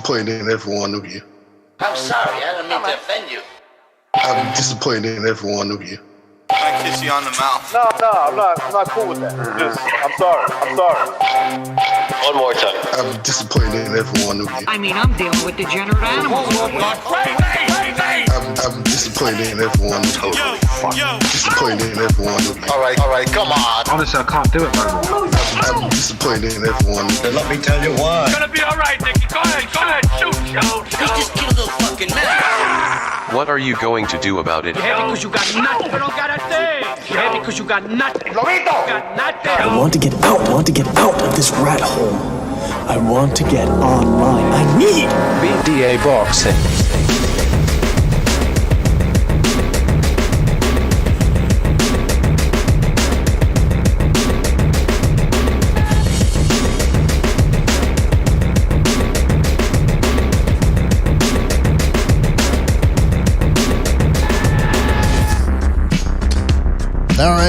disappointed in every one of you. I'm sorry, I don't mean to offend you. I'm disappointed in every one of you. I kiss you on the mouth. No, I'm not cool with that. Just, I'm sorry. One more time. I'm disappointed in every one of you. I mean, I'm dealing with degenerate animals. I'm disappointed in every one of you. Disappointed in every one of you. All right, come on. Honestly, I can't do it, man. I'm disappointed in every one of you. Let me tell you why. It's gonna be all right, Nicky. Go ahead, shoot. We just killed a fucking man. What are you going to do about it? You're heavy because you got nothing. You don't got a thing. You're heavy because you got nothing. Lobito! Got nothing. I want to get out. I want to get out of this rat hole. I want to get online. I need BDA boxing.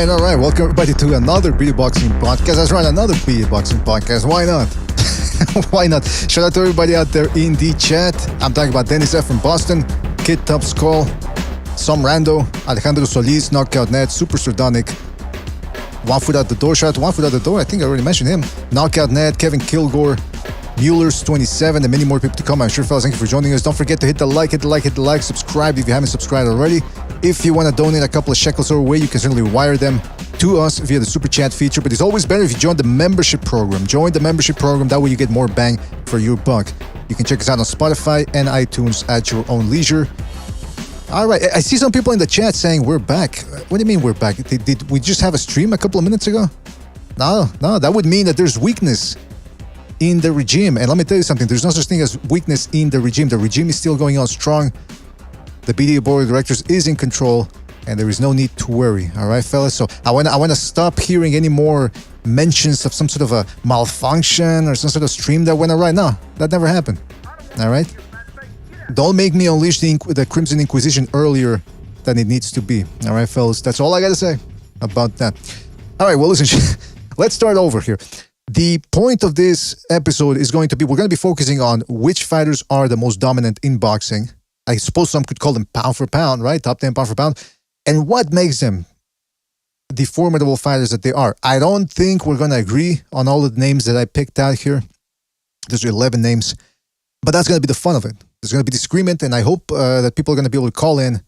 All right. Welcome everybody to another BD Boxing podcast. That's right, another BD Boxing podcast. Why not? Why not? Shout out to everybody out there in the chat. I'm talking about Dennis F from Boston, Kid Top Skull, Some Rando, Alejandro Solis, Knockout Net, Super Sardonic, One Foot Out the Door. Shout out to One Foot Out the Door. I think I already mentioned him. Knockout Net, Kevin Kilgore, Mueller's 27, and many more people to come. I'm sure, fellas, thank you for joining us. Don't forget to hit the like, subscribe if you haven't subscribed already. If you want to donate a couple of shekels our way, you can certainly wire them to us via the super chat feature. But it's always better if you join the membership program. Join the membership program. That way you get more bang for your buck. You can check us out on Spotify and iTunes at your own leisure. All right. I see some people in the chat saying we're back. What do you mean we're back? Did we just have a stream a couple of minutes ago? No. That would mean that there's weakness in the regime. And let me tell you something. There's no such thing as weakness in the regime. The regime is still going on strong. The BDA board of directors is in control, and there is no need to worry. All right, fellas. So I want to stop hearing any more mentions of some sort of a malfunction or some sort of stream that went awry. No, that never happened. All right. Don't make me unleash the Crimson Inquisition earlier than it needs to be. All right, fellas. That's all I got to say about that. All right. Well, listen. Let's start over here. The point of this episode is going to be, we're going to be focusing on which fighters are the most dominant in boxing. I suppose some could call them pound for pound, right? Top 10 pound for pound. And what makes them the formidable fighters that they are? I don't think we're going to agree on all the names that I picked out here. There's 11 names. But that's going to be the fun of it. There's going to be disagreement, and I hope that people are going to be able to call in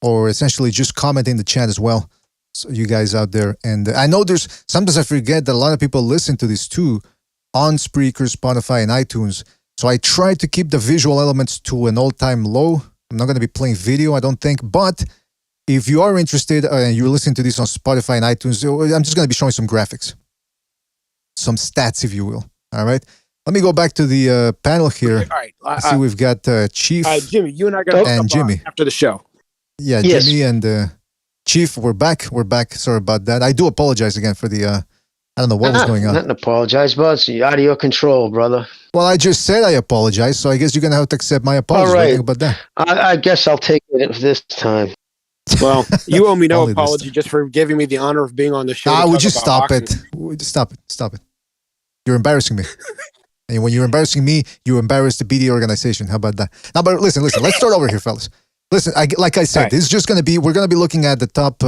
or essentially just comment in the chat as well. So you guys out there. And I know sometimes I forget that a lot of people listen to this too on Spreaker, Spotify, and iTunes. So I try to keep the visual elements to an all-time low. I'm not going to be playing video, I don't think. But if you are interested and you're listening to this on Spotify and iTunes, I'm just going to be showing some graphics. Some stats, if you will. All right? Let me go back to the panel here. All right. See, we've got Chief. Jimmy, you and I got to and Jimmy after the show. Yeah, Yes. Jimmy and Chief, we're back. Sorry about that. I do apologize again for the... I don't know what was going on. Nothing to apologize, but it's out of your control, brother. Well, I just said I apologize, so I guess you're going to have to accept my apology. All right. What do you think about that? I guess I'll take it this time. Well, you owe me no Only this apology time. just for giving me the honor of being on the show. Would you stop it? Stop it. You're embarrassing me. And when you're embarrassing me, you embarrass the BD organization. How about that? Now, but listen. Let's start over here, fellas. Listen, like I said, Right. This is just going to be, we're going to be looking at the top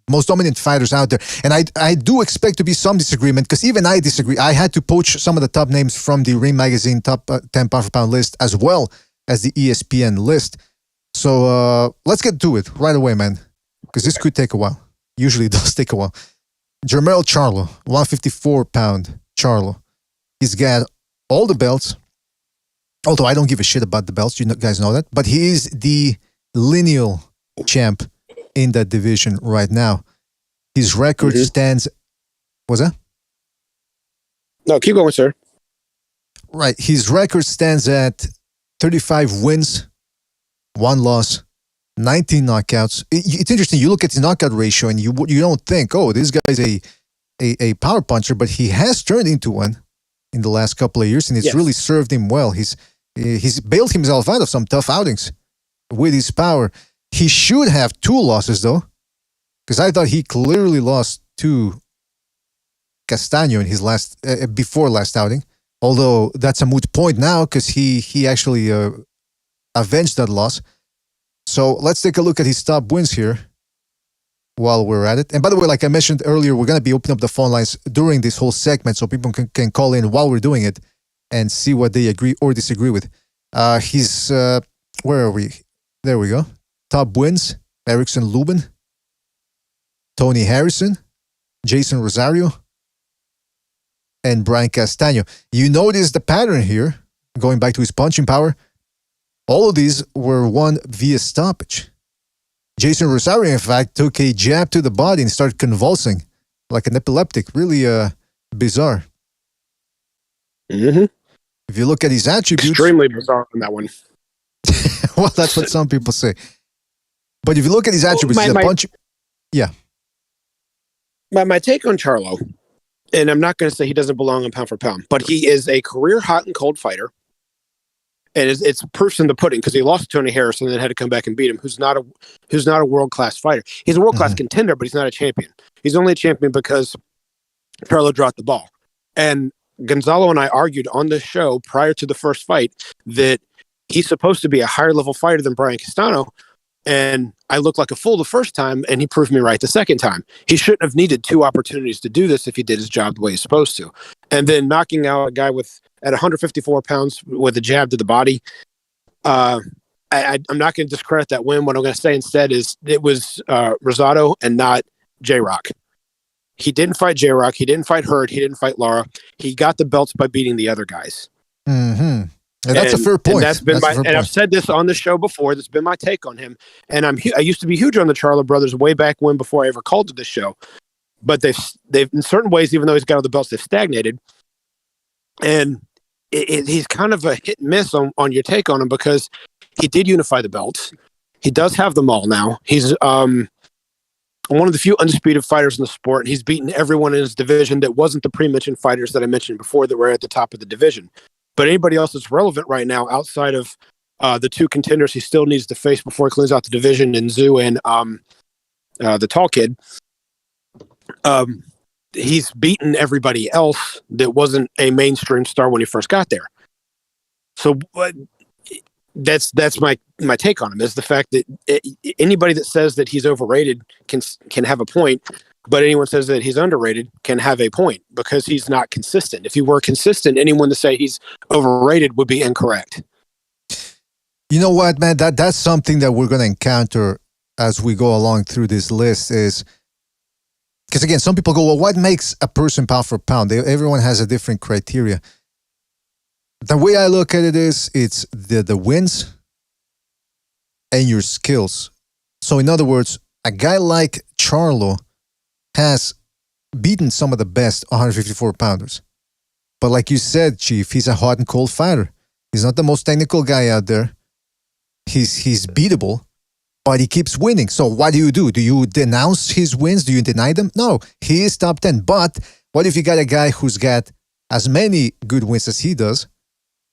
most dominant fighters out there. And I do expect to be some disagreement, because even I disagree. I had to poach some of the top names from the Ring Magazine top 10 pound for pound list, as well as the ESPN list. So let's get to it right away, man, because this could take a while. Usually it does take a while. Jermell Charlo, 154 pound Charlo. He's got all the belts, although I don't give a shit about the belts. You guys know that. But he is the lineal champ in that division right now. His record stands... What's that? No, keep going, sir. Right. His record stands at 35 wins, 1 loss, 19 knockouts. It's interesting. You look at his knockout ratio and you don't think, oh, this guy's a power puncher, but he has turned into one in the last couple of years, and it's really served him well. He's bailed himself out of some tough outings with his power. He should have 2 losses, though, because I thought he clearly lost to Castaño in his before last outing. Although that's a moot point now because he actually avenged that loss. So let's take a look at his top wins here while we're at it. And by the way, like I mentioned earlier, we're going to be opening up the phone lines during this whole segment so people can call in while we're doing it and see what they agree or disagree with. Where are we? There we go. Top wins, Erickson Lubin, Tony Harrison, Jason Rosario, and Brian Castano. You notice the pattern here, going back to his punching power. All of these were won via stoppage. Jason Rosario, in fact, took a jab to the body and started convulsing like an epileptic. Really bizarre. Mm-hmm. If you look at his attributes... Extremely bizarre on that one. Well, that's what some people say. But if you look at his attributes, he's a punch... Yeah. My take on Charlo, and I'm not going to say he doesn't belong on pound for pound, but he is a career hot and cold fighter. And it's proofs in the pudding because he lost to Tony Harrison and then had to come back and beat him, who's not a world-class fighter. He's a world-class contender, but he's not a champion. He's only a champion because Charlo dropped the ball. And Gonzalo and I argued on this show prior to the first fight that he's supposed to be a higher-level fighter than Brian Castano, and I looked like a fool the first time, and he proved me right the second time. He shouldn't have needed 2 opportunities to do this if he did his job the way he's supposed to. And then knocking out a guy at 154 pounds with a jab to the body, I'm not going to discredit that win. What I'm going to say instead is it was Rosado and not J-Rock. He didn't fight J-Rock. He didn't fight Hurd. He didn't fight Lara. He got the belts by beating the other guys. Mm-hmm. And that's a fair point. I've said this on the show before. That's been my take on him. And I used to be huge on the Charlo brothers way back when, before I ever called to this show. But they've in certain ways, even though he's got all the belts, they've stagnated. And he's kind of a hit and miss on your take on him because he did unify the belts. He does have them all now. He's one of the few undisputed fighters in the sport, and he's beaten everyone in his division that wasn't the pre-mentioned fighters that I mentioned before that were at the top of the division. But anybody else that's relevant right now outside of the 2 contenders he still needs to face before he cleans out the division, and Zoo and the tall kid, he's beaten everybody else that wasn't a mainstream star when he first got there. So that's my take on him, is the fact that anybody that says that he's overrated can have a point, but anyone says that he's underrated can have a point because he's not consistent. If he were consistent, anyone to say he's overrated would be incorrect. You know what, man? That's something that we're going to encounter as we go along through this list is, because again, some people go, well, what makes a person pound for pound? Everyone has a different criteria. The way I look at it is, it's the wins and your skills. So in other words, a guy like Charlo has beaten some of the best 154 pounders. But like you said, Chief, he's a hot and cold fighter. He's not the most technical guy out there. He's beatable, but he keeps winning. So what do? Do you denounce his wins? Do you deny them? No, he is top 10. But what if you got a guy who's got as many good wins as he does,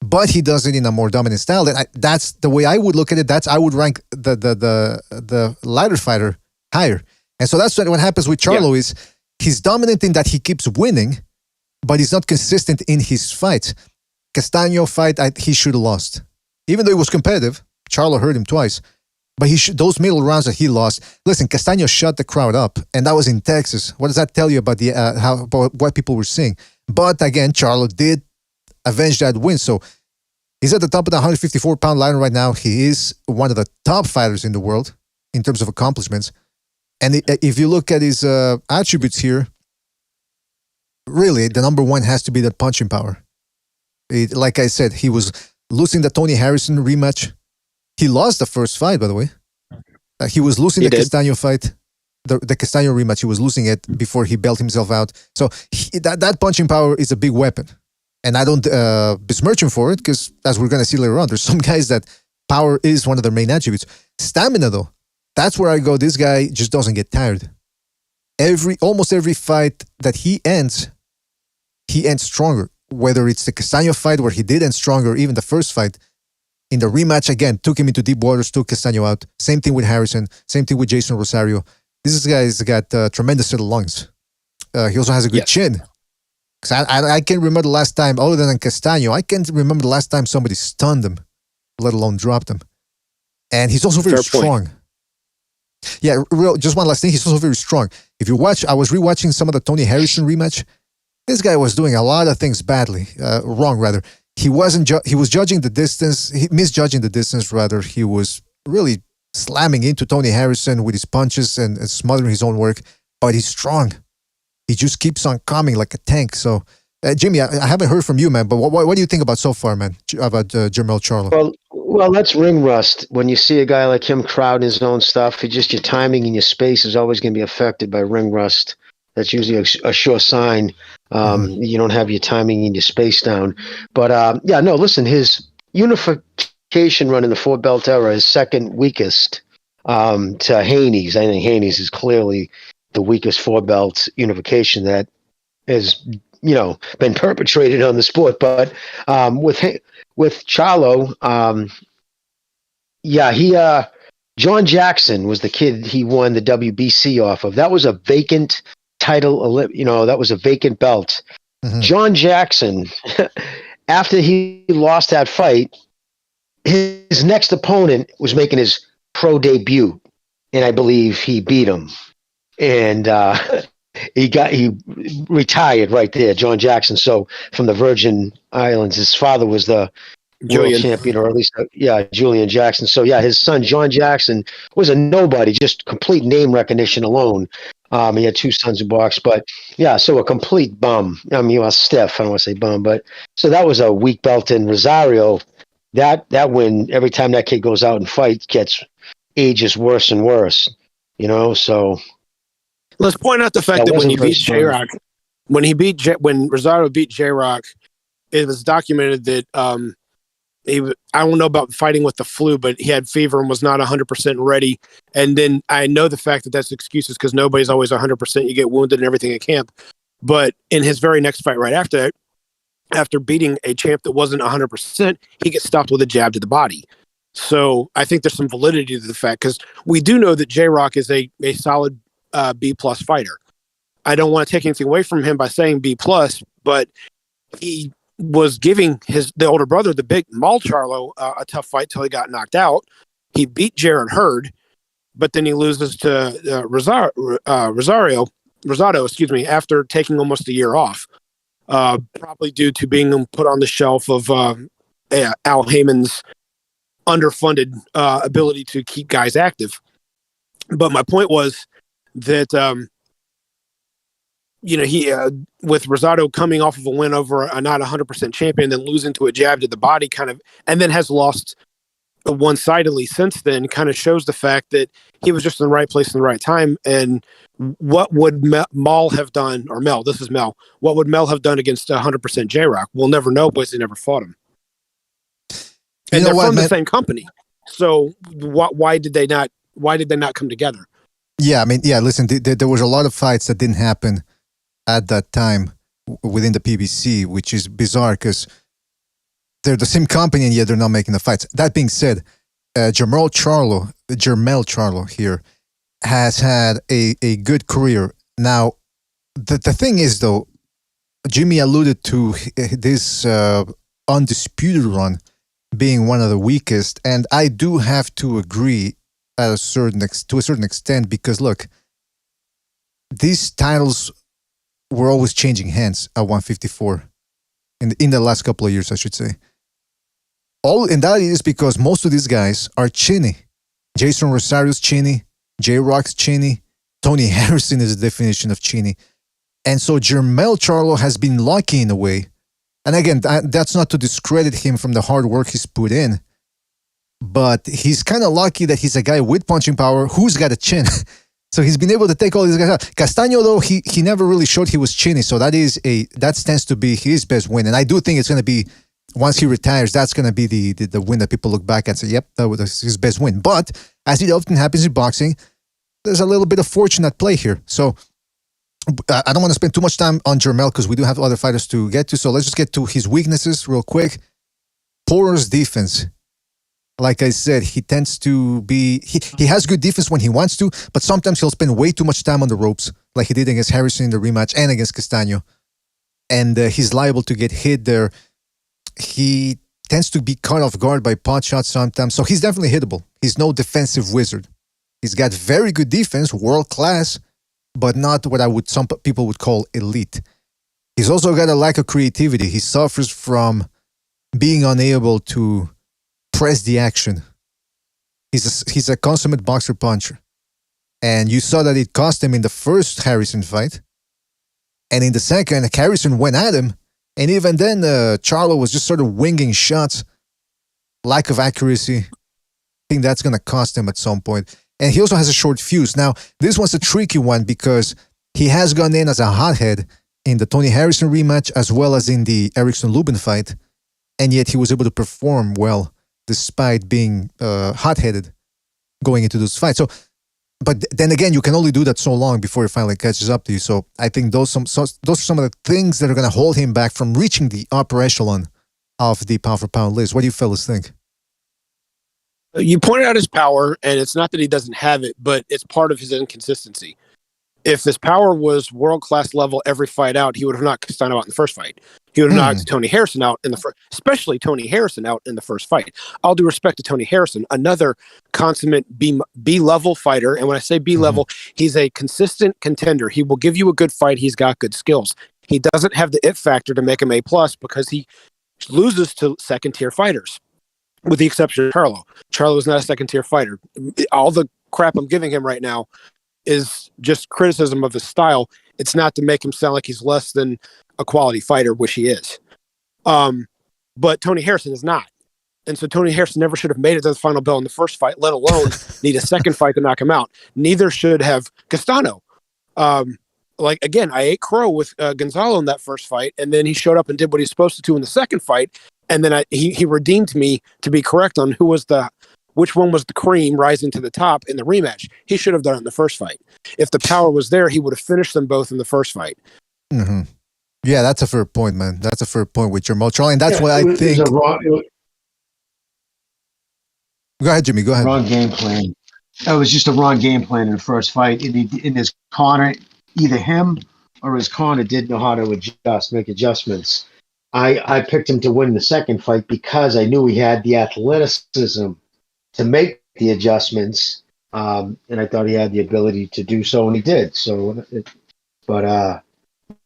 but he does it in a more dominant style? That's the way I would look at it. I would rank the lighter fighter higher. And so that's what happens with Charlo is he's dominant in that he keeps winning, but he's not consistent in his fights. Castano fight, he should have lost. Even though it was competitive, Charlo hurt him twice. But those middle rounds that he lost, listen, Castano shut the crowd up, and that was in Texas. What does that tell you about about what people were seeing? But again, Charlo did avenge that win. So he's at the top of the 154-pound line right now. He is one of the top fighters in the world in terms of accomplishments. And if you look at his attributes here, really, the number one has to be that punching power. Like I said, he was losing the Tony Harrison rematch. He lost the first fight, by the way. He was losing the Castano fight, the Castano rematch. He was losing it before he bailed himself out. So that punching power is a big weapon. And I don't besmirch him for it because, as we're going to see later on, there's some guys that power is one of their main attributes. Stamina, though, that's where I go. This guy just doesn't get tired. Almost every fight that he ends stronger. Whether it's the Castano fight where he did end stronger, even the first fight, in the rematch, again, took him into deep waters, took Castano out. Same thing with Harrison. Same thing with Jason Rosario. This guy's got tremendous set of lungs. He also has a good chin. Because I can't remember the last time, other than Castaño, I can't remember the last time somebody stunned him, let alone dropped him. And he's also very strong. Yeah, just one last thing. He's also very strong. If you watch, I was rewatching some of the Tony Harrison rematch. This guy was doing a lot of things badly, wrong rather. He was judging the distance, misjudging the distance rather. He was really slamming into Tony Harrison with his punches and smothering his own work. But he's strong. He just keeps on coming like a tank. So, Jimmy, I haven't heard from you, man. But what do you think about so far, man? About Jermell Charlo? Well, that's ring rust. When you see a guy like him crowding his own stuff, your timing and your space is always going to be affected by ring rust. That's usually a sure sign. You don't have your timing and your space down. But listen, his unification run in the 4-belt era is second weakest to Haney's. I think Haney's is clearly the weakest 4-belt unification that has been perpetrated on the sport. But with Charlo, John Jackson was the kid he won the WBC off of. That was a vacant title, that was a vacant belt. Mm-hmm. John Jackson, after he lost that fight, his next opponent was making his pro debut, and I believe he beat him. And he retired right there, John Jackson. So from the Virgin Islands, his father was the world champion, or at least Julian Jackson. So his son John Jackson was a nobody, just complete name recognition alone. He had 2 sons who boxed, but so a complete bum. I mean, stiff. I don't want to say bum, but so that was a weak belt in Rosario. That win, every time that kid goes out and fights, ages worse and worse. So let's point out the fact that when he beat J-Rock, when Rosario beat J-Rock, it was documented that I don't know about fighting with the flu, but he had fever and was not 100% ready. And then I know the fact that that's excuses because nobody's always 100%. You get wounded and everything at camp. But in his very next fight right after beating a champ that wasn't 100%, he gets stopped with a jab to the body. So I think there's some validity to the fact, because we do know that J-Rock is a solid B-plus fighter. I don't want to take anything away from him by saying B-plus, but he was giving the older brother, the big Mal Charlo, a tough fight till he got knocked out. He beat Jared Hurd, but then he loses to Rosado, after taking almost a year off, probably due to being put on the shelf of Al Heyman's underfunded ability to keep guys active. But my point was that he with Rosado coming off of a win over a not 100% champion, then losing to a jab to the body, and then has lost one-sidedly since then, kind of shows the fact that he was just in the right place in the right time. And what would Mal have done, or Mel? This is Mel. What would Mel have done against 100% J-Rock? We'll never know, because they never fought him. And they're from the same company. So why did they not come together? Yeah, I mean, listen, there was a lot of fights that didn't happen at that time within the PBC, which is bizarre because they're the same company and yet they're not making the fights. That being said, Jermell Charlo here has had a good career. Now, the thing is, though, Jimmy alluded to this undisputed run being one of the weakest, and I do have to agree to a certain extent, because look, these titles were always changing hands at 154 in the last couple of years, I should say. And that is because most of these guys are chinny. Jason Rosario's chinny, J-Rock's chinny, Tony Harrison is the definition of chinny. And so Jermell Charlo has been lucky in a way. And again, that's not to discredit him from the hard work he's put in, but he's kind of lucky that he's a guy with punching power who's got a chin. So he's been able to take all these guys out. Castaño, though, he never really showed he was chinny. So that tends to be his best win. And I do think it's going to be, once he retires, that's going to be the win that people look back and say, yep, that was his best win. But as it often happens in boxing, there's a little bit of fortune at play here. So I don't want to spend too much time on Jermell because we do have other fighters to get to. So let's just get to his weaknesses real quick. Porous defense. Like I said, he tends to be... He has good defense when he wants to, but sometimes he'll spend way too much time on the ropes, like he did against Harrison in the rematch and against Castaño. and he's liable to get hit there. He tends to be caught off guard by pot shots sometimes, so he's definitely hittable. He's no defensive wizard. He's got very good defense, world class, but not what some people would call elite. He's also got a lack of creativity. He suffers from being unable to press the action. He's a consummate boxer puncher. And you saw that it cost him in the first Harrison fight. And in the second, Harrison went at him. And even then, Charlo was just sort of winging shots. Lack of accuracy. I think that's going to cost him at some point. And he also has a short fuse. Now, this one's a tricky one because he has gone in as a hothead in the Tony Harrison rematch as well as in the Erickson-Lubin fight. And yet he was able to perform well despite being hot-headed going into those fights. So, but then again, you can only do that so long before it finally catches up to you. So I think those are some of the things that are going to hold him back from reaching the upper echelon of the pound-for-pound list. What do you fellas think? You pointed out his power, and it's not that he doesn't have it, but it's part of his inconsistency. If this power was world-class level every fight out, he would have knocked Castano out in the first fight. He would have knocked Tony Harrison out in the first, especially Tony Harrison out in the first fight. All due respect to Tony Harrison, another consummate B-level fighter. And when I say B-level, he's a consistent contender. He will give you a good fight. He's got good skills. He doesn't have the it factor to make him A+ because he loses to second-tier fighters, with the exception of Charlo. Charlo is not a second-tier fighter. All the crap I'm giving him right now is just criticism of his style. It's not to make him sound like he's less than a quality fighter, which he is. But Tony Harrison is not. And so Tony Harrison never should have made it to the final bell in the first fight, let alone need a second fight to knock him out. Neither should have Castano. Again, I ate crow with Gonzalo in that first fight, and then he showed up and did what he's supposed to do in the second fight, and then he redeemed me to be correct on which one was the cream rising to the top in the rematch. He should have done it in the first fight. If the power was there, he would have finished them both in the first fight. Mm-hmm. Yeah, that's a fair point, man. That's a fair point with your Charlo, and that's what I think. Go ahead, Jimmy. Go ahead. Wrong game plan. That was just a wrong game plan in the first fight. In his corner, either him or his corner didn't know how to make adjustments. I picked him to win the second fight because I knew he had the athleticism to make the adjustments, and I thought he had the ability to do so, and he did.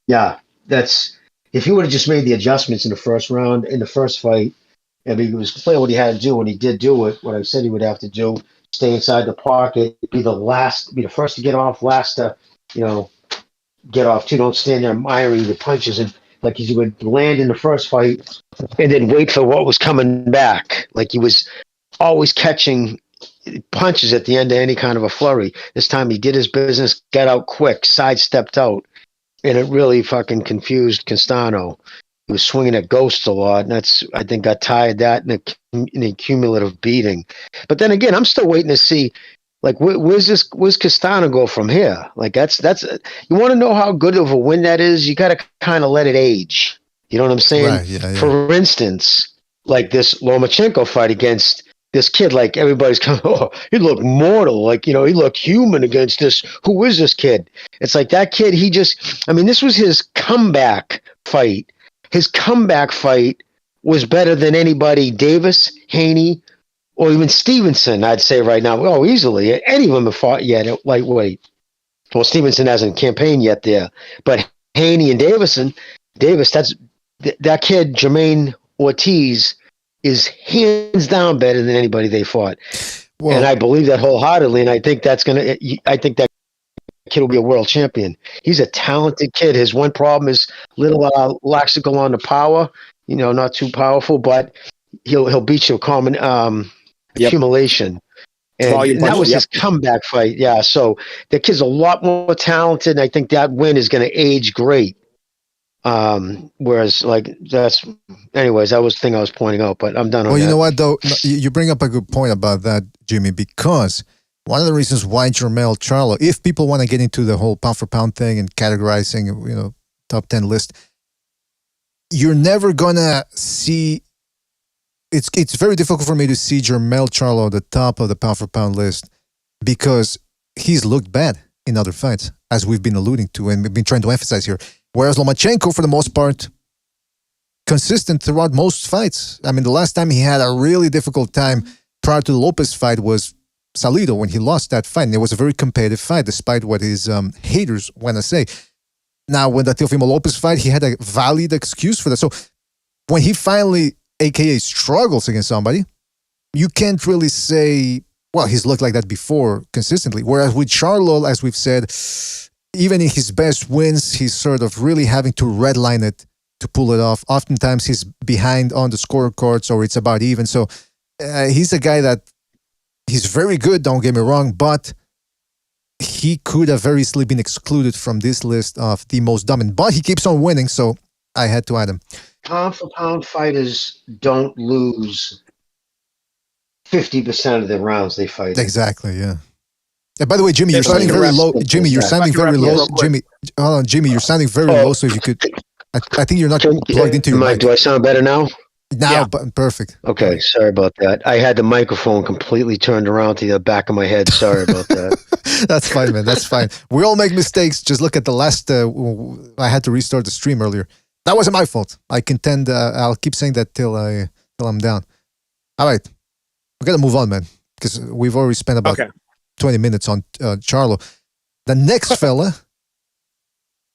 Yeah, that's if he would have just made the adjustments in the first round, in the first fight, and he was playing what he had to do, and he did do it. What I said he would have to do: stay inside the pocket, be the first to get off, last to, get off too. Don't stand there admiring the punches, and like he would land in the first fight, and then wait for what was coming back. Like he was always catching punches at the end of any kind of a flurry. This time he did his business, got out quick, sidestepped out, and it really fucking confused Castano. He was swinging at ghosts a lot, and that's, I think, got tired that in a cumulative beating. But then again, I'm still waiting to see, like, where's Castano go from here? Like, that's you want to know how good of a win that is? You got to kind of let it age. You know what I'm saying? Right, yeah. For instance, like this Lomachenko fight against this kid, like everybody's kind of, oh, he looked mortal. Like, he looked human against this. Who is this kid? It's like that kid, this was his comeback fight. His comeback fight was better than anybody, Davis, Haney, or even Stevenson, I'd say right now. Oh, easily. Any of them have fought yet at lightweight. Well, Stevenson hasn't campaigned yet there. But Haney and Davis, that kid, Jermaine Ortiz, is hands down better than anybody they fought. Well, and I believe that wholeheartedly, and I think that kid will be a world champion. He's a talented kid. His one problem is little laxical on the power, not too powerful, but he'll beat you a common accumulation. And that was his comeback fight. Yeah. So the kid's a lot more talented, and I think that win is going to age great. Whereas anyways, that was the thing I was pointing out, but I'm done on that. Well, you know what though? You bring up a good point about that, Jimmy, because one of the reasons why Jermell Charlo, if people want to get into the whole pound for pound thing and categorizing, top 10 list, you're never gonna see. It's very difficult for me to see Jermell Charlo at the top of the pound for pound list because he's looked bad in other fights, as we've been alluding to and we've been trying to emphasize here. Whereas Lomachenko, for the most part, consistent throughout most fights. I mean, the last time he had a really difficult time prior to the Lopez fight was Salido when he lost that fight. And it was a very competitive fight, despite what his haters want to say. Now, when the Teofimo Lopez fight, he had a valid excuse for that. So when he finally, AKA, struggles against somebody, you can't really say, well, he's looked like that before consistently. Whereas with Charlo, as we've said, even in his best wins, he's sort of really having to redline it to pull it off. Oftentimes he's behind on the scorecards or it's about even. So he's a guy that he's very good, don't get me wrong, but he could have very easily been excluded from this list of the most dominant. But he keeps on winning, so I had to add him. Pound for pound fighters don't lose 50% of the rounds they fight. Exactly, yeah. And by the way, Jimmy, you're sounding very low. Jimmy, you're sounding very low. Jimmy, hold on, Jimmy, you're sounding very low. So if you could, I think you're not plugged into your mic. Do I sound better now? Now, but perfect. Okay, sorry about that. I had the microphone completely turned around to the back of my head. Sorry about that. That's fine, man. That's fine. We all make mistakes. Just look at the last. I had to restart the stream earlier. That wasn't my fault. I contend. I'll keep saying that till I'm down. All right, we gotta move on, man, because we've already spent about 20 minutes on Charlo. The next fella,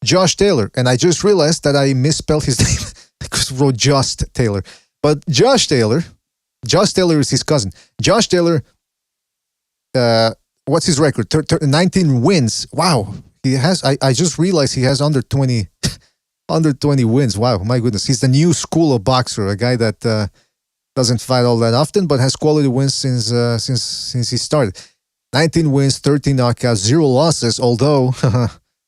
Josh Taylor, and I just realized that I misspelled his name. I wrote Just Taylor. But Josh Taylor is his cousin. Josh Taylor, what's his record? 19 wins. Wow. He has, I just realized he has under 20 wins. Wow, my goodness. He's the new school of boxer, a guy that doesn't fight all that often, but has quality wins since he started. 19 wins, 13 knockouts, 0 losses, although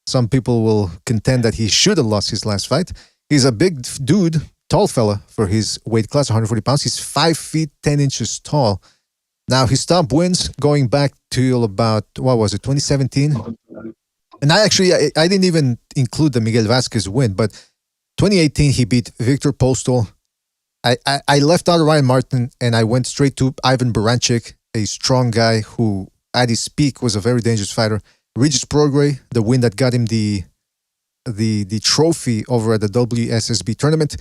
some people will contend that he should have lost his last fight. He's a big dude, tall fella for his weight class, 140 pounds. He's 5 feet 10 inches tall. Now, his top wins going back to about, 2017? And I didn't even include the Miguel Vasquez win, but 2018, he beat Victor Postal. I left out Ryan Martin, and I went straight to Ivan Baranchik, a strong guy who, at his peak, was a very dangerous fighter. Regis Prograis, the win that got him the trophy over at the WSSB tournament.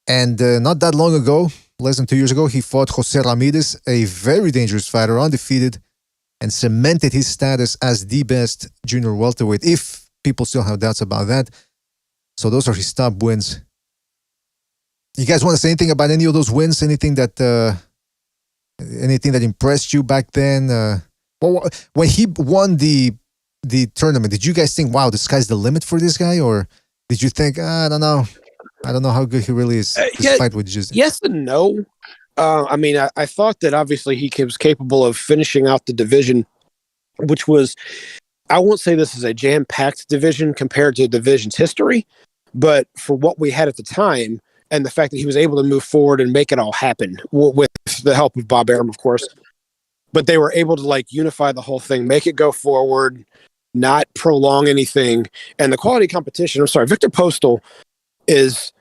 And not that long ago, less than 2 years ago, he fought Jose Ramirez, a very dangerous fighter, undefeated, and cemented his status as the best junior welterweight, if people still have doubts about that. So those are his top wins. You guys want to say anything about any of those wins? Anything that impressed you back then? When he won the tournament, did you guys think, wow, the sky's the limit for this guy? Or did you think, I don't know how good he really is? This fight with just... Yes and no. I mean, I thought that obviously he was capable of finishing out the division, which was, I won't say this is a jam-packed division compared to the division's history, but for what we had at the time, and the fact that he was able to move forward and make it all happen with the help of Bob Arum, of course. But they were able to unify the whole thing, make it go forward, not prolong anything. And the quality competition, I'm sorry, Victor Postal is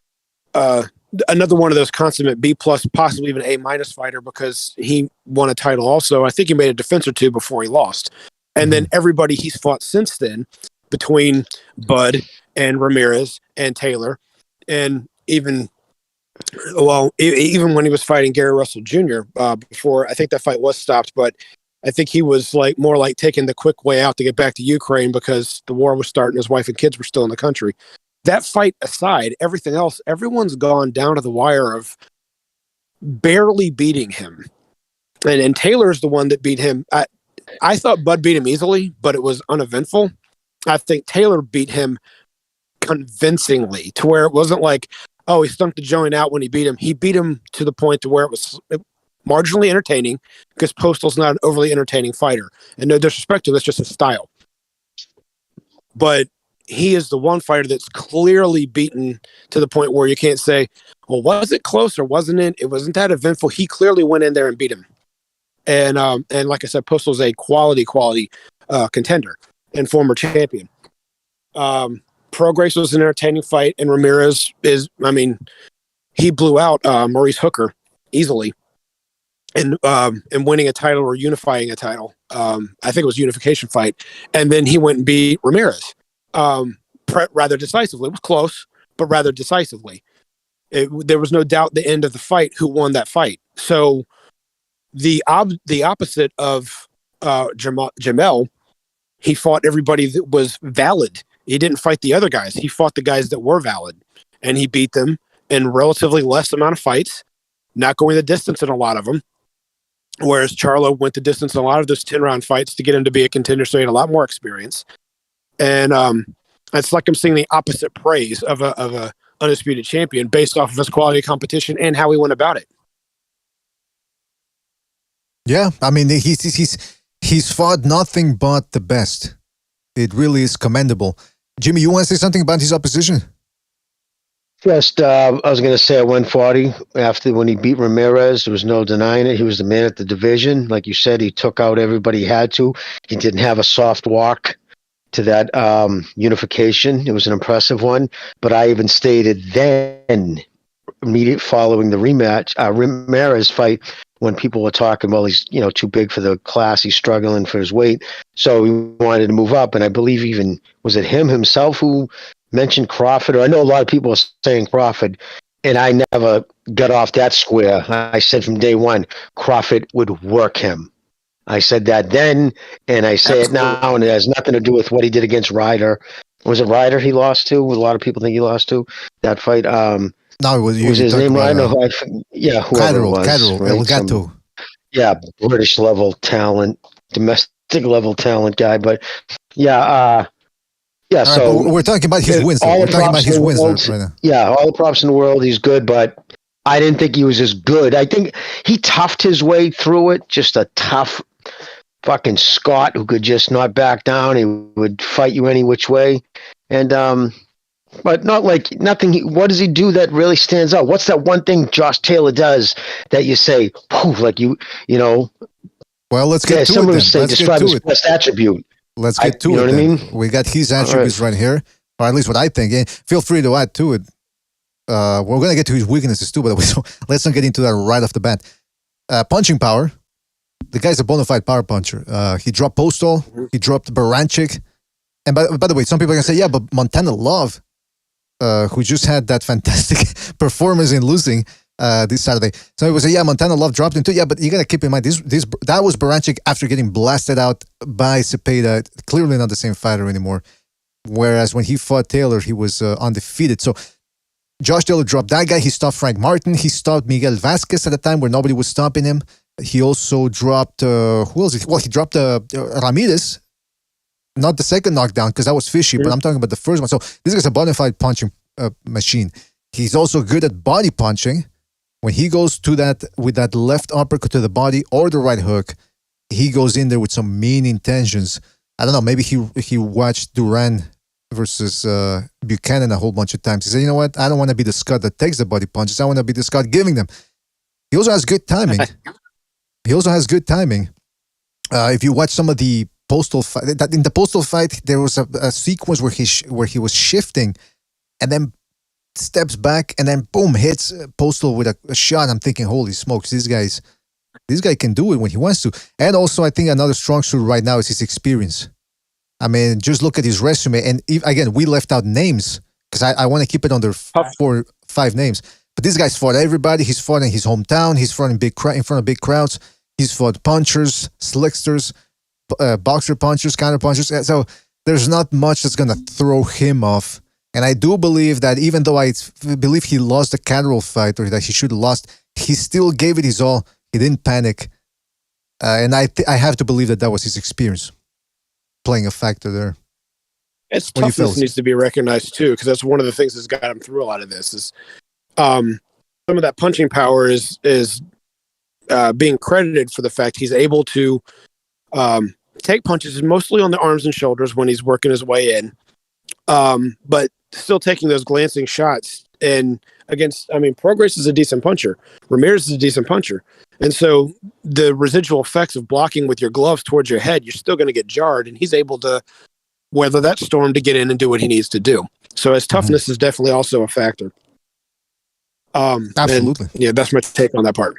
another one of those consummate B+, possibly even A- fighter, because he won a title also. I think he made a defense or two before he lost. And then everybody he's fought since then, between Bud and Ramirez and Taylor, and even when he was fighting Gary Russell Jr. Before, I think that fight was stopped, but I think he was more like taking the quick way out to get back to Ukraine because the war was starting. His wife and kids were still in the country. That fight aside, everything else, everyone's gone down to the wire of barely beating him. And Taylor's the one that beat him. I thought Bud beat him easily, but it was uneventful. I think Taylor beat him convincingly to where it wasn't like, oh, he stumped the joint out when he beat him. He beat him to the point to where it was marginally entertaining, because Postal's not an overly entertaining fighter. And no disrespect to him, that's just his style. But he is the one fighter that's clearly beaten to the point where you can't say, well, was it close or wasn't it? It wasn't that eventful. He clearly went in there and beat him. And like I said, Postal's a quality contender and former champion. Prograis was an entertaining fight, and Ramirez he blew out Maurice Hooker easily in winning a title or unifying a title. I think it was a unification fight. And then he went and beat Ramirez. rather decisively. It was close, but rather decisively. There was no doubt the end of the fight who won that fight. So the opposite of Jamel, he fought everybody that was valid. He didn't fight the other guys. He fought the guys that were valid, and he beat them in relatively less amount of fights, not going the distance in a lot of them. Whereas Charlo went the distance in a lot of those 10-round fights to get him to be a contender, so he had a lot more experience. And it's like I'm seeing the opposite praise of a undisputed champion based off of his quality of competition and how he went about it. Yeah, I mean, he's fought nothing but the best. It really is commendable. Jimmy, you want to say something about his opposition? Just, I was going to say at 140, after when he beat Ramirez, there was no denying it. He was the man at the division. Like you said, he took out everybody he had to. He didn't have a soft walk to that unification. It was an impressive one. But I even stated then, immediate following the rematch, Ramirez fight, when people were talking, well, he's too big for the class, he's struggling for his weight, so he wanted to move up. And I believe even was it him himself who mentioned Crawford, or I know a lot of people are saying Crawford, and I never got off that square. I said from day one, Crawford would work him. I said that then, and I say it now, and it has nothing to do with what he did against Ryder. Was it Ryder he lost to? A lot of people think he lost to that fight. No, it was his name Ryder? Yeah, whoever it was. Elgato. Yeah, British level talent, domestic level talent guy, but yeah. Yeah, so right, we're talking about his wins. We're talking about his wins right now. Yeah, all the props in the world. He's good, but I didn't think he was as good. I think he toughed his way through it. Just a tough fucking Scot who could just not back down. He would fight you any which way, and but not like nothing. What does he do that really stands out? What's that one thing Josh Taylor does that you say, poof, like you know? Well, let's get to it. Someone would say describe his best attribute. Let's get to it. You know what I mean? We got his attributes right here, or at least what I think. And feel free to add to it. We're going to get to his weaknesses too, but let's not get into that right off the bat. Punching power. The guy's a bona fide power puncher. He dropped Postal. He dropped Baranchik. And by the way, some people are going to say, yeah, but Montana Love, who just had that fantastic performance in losing this Saturday. So it was Montana Love dropped him too. Yeah, but you got to keep in mind, that was Baranchik after getting blasted out by Cepeda. Clearly not the same fighter anymore. Whereas when he fought Taylor, he was undefeated. So Josh Taylor dropped that guy. He stopped Frank Martin. He stopped Miguel Vasquez at a time where nobody was stopping him. He also dropped, who else? Well, he dropped Ramirez. Not the second knockdown, because that was fishy, but I'm talking about the first one. So this guy's a bona fide punching machine. He's also good at body punching. When he goes to that with that left uppercut to the body or the right hook, he goes in there with some mean intentions. I don't know, maybe he watched Duran versus Buchanan a whole bunch of times. He said, you know what? I don't want to be the Scot that takes the body punches. I want to be the Scot giving them. He also has good timing. If you watch some of the Postal fight, in the Postal fight, there was a sequence where he was shifting and then steps back and then boom, hits Postal with a shot. I'm thinking, holy smokes, this guy can do it when he wants to. And also, I think another strong suit right now is his experience. I mean, just look at his resume. And again, we left out names because I want to keep it under 4-5 names. But this guy's fought everybody. He's fought in his hometown. He's fought in front of big crowds. He's fought punchers, slicksters, boxer punchers, counter punchers. So there's not much that's going to throw him off. And I do believe that even though I believe he lost the Catterall fight, or that he should have lost, he still gave it his all. He didn't panic. And I have to believe that was his experience playing a factor there. It's toughness needs to be recognized too, because that's one of the things that's got him through a lot of this. Is some of that punching power is being credited for the fact he's able to take punches mostly on the arms and shoulders when he's working his way in, but still taking those glancing shots. And against, Prograis is a decent puncher. Ramirez is a decent puncher. And so the residual effects of blocking with your gloves towards your head, you're still going to get jarred. And he's able to weather that storm to get in and do what he needs to do. So his toughness is definitely also a factor. Absolutely. And, that's my take on that part.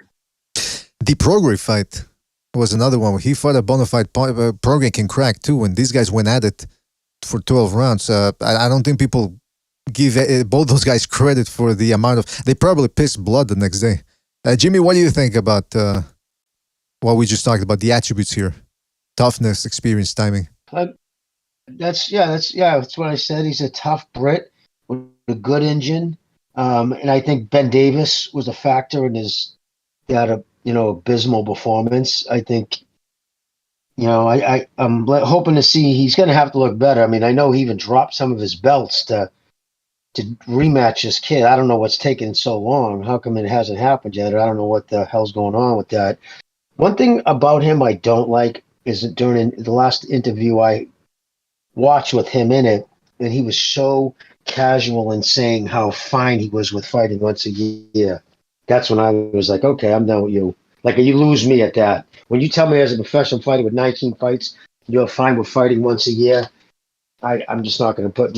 The Prograis fight was another one where he fought a bona fide Prograis can crack too. And these guys went at it for 12 rounds. I don't think people give both those guys credit for the amount of. They probably pissed blood the next day. Jimmy, what do you think about what we just talked about? The attributes here: toughness, experience, timing. That's what I said. He's a tough Brit with a good engine, and I think Ben Davis was a factor in his abysmal performance. I think, I'm hoping to see he's going to have to look better. I mean, I know he even dropped some of his belts to rematch this kid. I don't know what's taking so long. How come it hasn't happened yet? I don't know what the hell's going on with that. One thing about him I don't like is that during the last interview I watched with him in it, and he was so casual in saying how fine he was with fighting once a year. That's when I was like, okay, I'm done with you. Like, you lose me at that. When you tell me as a professional fighter with 19 fights, you're fine with fighting once a year, I'm just not going to put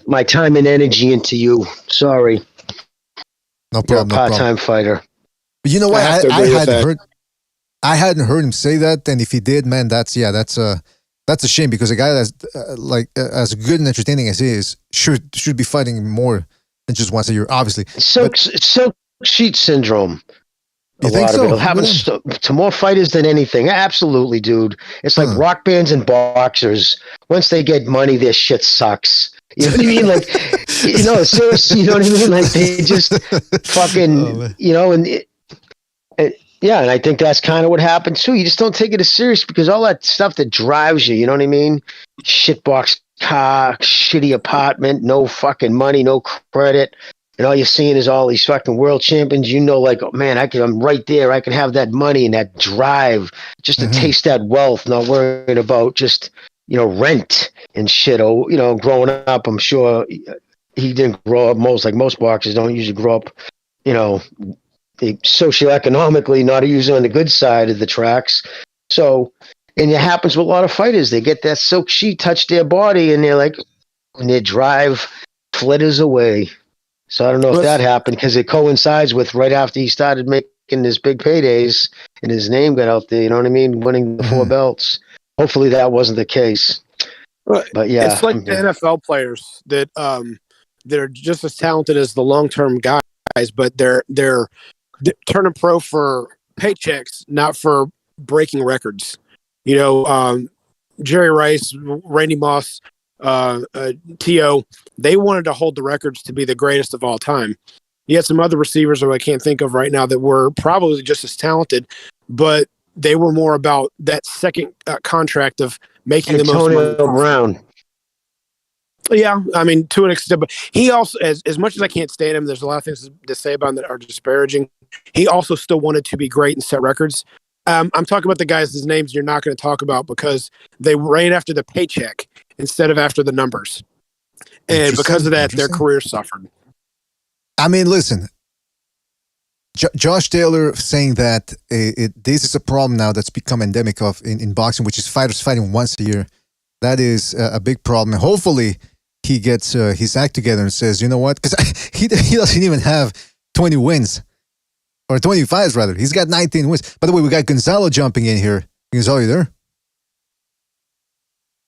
my time and energy into you. Sorry. No problem. You're a part-time fighter. But you know what? I hadn't heard him say that, and if he did, man, that's a shame, because a guy that's as good and entertaining as he is should be fighting more than just once a year, obviously. Silk sheet syndrome. You think so? It happens to more fighters than anything. Absolutely, dude. It's like rock bands and boxers. Once they get money, their shit sucks. You know what I mean? Like, seriously, you know what I mean? Like, they just fucking, and I think that's kind of what happened too. You just don't take it as serious because all that stuff that drives you, you know what I mean? Shitbox car, shitty apartment, no fucking money, no credit. And all you're seeing is all these fucking world champions. Like, oh man, I'm right there. I can have that money and that drive just to taste that wealth, not worrying about just, rent and shit. Oh, growing up, I'm sure he didn't grow up. Most boxers don't usually grow up, socioeconomically, not usually on the good side of the tracks. So, and it happens with a lot of fighters. They get that silk sheet touch their body and they're like, and their drive flitters away. So I don't know if that happened because it coincides with right after he started making his big paydays and his name got out there, you know what I mean? Winning the 4 belts. Hopefully that wasn't the case. But yeah. It's like the NFL players that are just as talented as the long-term guys, but they're turning pro for paychecks, not for breaking records. Jerry Rice, Randy Moss, T.O., they wanted to hold the records to be the greatest of all time. You had some other receivers who I can't think of right now that were probably just as talented, but they were more about that second contract of making the most money. Brown. Yeah, I mean, to an extent, but he also, as much as I can't stand him, there's a lot of things to say about him that are disparaging. He also still wanted to be great and set records. I'm talking about the guys whose names you're not going to talk about because they ran after the paycheck instead of after the numbers. And because of that, their careers suffered. I mean, listen, Josh Taylor saying that this is a problem now that's become endemic in boxing, which is fighters fighting once a year. That is a big problem. And hopefully he gets his act together and says, you know what? Because he doesn't even have 20 wins. Or 25s, rather. He's got 19 wins. By the way, we got Gonzalo jumping in here. Gonzalo, you there?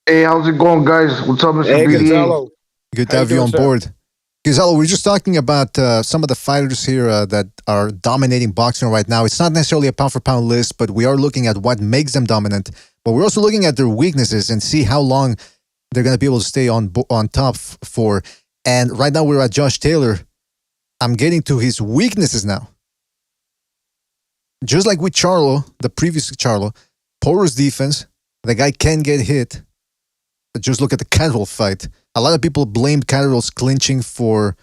Hey, how's it going, guys? What's up, Mr. Hey, BDA? Gonzalo. Good to have you on board. Gonzalo, we're just talking about some of the fighters here that are dominating boxing right now. It's not necessarily a pound-for-pound list, but we are looking at what makes them dominant. But we're also looking at their weaknesses and see how long they're going to be able to stay on top for. And right now we're at Josh Taylor. I'm getting to his weaknesses now. Just like with Charlo, the previous Charlo, porous defense, the guy can get hit. But just look at the Catterall fight. A lot of people blamed Catterall's clinching or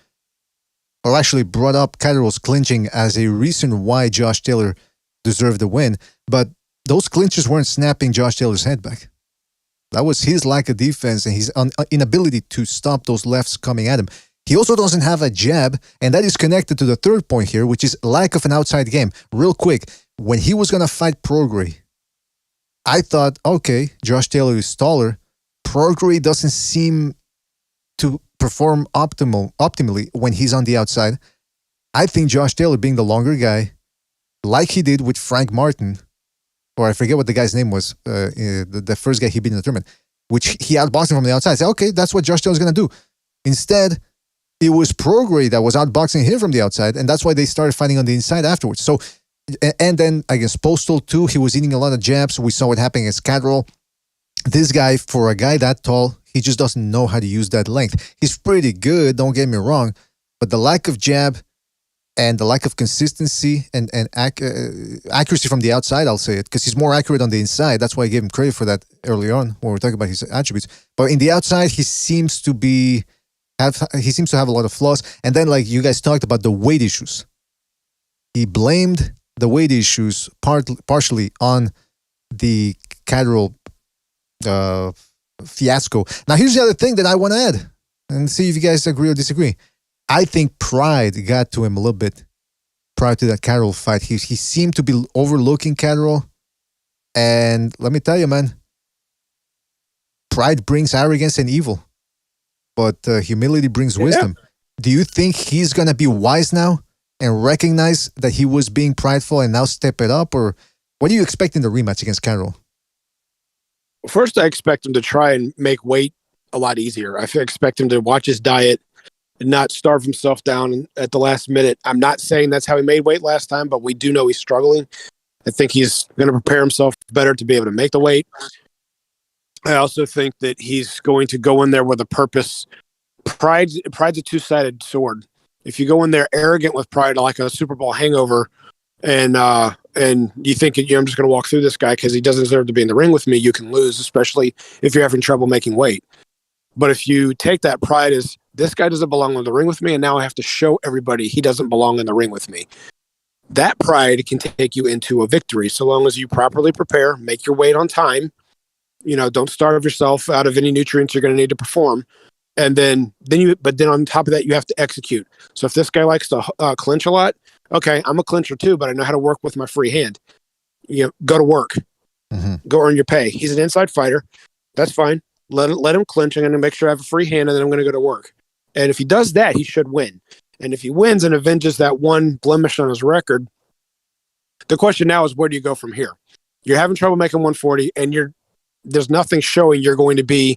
actually brought up Catterall's clinching as a reason why Josh Taylor deserved the win. But those clinches weren't snapping Josh Taylor's head back. That was his lack of defense and his inability to stop those lefts coming at him. He also doesn't have a jab, and that is connected to the third point here, which is lack of an outside game. Real quick, when he was going to fight Prograis, I thought, okay, Josh Taylor is taller. Prograis doesn't seem to perform optimally when he's on the outside. I think Josh Taylor, being the longer guy, like he did with Frank Martin, or I forget what the guy's name was, the first guy he beat in the tournament, which he outboxed him from the outside. I said, okay, that's what Josh Taylor's going to do. Instead, it was Prograde that was outboxing him from the outside, and that's why they started fighting on the inside afterwards. So, and then against Postal too, he was eating a lot of jabs. We saw what happened against Cadrol. This guy, for a guy that tall, he just doesn't know how to use that length. He's pretty good, don't get me wrong, but the lack of jab and the lack of consistency and accuracy from the outside, I'll say it, because he's more accurate on the inside. That's why I gave him credit for that early on when we're talking about his attributes. But in the outside, he seems to have a lot of flaws. And then, like you guys talked about the weight issues, he blamed the weight issues partially on the Cadrol fiasco. Now, here's the other thing that I want to add and see if you guys agree or disagree. I think pride got to him a little bit prior to that Cadrol fight. He seemed to be overlooking Cadrol. And let me tell you, man, pride brings arrogance and evil. But humility brings wisdom. Do you think he's going to be wise now and recognize that he was being prideful and now step it up? Or what do you expect in the rematch against Cadrol? First, I expect him to try and make weight a lot easier. I expect him to watch his diet and not starve himself down at the last minute. I'm not saying that's how he made weight last time, but we do know he's struggling. I think he's going to prepare himself better to be able to make the weight. I also think that he's going to go in there with a purpose. Pride's a two-sided sword. If you go in there arrogant with pride, like a Super Bowl hangover, and you think, I'm just going to walk through this guy because he doesn't deserve to be in the ring with me, you can lose, especially if you're having trouble making weight. But if you take that pride as, this guy doesn't belong in the ring with me, and now I have to show everybody he doesn't belong in the ring with me, that pride can take you into a victory, so long as you properly prepare, make your weight on time, don't starve yourself out of any nutrients you're going to need to perform. And then on top of that, you have to execute. So if this guy likes to clinch a lot, okay, I'm a clincher too, but I know how to work with my free hand. Go to work, go earn your pay. He's an inside fighter. That's fine. Let him clinch. I'm going to make sure I have a free hand, and then I'm going to go to work. And if he does that, he should win. And if he wins and avenges that one blemish on his record, the question now is, where do you go from here? You're having trouble making 140, and there's nothing showing you're going to be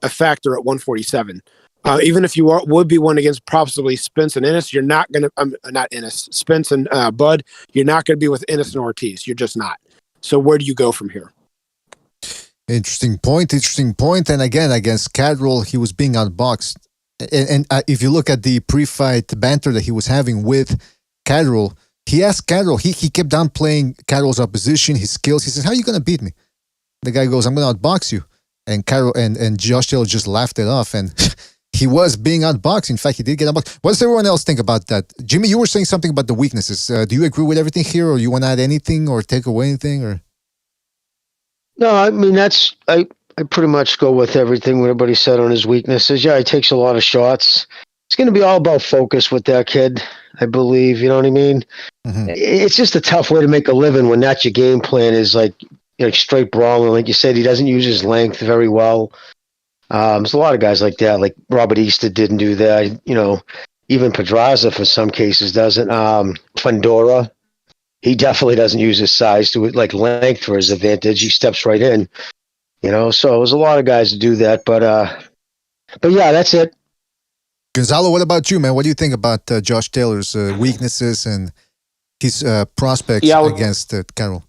a factor at 147. Even if you would be one against possibly Spence and Ennis, you're not going to, not Ennis, Spence and Bud, you're not going to be with Ennis and Ortiz. You're just not. So where do you go from here? Interesting point. And again, against Cadrol, he was being outboxed. And if you look at the pre-fight banter that he was having with Cadrol, he asked Cadrol, he kept downplaying Cadrol's opposition, his skills. He says, how are you going to beat me? The guy goes, I'm going to outbox you. And Cadrol and Josh Taylor just laughed it off. And he was being outboxed. In fact, he did get outboxed. What does everyone else think about that? Jimmy, you were saying something about the weaknesses. Do you agree with everything here, or you want to add anything or take away anything? Or No, I mean, I pretty much go with everything everybody said on his weaknesses. Yeah, he takes a lot of shots. It's going to be all about focus with that kid, I believe. You know what I mean? It's just a tough way to make a living when that's your game plan, is like, straight brawling. Like you said, he doesn't use his length very well. There's a lot of guys like that. Like Robert Easter didn't do that. Even Pedraza for some cases doesn't. Fundora, he definitely doesn't use his size to length for his advantage. He steps right in. So there's a lot of guys that do that. But yeah, that's it. Gonzalo, what about you, man? What do you think about Josh Taylor's weaknesses and his prospects against Cadrol?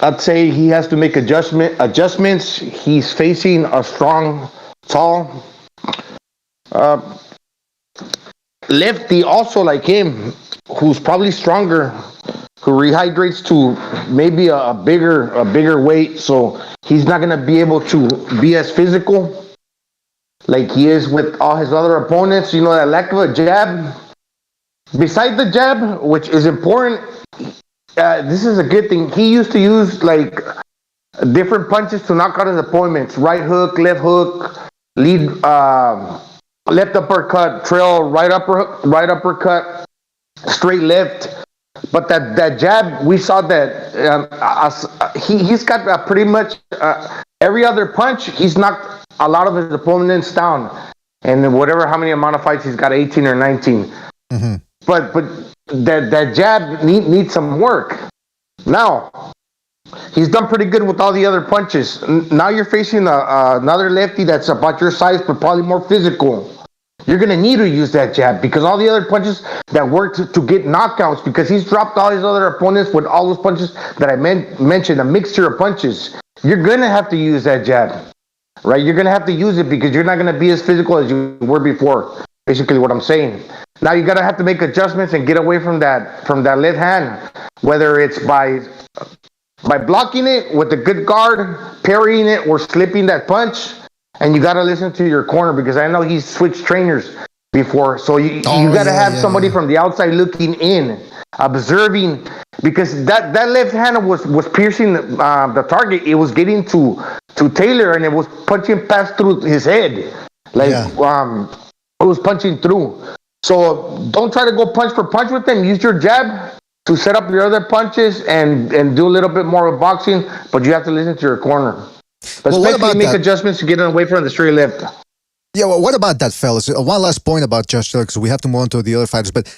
I'd say he has to make adjustments. He's facing a strong, tall lefty, also like him, who's probably stronger, who rehydrates to maybe a bigger weight. So he's not going to be able to be as physical like he is with all his other opponents. That lack of a jab. Besides the jab, which is important, this is a good thing. He used to use different punches to knock out his opponents. Right hook, left hook, lead, left uppercut, trail, right uppercut, straight left. But that jab, we saw that he's got pretty much every other punch. He's knocked a lot of his opponents down, and how many amount of fights he's got, 18 or 19. But that jab needs some work. Now, He's done pretty good with all the other punches. Now you're facing another lefty that's about your size, but probably more physical. You're going to need to use that jab because all the other punches that work to get knockouts, because he's dropped all his other opponents with all those punches that I mentioned, a mixture of punches. You're going to have to use that jab, right? You're going to have to use it because you're not going to be as physical as you were before. Basically what I'm saying. Now you got to have to make adjustments and get away from that left hand, whether it's by blocking it with a good guard, parrying it, or slipping that punch. And you got to listen to your corner because I know he's switched trainers before. So you got to have somebody from the outside looking in, observing, because that left hand was piercing the target. It was getting to Taylor, and it was punching past through his head. It was punching through. So don't try to go punch for punch with them. Use your jab to set up your other punches and do a little bit more of boxing, but you have to listen to your corner. But especially make adjustments to get away from the straight left. Yeah, well, what about that, fellas? One last point about Josh Taylor, because we have to move on to the other fighters. But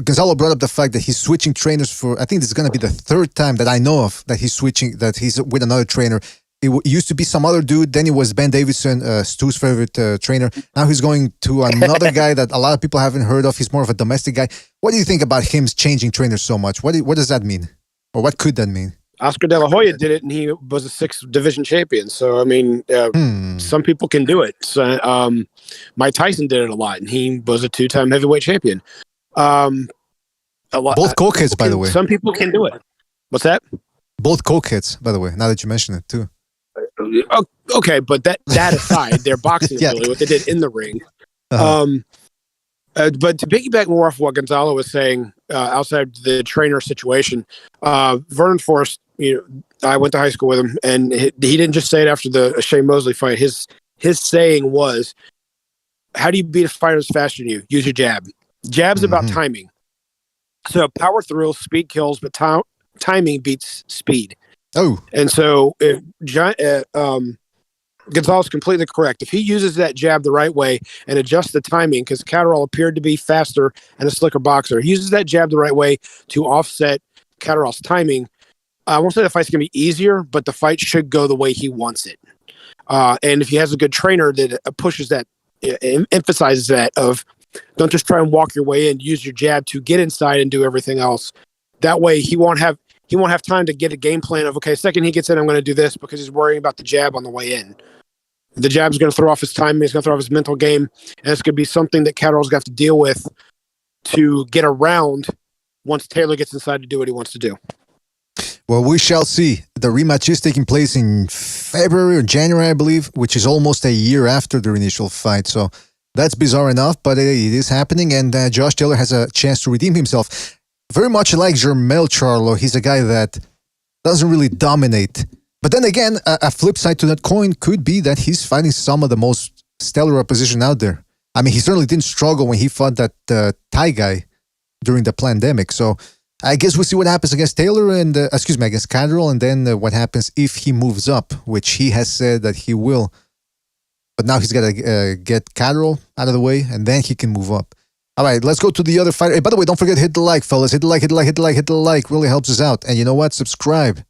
Gonzalo brought up the fact that he's switching trainers for, I think this is going to be the third time that I know of that he's with another trainer. It used to be some other dude, then it was Ben Davison, Stu's favorite trainer. Now he's going to another guy that a lot of people haven't heard of. He's more of a domestic guy. What do you think about him changing trainers so much? What does that mean? Or what could that mean? Oscar De La Hoya did it, and he was a 6th division champion. So, I mean, some people can do it. So, Mike Tyson did it a lot, and he was a 2-time heavyweight champion. Both cokeheads, by the way. Some people can do it. What's that? Both cokeheads, by the way, now that you mention it, too. Okay, but that aside, their boxing ability, what they did in the ring. But to piggyback more off what Gonzalo was saying, outside the trainer situation, Vernon Forrest, I went to high school with him, and he didn't just say it after the Shane Mosley fight. His saying was, "How do you beat a fighter that's faster than you? Use your jab. Jab's about timing. So power thrills, speed kills, but timing beats speed." Oh, and so Gonzalo's completely correct. If he uses that jab the right way and adjusts the timing, because Catterall appeared to be faster and a slicker boxer, he uses that jab the right way to offset Catterall's timing. I won't say the fight's going to be easier, but the fight should go the way he wants it. And if he has a good trainer that pushes that, emphasizes that of don't just try and walk your way in, use your jab to get inside and do everything else. That way he won't have time to get a game plan of, okay, second he gets in, I'm going to do this, because he's worrying about the jab on the way in. The jab's going to throw off his timing. He's going to throw off his mental game. And it's going to be something that Catterall's got to deal with to get around once Taylor gets inside to do what he wants to do. Well, we shall see. The rematch is taking place in February or January, I believe, which is almost a year after their initial fight. So that's bizarre enough, but it is happening, and Josh Taylor has a chance to redeem himself. Very much like Jermel Charlo, he's a guy that doesn't really dominate. But then again, a flip side to that coin could be that he's fighting some of the most stellar opposition out there. I mean, he certainly didn't struggle when he fought that Thai guy during the pandemic. So I guess we'll see what happens against Taylor and, against Catterall, and then what happens if he moves up, which he has said that he will. But now he's got to get Catterall out of the way, and then he can move up. All right, let's go to the other fighter. Hey, by the way, don't forget to hit the like, fellas. Hit the like. Really helps us out. And you know what? Subscribe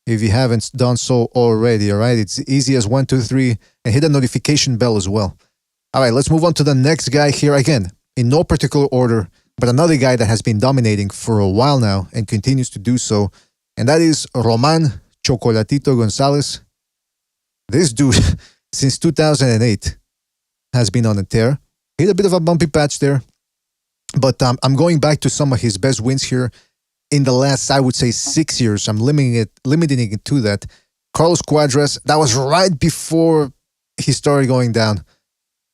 if you haven't done so already, all right? It's easy as 1, 2, 3. And hit the notification bell as well. All right, let's move on to the next guy here. Again, in no particular order, but another guy that has been dominating for a while now and continues to do so. And that is Roman Chocolatito Gonzalez. This dude, since 2008, has been on a tear. Hit a bit of a bumpy patch there. But I'm going back to some of his best wins here in the last, I would say, 6 years. I'm limiting it to that. Carlos Cuadras, that was right before he started going down.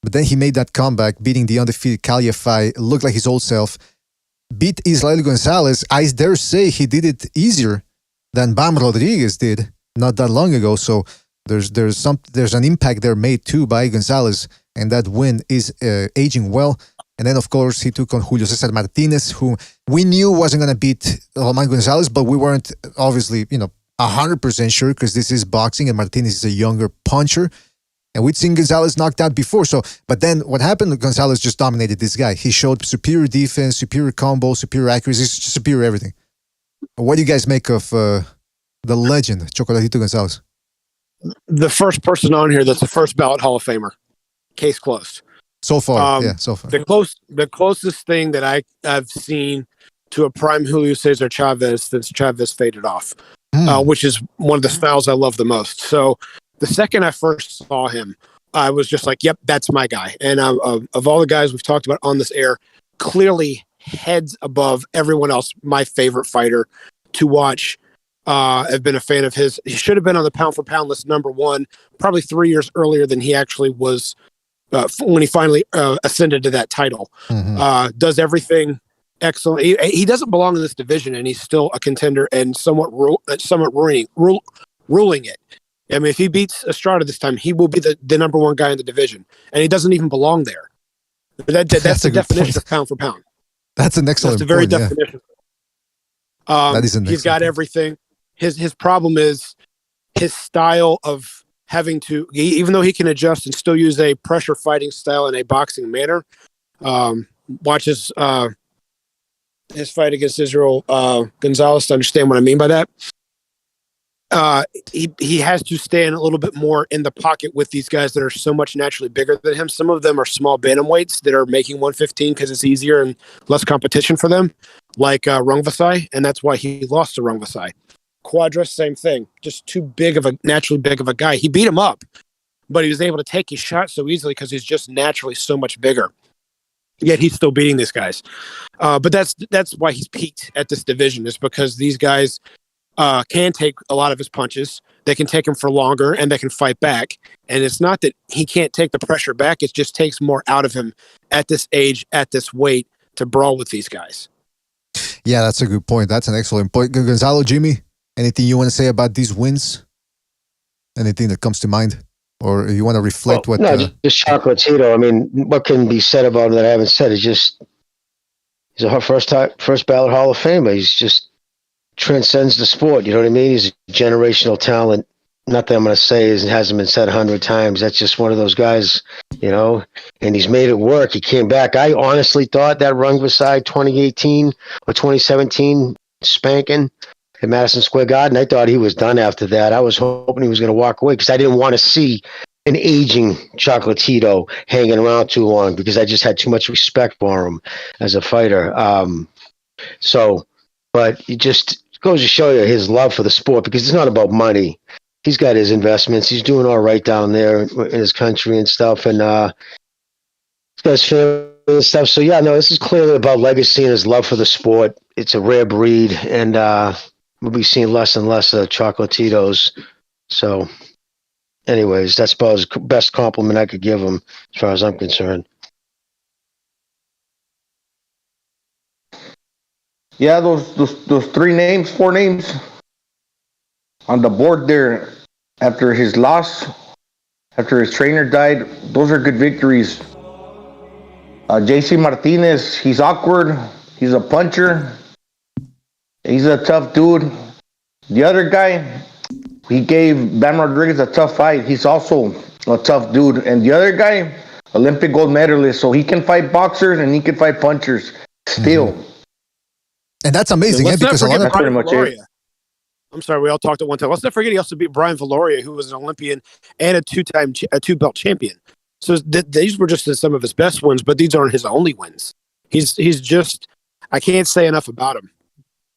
But then he made that comeback, beating the undefeated Caliafai, looked like his old self. Beat Israel Gonzalez. I dare say he did it easier than Bam Rodriguez did not that long ago. So there's an impact there made too by Gonzalez, and that win is aging well. And then, of course, he took on Julio Cesar Martinez, who we knew wasn't going to beat Roman Gonzalez, but we weren't obviously, 100% sure, because this is boxing and Martinez is a younger puncher. And we'd seen Gonzalez knocked out before. But then what happened? Gonzalez just dominated this guy. He showed superior defense, superior combo, superior accuracy, superior everything. What do you guys make of the legend, Chocolatito Gonzalez? The first person on here that's a first ballot Hall of Famer. Case closed. So far, so far. The closest thing that I've seen to a prime Julio Cesar Chavez since Chavez faded off, which is one of the styles I love the most. So the second I first saw him, I was just like, yep, that's my guy. And of all the guys we've talked about on this air, clearly heads above everyone else, my favorite fighter to watch. I've been a fan of his. He should have been on the pound for pound list #1, probably 3 years earlier than he actually was when he finally ascended to that title. Does everything excellent. He doesn't belong in this division, and he's still a contender and somewhat ruling it. I mean, if he beats Estrada this time, he will be the #1 guy in the division, and he doesn't even belong there. That's the definition of pound for pound. That's an excellent That's the very point, definition. That is an he's got excellent everything. His problem is his style of having to, even though he can adjust and still use a pressure fighting style in a boxing manner. Watch his fight against Israel Gonzalez to understand what I mean by that. He has to stand a little bit more in the pocket with these guys that are so much naturally bigger than him. Some of them are small bantamweights that are making 115 because it's easier and less competition for them, like Rungvisai, and that's why he lost to Rungvisai. Quadras, same thing, just naturally big of a guy. He beat him up, but he was able to take his shot so easily because he's just naturally so much bigger. Yet he's still beating these guys. But that's why he's peaked at this division, is because these guys can take a lot of his punches. They can take him for longer, and they can fight back. And it's not that he can't take the pressure back. It just takes more out of him at this age, at this weight, to brawl with these guys. Yeah, that's a good point. That's an excellent point. Gonzalo, Jimmy, anything you want to say about these wins? Anything that comes to mind? Or you want to reflect what... No, just Chocolatito. I mean, what can be said about him that I haven't said? It's just... He's a first ballot Hall of Famer. He's just transcends the sport. You know what I mean? He's a generational talent. Not that I'm going to say it hasn't been said 100 times. That's just one of those guys, you know, and he's made it work. He came back. I honestly thought that Rungvisai 2018 or 2017 spanking at Madison Square Garden, I thought he was done after that. I was hoping he was going to walk away because I didn't want to see an aging Chocolatito hanging around too long because I just had too much respect for him as a fighter. But it just goes to show you his love for the sport because it's not about money. He's got his investments. He's doing all right down there in his country and stuff. And he's got his family and stuff. So, yeah, no, this is clearly about legacy and his love for the sport. It's a rare breed. And we'll be seeing less and less of Chocolatitos. So, anyways, that's about the best compliment I could give him as far as I'm concerned. Yeah, those 4 names on the board there after his loss, after his trainer died, those are good victories. JC Martinez, he's awkward. He's a puncher. He's a tough dude. The other guy, he gave Bam Rodriguez a tough fight. He's also a tough dude. And the other guy, Olympic gold medalist, so he can fight boxers and he can fight punchers still. Mm-hmm. And that's amazing, because a lot of Brian Valoria. I'm sorry, we all talked at one time. Let's not forget he also beat Brian Valoria, who was an Olympian and a 2-belt champion. So these were just some of his best wins, but these aren't his only wins. He's just, I can't say enough about him.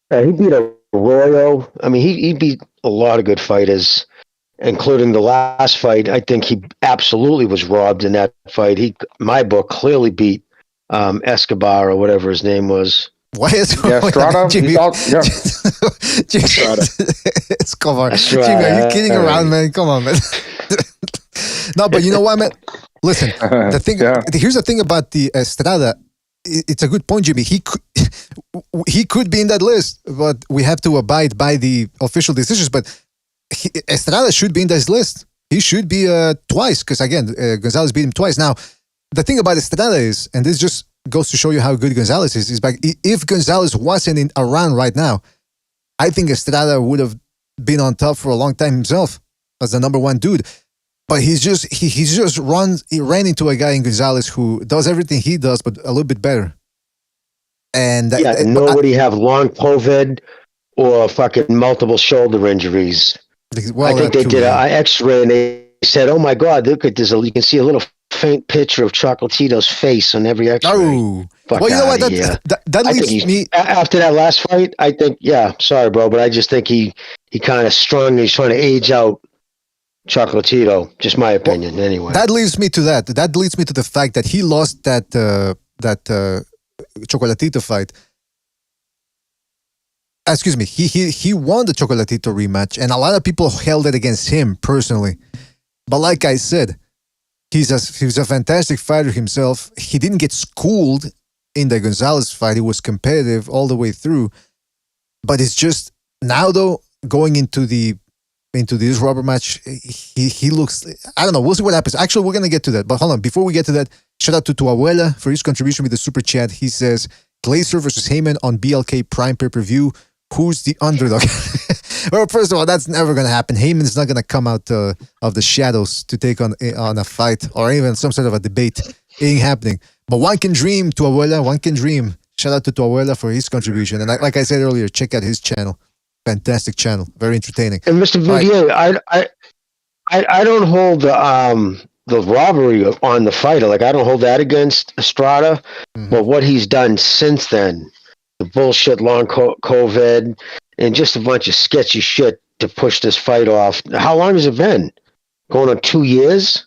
He beat Arroyo. I mean, he beat a lot of good fighters, including the last fight. I think he absolutely was robbed in that fight. My book, clearly beat Escobar or whatever his name was. Why is Estrada? Escobar. Jimmy, are you kidding around, man? Come on, man. No, but you know what, man? Listen, here's the thing about the Estrada. It's a good point, Jimmy. He could be in that list, but we have to abide by the official decisions. But Estrada should be in this list. He should be twice, because again, Gonzalez beat him twice. Now, the thing about Estrada is, and this just goes to show you how good Gonzalez is like, if Gonzalez wasn't around right now, I think Estrada would have been on top for a long time himself as the #1 dude. But he ran into a guy in Gonzalez who does everything he does, but a little bit better. And nobody have long COVID, or fucking multiple shoulder injuries. Well, I think they did an X-ray and they said, "Oh my God, look at this! You can see a little faint picture of Chocolatito's face on every X-ray." Oh, Fuck well, you know what? outta here. That I think leaves me. after that last fight. I think, yeah, sorry, bro, but I just think he kind of strung. He's trying to age out Chocolatito. Just my opinion, anyway. That leads me to that. That leads me to the fact that he lost that Chocolatito fight. Excuse me. He won the Chocolatito rematch, and a lot of people held it against him personally. But like I said, he's a fantastic fighter himself. He didn't get schooled in the Gonzalez fight. He was competitive all the way through. But it's just now though, going into this rubber match, he looks, I don't know, we'll see what happens. Actually, we're gonna get to that. But hold on, before we get to that, shout out to Abuela for his contribution with the super chat. He says Glazer versus Heyman on BLK Prime pay-per-view. Who's the underdog? Well, first of all, that's never going to happen. Heyman's not going to come out of the shadows to take on a fight or even some sort of a debate. It ain't happening. But one can dream, to Abuela. One can dream. Shout out to Abuela for his contribution. And like I said earlier, check out his channel. Fantastic channel. Very entertaining. And Mr. Vivier, I don't hold the robbery on the fighter. Like, I don't hold that against Estrada. Mm-hmm. But what he's done since then, the bullshit long COVID, and just a bunch of sketchy shit to push this fight off. How long has it been? Going on 2 years?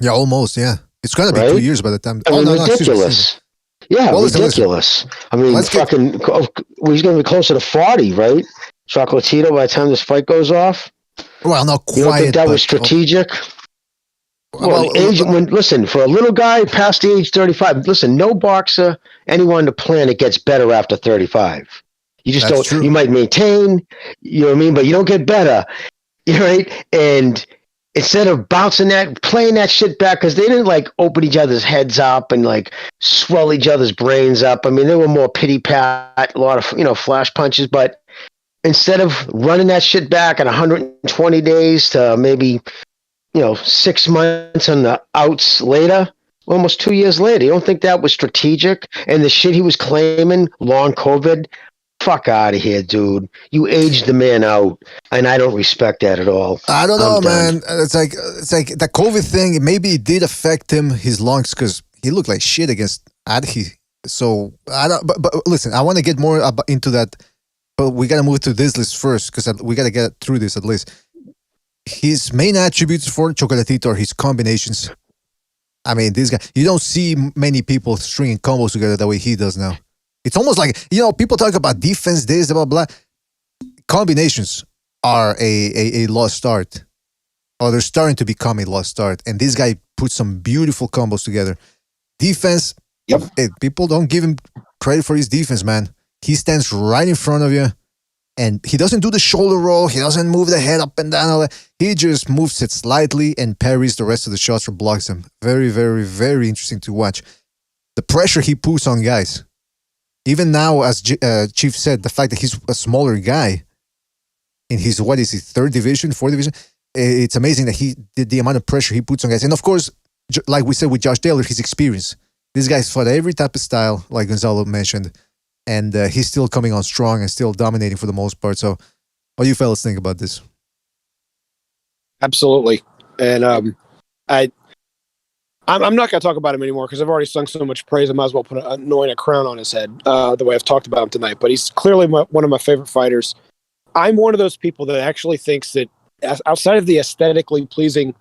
Yeah, almost, yeah. It's going to be 2 years by the time. I mean, ridiculous. Yeah, ridiculous. I mean, he's going to be closer to 40, right? Chocolatito by the time this fight goes off? Well, not quite. You don't think that was strategic? Listen, for a little guy past the age 35, listen, no boxer, anyone on the planet gets better after 35. You just don't, true. You might maintain, you know what I mean, but you don't get better, right? And instead of playing that shit back, because they didn't like open each other's heads up and like swell each other's brains up. I mean, they were more pity pat, a lot of, flash punches, but instead of running that shit back at 120 days to maybe 6 months on the outs later, almost 2 years later. You don't think that was strategic? And the shit he was claiming, long COVID, fuck out of here, dude. You aged the man out, and I don't respect that at all. I don't know, man. It's like the COVID thing. Maybe it did affect his lungs, because he looked like shit against Adhi. So I don't. But listen, I want to get more into that. But we gotta move to this list first, because we gotta get through this at least. His main attributes for Chocolatito are his combinations. I mean, this guy, you don't see many people stringing combos together the way he does now. It's almost like, people talk about defense, this, blah, blah. Combinations are a lost art. Or they're starting to become a lost art. And this guy puts some beautiful combos together. Defense, people don't give him credit for his defense, man. He stands right in front of you. And he doesn't do the shoulder roll. He doesn't move the head up and down. He just moves it slightly and parries the rest of the shots or blocks them. Very, very, very interesting to watch. The pressure he puts on guys. Even now, as Chief said, the fact that he's a smaller guy in his, third division, fourth division, it's amazing that the amount of pressure he puts on guys. And of course, like we said with Josh Taylor, his experience. This guy's fought every type of style, like Gonzalo mentioned. And he's still coming on strong and still dominating for the most part. So what do you fellas think about this? Absolutely. And I'm not going to talk about him anymore because I've already sung so much praise. I might as well put a crown on his head the way I've talked about him tonight. But he's clearly one of my favorite fighters. I'm one of those people that actually thinks that outside of the aesthetically pleasing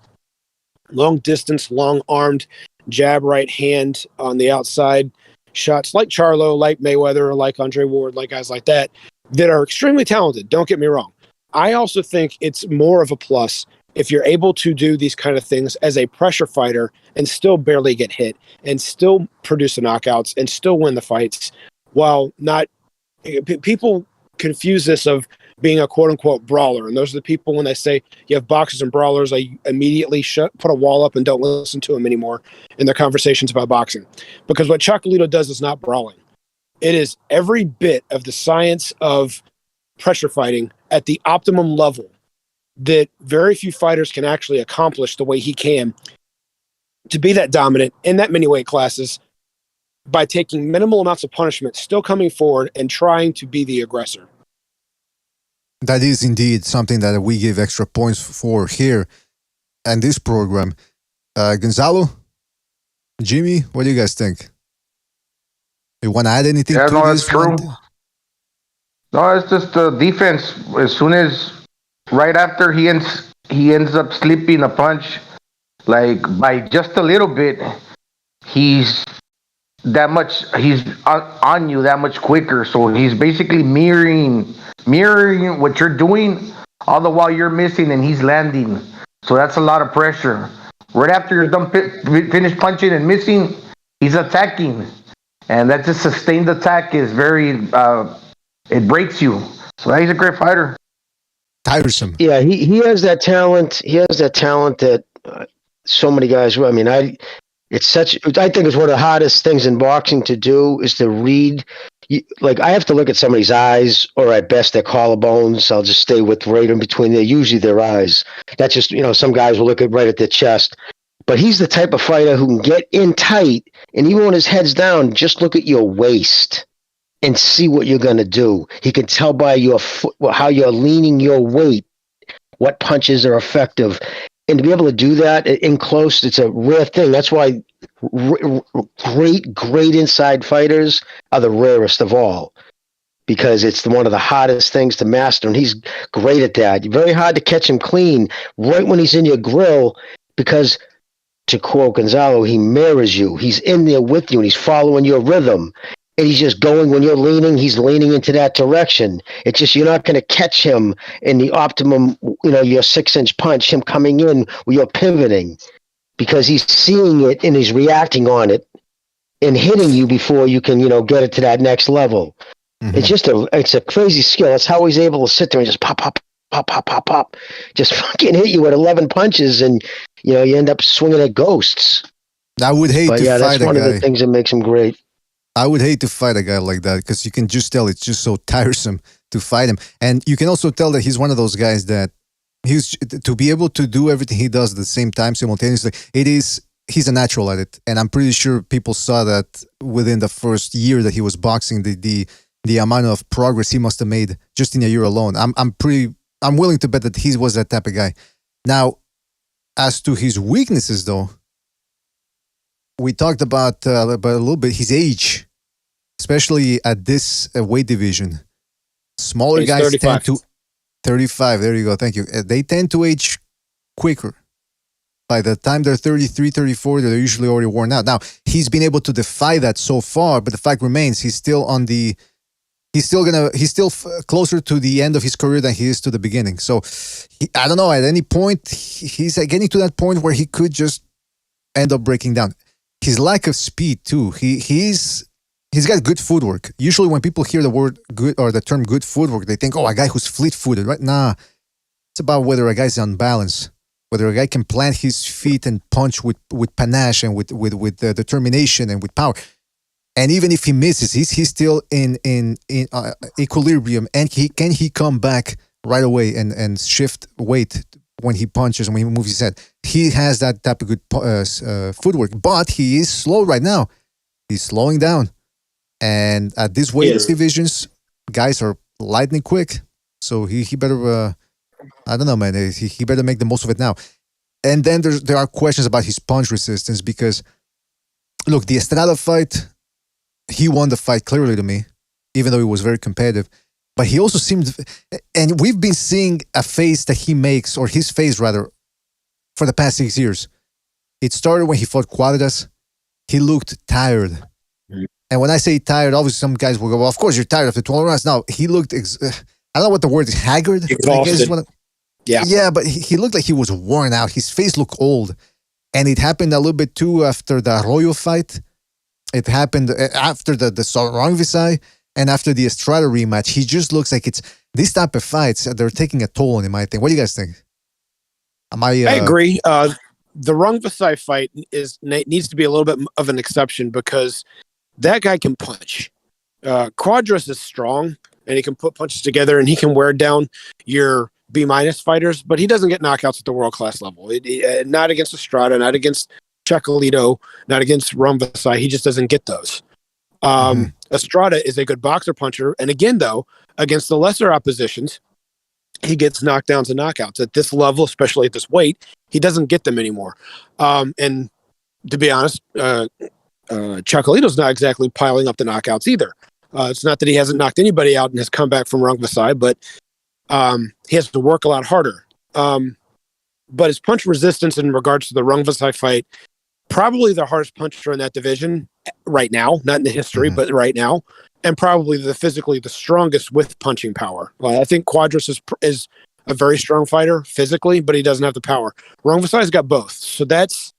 long distance, long armed jab right hand on the outside, shots like Charlo, like Mayweather, like Andre Ward, like guys like that are extremely talented. Don't get me wrong. I also think it's more of a plus if you're able to do these kind of things as a pressure fighter and still barely get hit and still produce the knockouts and still win the fights while not. People confuse this of being a quote unquote brawler. And those are the people when they say you have boxers and brawlers, I immediately put a wall up and don't listen to them anymore in their conversations about boxing. Because what Chocolatito does is not brawling. It is every bit of the science of pressure fighting at the optimum level that very few fighters can actually accomplish the way he can to be that dominant in that many weight classes by taking minimal amounts of punishment, still coming forward and trying to be the aggressor. That is indeed something that we give extra points for here and this program. Gonzalo, Jimmy, what do you guys think? You want to add anything Yeah, to no, this that's true. one? No, it's just the defense. As soon as right after he ends up slipping a punch, like by just a little bit, he's he's on you that much quicker. So he's basically mirroring what you're doing, all the while you're missing and he's landing. So that's a lot of pressure. Right after you're done finish punching and missing, he's attacking, and that just sustained attack is very it breaks you. So he's a great fighter. Tiresome. Yeah, he has that talent. He has that talent that so many guys. I mean, I think it's one of the hardest things in boxing to do is to read. Like I have to look at somebody's eyes, or at best their collarbones. I'll just stay with right in between there. Usually their eyes. That's just some guys will look right at their chest. But he's the type of fighter who can get in tight, and even when his head's down, just look at your waist and see what you're going to do. He can tell by your foot how you're leaning your weight, what punches are effective. And to be able to do that in close, it's a rare thing. That's why great inside fighters are the rarest of all, because it's one of the hardest things to master, and he's great at that. Very hard to catch him clean right when he's in your grill, because, to quote Gonzalo, he mirrors you. He's in there with you, and he's following your rhythm. And he's just going when you're leaning, he's leaning into that direction. It's just you're not going to catch him in the optimum, your 6-inch punch, him coming in where you're pivoting, because he's seeing it and he's reacting on it and hitting you before you can, get it to that next level. Mm-hmm. It's a crazy skill. That's how he's able to sit there and just pop, pop, pop, pop, pop, pop, just fucking hit you with 11 punches, and you end up swinging at ghosts. I would hate to fight a guy. That's one of the things that makes him great. I would hate to fight a guy like that, because you can just tell it's just so tiresome to fight him. And you can also tell that he's one of those guys that to be able to do everything he does at the same time simultaneously, he's a natural at it. And I'm pretty sure people saw that within the first year that he was boxing, the amount of progress he must have made just in a year alone. I'm willing to bet that he was that type of guy. Now, as to his weaknesses though, we talked about a little bit his age, especially at this weight division. Smaller guys 35. tend to 35. There you go. Thank you. They tend to age quicker. By the time they're 33, 34, they're usually already worn out. Now, he's been able to defy that so far, but the fact remains he's still closer to the end of his career than he is to the beginning. So, I don't know, at any point, he's getting to that point where he could just end up breaking down. His lack of speed too. He's got good footwork. Usually when people hear the word good or the term good footwork, they think, a guy who's fleet-footed, right? Nah, it's about whether a guy's on balance, whether a guy can plant his feet and punch with panache and with determination and with power. And even if he misses, he's still in equilibrium, and can he come back right away and shift weight when he punches and when he moves his head. He has that type of good footwork, but he is slow right now. He's slowing down. And at these weight divisions, guys are lightning quick. So he better, I don't know, man. He better make the most of it now. And then there are questions about his punch resistance, because, look, the Estrada fight, he won the fight clearly to me, even though it was very competitive. But he also seemed, and we've been seeing a face that he makes, or his face rather, for the past 6 years. It started when he fought Cuadras. He looked tired. And when I say tired, obviously some guys will go, well, of course you're tired after 12 rounds. No, he looked, I don't know what the word is, haggard? Exhausted. Yeah, but he looked like he was worn out. His face looked old. And it happened a little bit too after the Arroyo fight. It happened after the Sarong-Visay. And after the Estrada rematch, he just looks like it's these type of fights. They're taking a toll on him, I think. What do you guys think? I agree. The Rungvisai fight needs to be a little bit of an exception, because that guy can punch. Cuadras is strong, and he can put punches together, and he can wear down your B- fighters, but he doesn't get knockouts at the world-class level. Not against Estrada, not against Chocolito, not against Rungvisai. He just doesn't get those. Estrada is a good boxer puncher, and again, though, against the lesser oppositions, he gets knockdowns and knockouts. At this level, especially at this weight, he doesn't get them anymore. And to be honest, Chocolito's not exactly piling up the knockouts either. It's not that he hasn't knocked anybody out in his comeback from Rungvisai, but he has to work a lot harder. But his punch resistance in regards to the Rungvisai fight, probably the hardest puncher in that division right now, not in the history, but right now, and probably physically the strongest with punching power. I think Quadras is a very strong fighter physically, but he doesn't have the power. Rungvisai's got both, so that's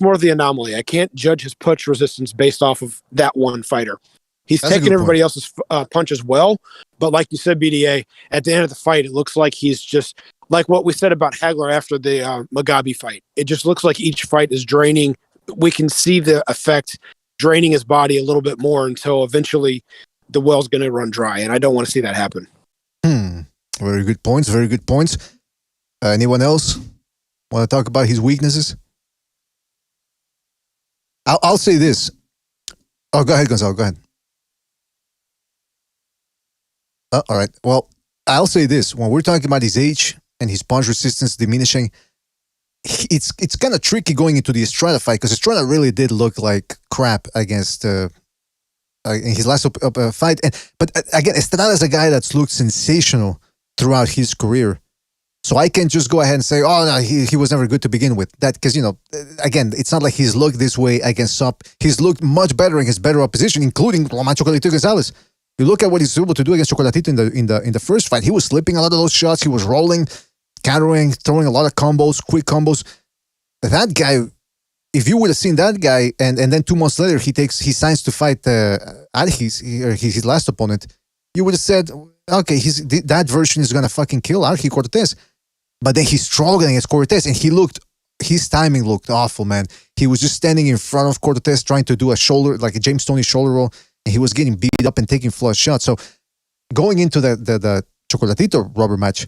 more of the anomaly. I can't judge his punch resistance based off of that one fighter. He's taking everybody else's punches well, but like you said, BDA, at the end of the fight, it looks like he's just like what we said about Hagler after the Mugabe fight. It just looks like each fight is draining. We can see the effect draining his body a little bit more until eventually the well's going to run dry, and I don't want to see that happen. Very good points. Very good points. Anyone else want to talk about his weaknesses? I'll say this. Oh, go ahead, Gonzalo. Go ahead. All right. Well, I'll say this. When we're talking about his age and his punch resistance diminishing, it's kind of tricky going into the Estrada fight because Estrada really did look like crap against in his last fight. But again, Estrada is a guy that's looked sensational throughout his career. So I can't just go ahead and say, oh, no, he was never good to begin with. That because, again, it's not like he's looked this way against Sup. He's looked much better against better opposition, including Roman Chocolatito Gonzalez. You look at what he's able to do against Chocolatito in the first fight. He was slipping a lot of those shots. He was rolling, countering, throwing a lot of combos, quick combos. That guy, if you would have seen that guy, and then 2 months later he signs to fight his last opponent, you would have said, okay, that version is gonna fucking kill Archie Cortez. But then he struggled against Cortez, and his timing looked awful, man. He was just standing in front of Cortez trying to do a shoulder, like a James Toney shoulder roll, and he was getting beat up and taking flush shots. So going into the Chocolatito rubber match,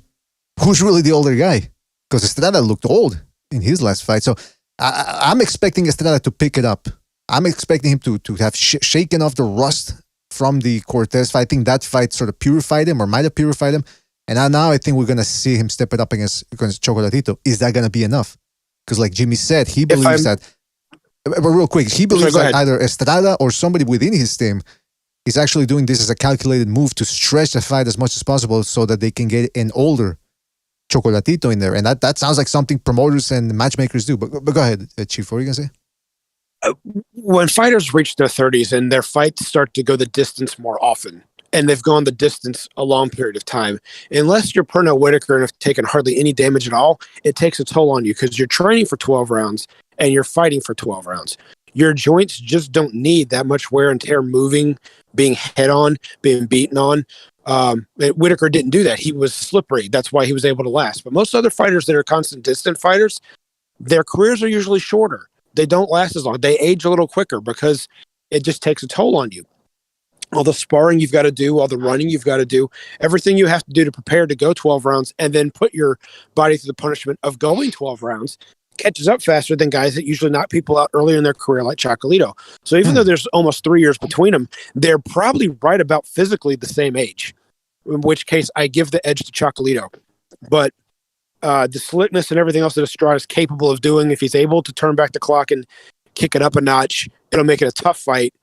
who's really the older guy? Because Estrada looked old in his last fight. So I'm expecting Estrada to pick it up. I'm expecting him to have shaken off the rust from the Cortez fight. I think that fight sort of purified him or might have purified him. And now I think we're going to see him step it up against Chocolatito. Is that going to be enough? Because like Jimmy said, he believes that, but real quick, he believes that either Estrada or somebody within his team is actually doing this as a calculated move to stretch the fight as much as possible so that they can get an older Chocolatito in there. And that sounds like something promoters and matchmakers do. But go ahead, Chief, what are you going to say? When fighters reach their 30s and their fights start to go the distance more often, and they've gone the distance a long period of time, unless you're Pernell Whitaker and have taken hardly any damage at all, it takes a toll on you because you're training for 12 rounds and you're fighting for 12 rounds. Your joints just don't need that much wear and tear moving, being head on, being beaten on. Whitaker didn't do that. He was slippery. That's why he was able to last. But most other fighters that are constant distant fighters, their careers are usually shorter. They don't last as long. They age a little quicker because it just takes a toll on you. All the sparring you've got to do, all the running you've got to do, everything you have to do to prepare to go 12 rounds and then put your body through the punishment of going 12 rounds catches up faster than guys that usually knock people out earlier in their career like Chocolatito. So even though there's almost 3 years between them, they're probably right about physically the same age, in which case I give the edge to Chocolatito. But the slickness and everything else that Estrada is capable of doing, if he's able to turn back the clock and kick it up a notch, it'll make it a tough fight.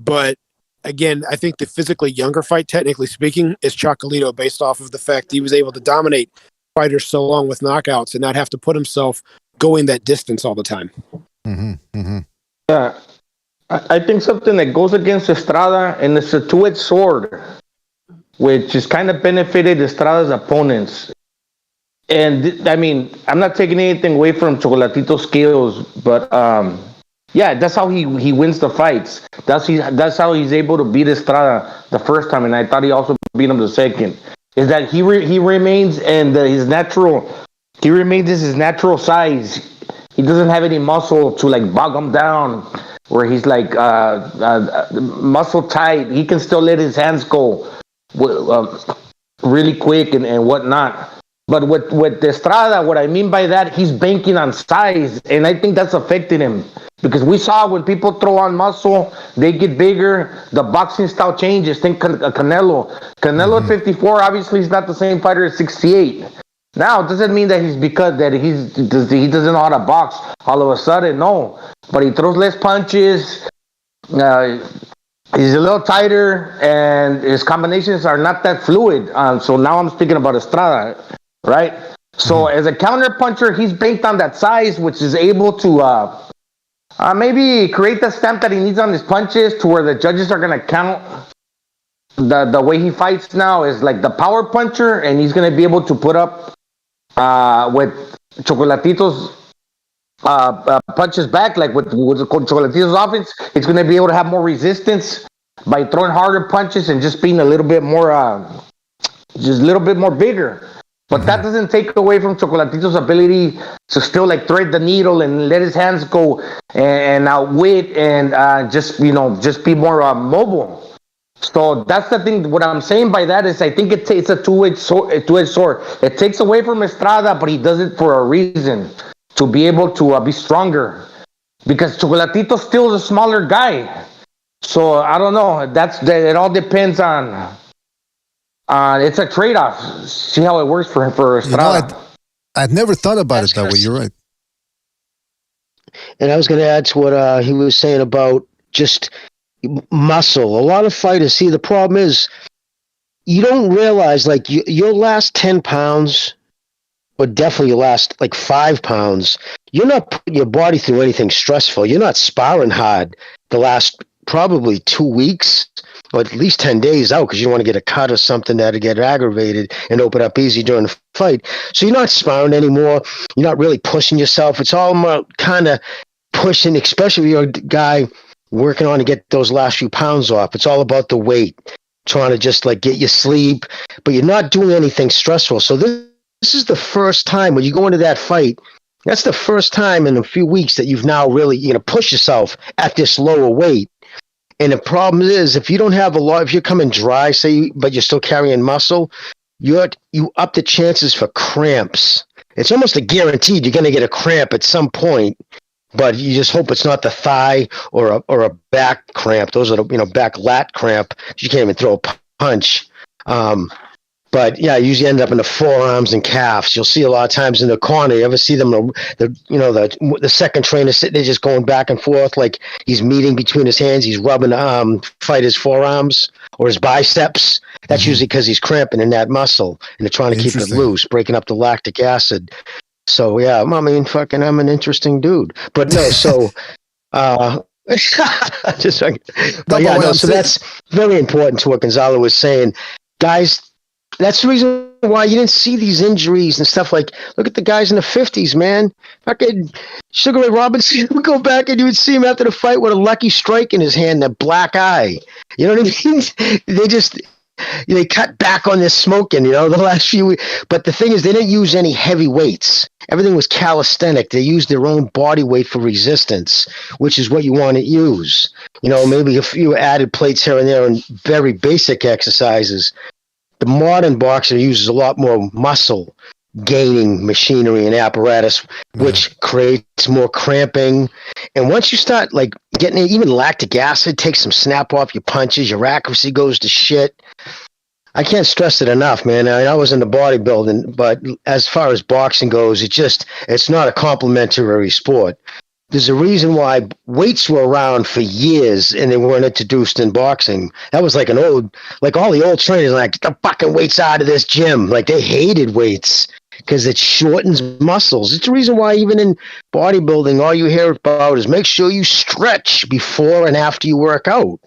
But again, I think the physically younger fight, technically speaking, is Chocolatito based off of the fact he was able to dominate fighters so long with knockouts and not have to put himself going that distance all the time. Yeah, I think something that goes against Estrada, and it's a two-edged sword, which has kind of benefited Estrada's opponents. And I mean, I'm not taking anything away from Chocolatito's skills, but yeah, that's how he wins the fights. That's how he's able to beat Estrada the first time, and I thought he also beat him the second. Is that he remains in his natural size. He doesn't have any muscle to like bog him down, where he's like muscle tight. He can still let his hands go really quick and whatnot. But with Estrada, what I mean by that, he's banking on size, and I think that's affecting him. Because we saw when people throw on muscle, they get bigger. The boxing style changes. Think Canelo. Canelo at 54, obviously, he's not the same fighter at 68. Now, it doesn't mean that he doesn't know how to box all of a sudden. No, but he throws less punches. He's a little tighter, and his combinations are not that fluid. So now I'm speaking about Estrada, right? So as a counter puncher, he's based on that size, which is able to maybe create the stamp that he needs on his punches to where the judges are going to count. The way he fights now is like the power puncher, and he's going to be able to put up with Chocolatito's punches back, like with Chocolatito's offense. It's going to be able to have more resistance by throwing harder punches and just being a little bit more, just a little bit more bigger. But that doesn't take away from Chocolatito's ability to still like thread the needle and let his hands go and outwit and just be more mobile. So that's the thing. What I'm saying by that is I think it's a two-edged sword. It takes away from Estrada, but he does it for a reason, to be able to be stronger. Because Chocolatito's still a smaller guy. So I don't know. It all depends on. It's a trade-off. See how it works for Estrada. I'd never thought about it that way. You're right. And I was going to add to what he was saying about just muscle. A lot of fighters, see, the problem is you don't realize, like, your last 10 pounds, or definitely your last, like, 5 pounds, you're not putting your body through anything stressful. You're not sparring hard the last probably 2 weeks, or at least 10 days out, because you don't want to get a cut or something that'll get aggravated and open up easy during the fight. So you're not sparring anymore. You're not really pushing yourself. It's all more kind of pushing, especially if you're a guy working on to get those last few pounds off. It's all about the weight, trying to just like get your sleep, but you're not doing anything stressful. So this is the first time when you go into that fight, that's the first time in a few weeks that you've now really, push yourself at this lower weight. And the problem is, if you don't have if you're coming dry, but you're still carrying muscle, you up the chances for cramps. It's almost a guaranteed you're going to get a cramp at some point, but you just hope it's not the thigh or a back cramp. Those are back lat cramp. You can't even throw a punch. But yeah, you usually end up in the forearms and calves. You'll see a lot of times in the corner. You ever see them? The second trainer sitting there just going back and forth, like he's meeting between his hands. He's rubbing fighter's forearms or his biceps. That's usually because he's cramping in that muscle and they're trying to keep it loose, breaking up the lactic acid. So yeah, I mean, fucking, I'm an interesting dude. But no, so just but yeah, no. So that's very important to what Gonzalo was saying, guys. That's the reason why you didn't see these injuries and stuff. Like, look at the guys in the 50s, man. Fucking Sugar Ray Robinson, you would go back and you would see him after the fight with a lucky strike in his hand, that black eye. You know what I mean? They cut back on this smoking, the last few weeks. But the thing is, they didn't use any heavy weights. Everything was calisthenic. They used their own body weight for resistance, which is what you want to use. Maybe a few added plates here and there and very basic exercises. The modern boxer uses a lot more muscle gaining machinery and apparatus, which creates more cramping. And once you start like getting even lactic acid, takes some snap off your punches, your accuracy goes to shit. I can't stress it enough, man. I was into bodybuilding, but as far as boxing goes, it's not a complementary sport. There's a reason why weights were around for years and they weren't introduced in boxing. That was like all the old trainers, like, get the fucking weights out of this gym. Like, they hated weights because it shortens muscles. It's the reason why even in bodybuilding, all you hear about is make sure you stretch before and after you work out.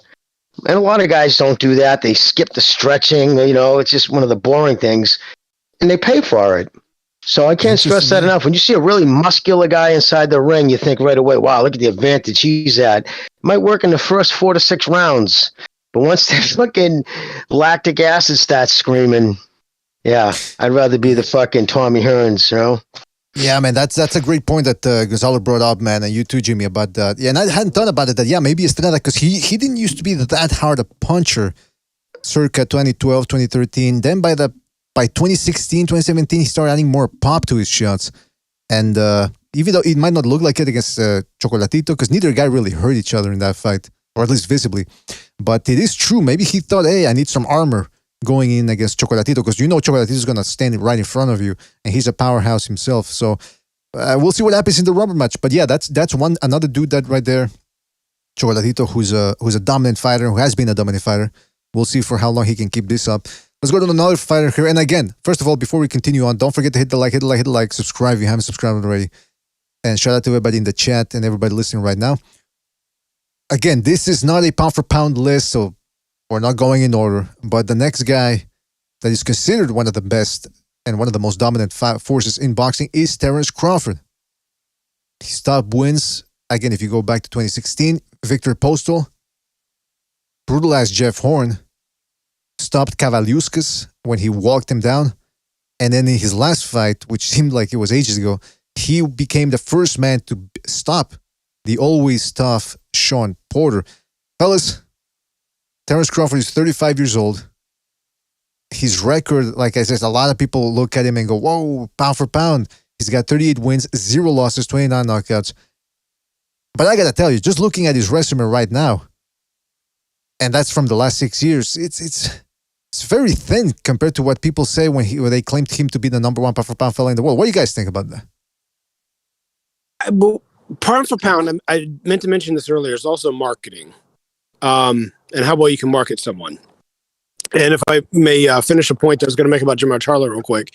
And a lot of guys don't do that. They skip the stretching. It's just one of the boring things, and they pay for it. So I can't stress that enough. When you see a really muscular guy inside the ring, you think right away, wow, look at the advantage he's at. Might work in the first 4 to 6 rounds. But once that fucking lactic acid starts screaming, yeah, I'd rather be the fucking Tommy Hearns, Yeah, man, that's a great point that Gonzalo brought up, man, and you too, Jimmy, about that. Yeah, and I hadn't thought about it, that, yeah, maybe Estrada, because he didn't used to be that hard a puncher circa 2012, 2013. Then by 2016, 2017, he started adding more pop to his shots. And even though it might not look like it against Chocolatito, because neither guy really hurt each other in that fight, or at least visibly. But it is true. Maybe he thought, hey, I need some armor going in against Chocolatito, because Chocolatito is going to stand right in front of you, and he's a powerhouse himself. So we'll see what happens in the rubber match. But yeah, that's another dude that right there, Chocolatito, who's a dominant fighter, who has been a dominant fighter. We'll see for how long he can keep this up. Let's go to another fighter here. And again, first of all, before we continue on, don't forget to hit the like, subscribe if you haven't subscribed already. And shout out to everybody in the chat and everybody listening right now. Again, this is not a pound for pound list, so we're not going in order. But the next guy that is considered one of the best and one of the most dominant forces in boxing is Terence Crawford. His top wins, again, if you go back to 2016, Victor Postal, brutalized Jeff Horn, stopped Kavaliauskas when he walked him down, and then in his last fight, which seemed like it was ages ago, he became the first man to stop the always tough Sean Porter. Fellas, Terence Crawford is 35 years old. His record, like I said, a lot of people look at him and go, whoa, pound for pound. He's got 38 wins, 0 losses, 29 knockouts. But I gotta tell you, just looking at his resume right now, and that's from the last 6 years, it's very thin compared to what people say when they claimed him to be the number one pound for pound fella in the world. What do you guys think about that? Well, pound for pound, I meant to mention this earlier, is also marketing, and how well you can market someone. And if I may finish a point I was going to make about Jermall Charlo real quick.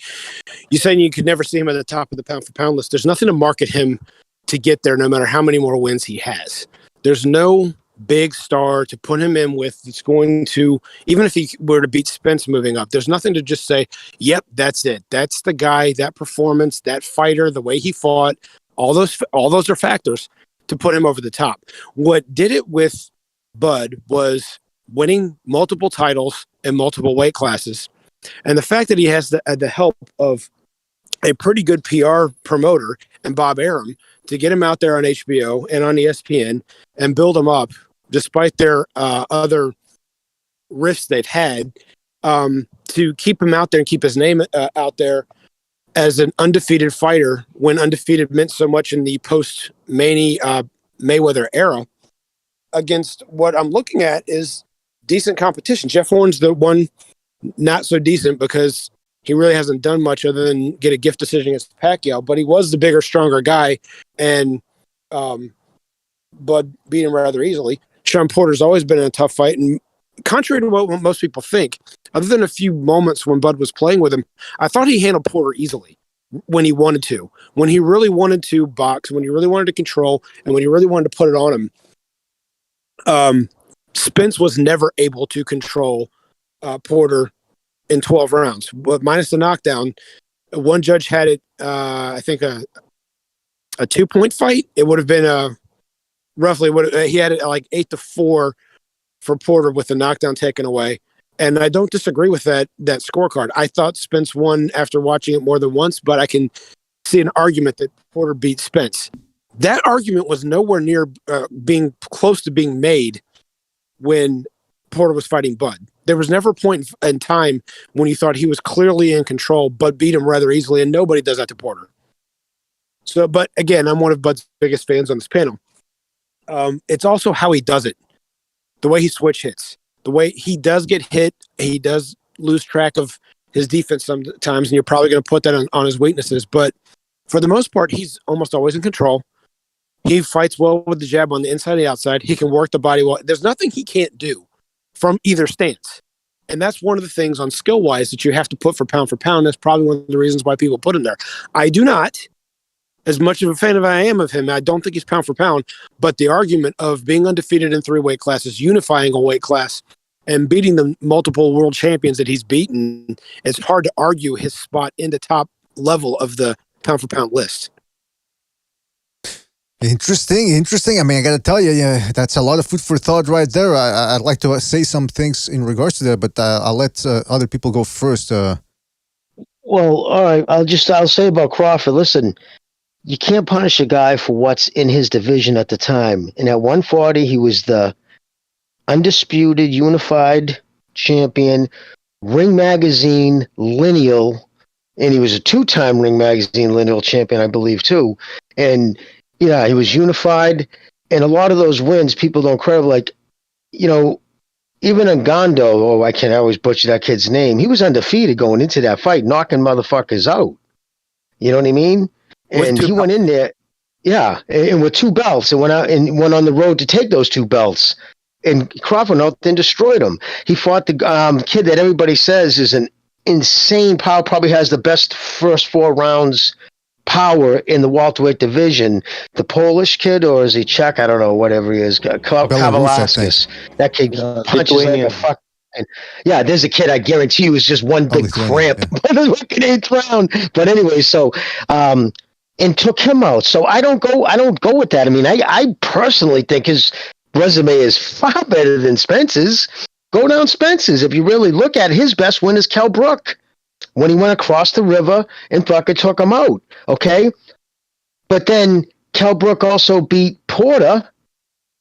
You're saying you could never see him at the top of the pound for pound list. There's nothing to market him to get there, no matter how many more wins he has. There's no big star to put him in with that's going to, even if he were to beat Spence moving up, there's nothing to just say, yep, that's it. That's the guy, that performance, that fighter, the way he fought, all those are factors to put him over the top. What did it with Bud was winning multiple titles in multiple weight classes. And the fact that he has the help of a pretty good PR promoter and Bob Arum to get him out there on HBO and on ESPN and build him up, despite their other rifts they've had, to keep him out there and keep his name out there as an undefeated fighter, when undefeated meant so much in the post-Manny Mayweather era, against what I'm looking at is decent competition. Jeff Horn's the one not so decent because he really hasn't done much other than get a gift decision against Pacquiao, but he was the bigger, stronger guy, and Bud beat him rather easily. Sean Porter's always been in a tough fight, and contrary to what most people think, other than a few moments when Bud was playing with him, I thought he handled Porter easily when he wanted to. When he really wanted to box, when he really wanted to control, and when he really wanted to put it on him, Spence was never able to control Porter in 12 rounds. But minus the knockdown, one judge had it, I think, a 2-point fight. It would have been roughly he had it like 8-4 for Porter with the knockdown taken away. And I don't disagree with that scorecard. I thought Spence won after watching it more than once, but I can see an argument that Porter beat Spence. That argument was nowhere near being close to being made when Porter was fighting Bud. There was never a point in time when you thought he was clearly in control, but beat him rather easily, and nobody does that to Porter. So, but again, I'm one of Bud's biggest fans on this panel. It's also how he does it. The way he switch hits. The way he does get hit, he does lose track of his defense sometimes, and you're probably going to put that on his weaknesses. But for the most part, he's almost always in control. He fights well with the jab on the inside and the outside. He can work the body well. There's nothing he can't do from either stance. And that's one of the things on skill-wise that you have to put for pound. That's probably one of the reasons why people put him there. I do not, as much of a fan as I am of him, I don't think he's pound for pound, but the argument of being undefeated in 3 weight classes, unifying a weight class, and beating the multiple world champions that he's beaten, it's hard to argue his spot in the top level of the pound for pound list. Interesting. I mean, I got to tell you, yeah, that's a lot of food for thought right there. I'd like to say some things in regards to that, but I'll let other people go first. Well, all right. I'll say about Crawford. Listen, you can't punish a guy for what's in his division at the time. And at 140, he was the undisputed, unified champion, Ring Magazine, lineal, and he was a 2-time Ring Magazine lineal champion, I believe, too. And yeah, he was unified. And a lot of those wins, people don't credit. Like, you know, even Ngannou, I always butcher that kid's name. He was undefeated going into that fight, knocking motherfuckers out. You know what I mean? And he went in there, yeah, and with 2 belts, and went out and went on the road to take those 2 belts. And Crawford out then destroyed him. He fought the kid that everybody says is an insane power, probably has the best first 4 rounds power in the welterweight division. The Polish kid, or is he Czech? I don't know, whatever he is. Kavalauskas. That kid punches like a fuck. Yeah, there's a kid I guarantee you is just one big cramp by the fucking 8th round. But anyway, so and took him out. So I don't go with that. I mean, I personally think his resume is far better than Spence's. Go down Spence's. If you really look at it, his best win is Kell Brook, when he went across the river and fucking took him out. Okay? But then Kell Brook also beat Porter.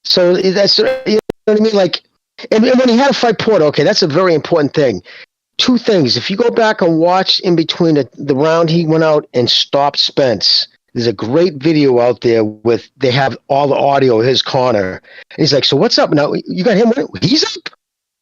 So that's, you know what I mean? Like, and when he had to fight Porter, okay, that's a very important thing. 2 things. If you go back and watch in between the round he went out and stopped Spence, there's a great video out there with, they have all the audio of his corner. And he's like, so what's up? Now, you got him? He's up.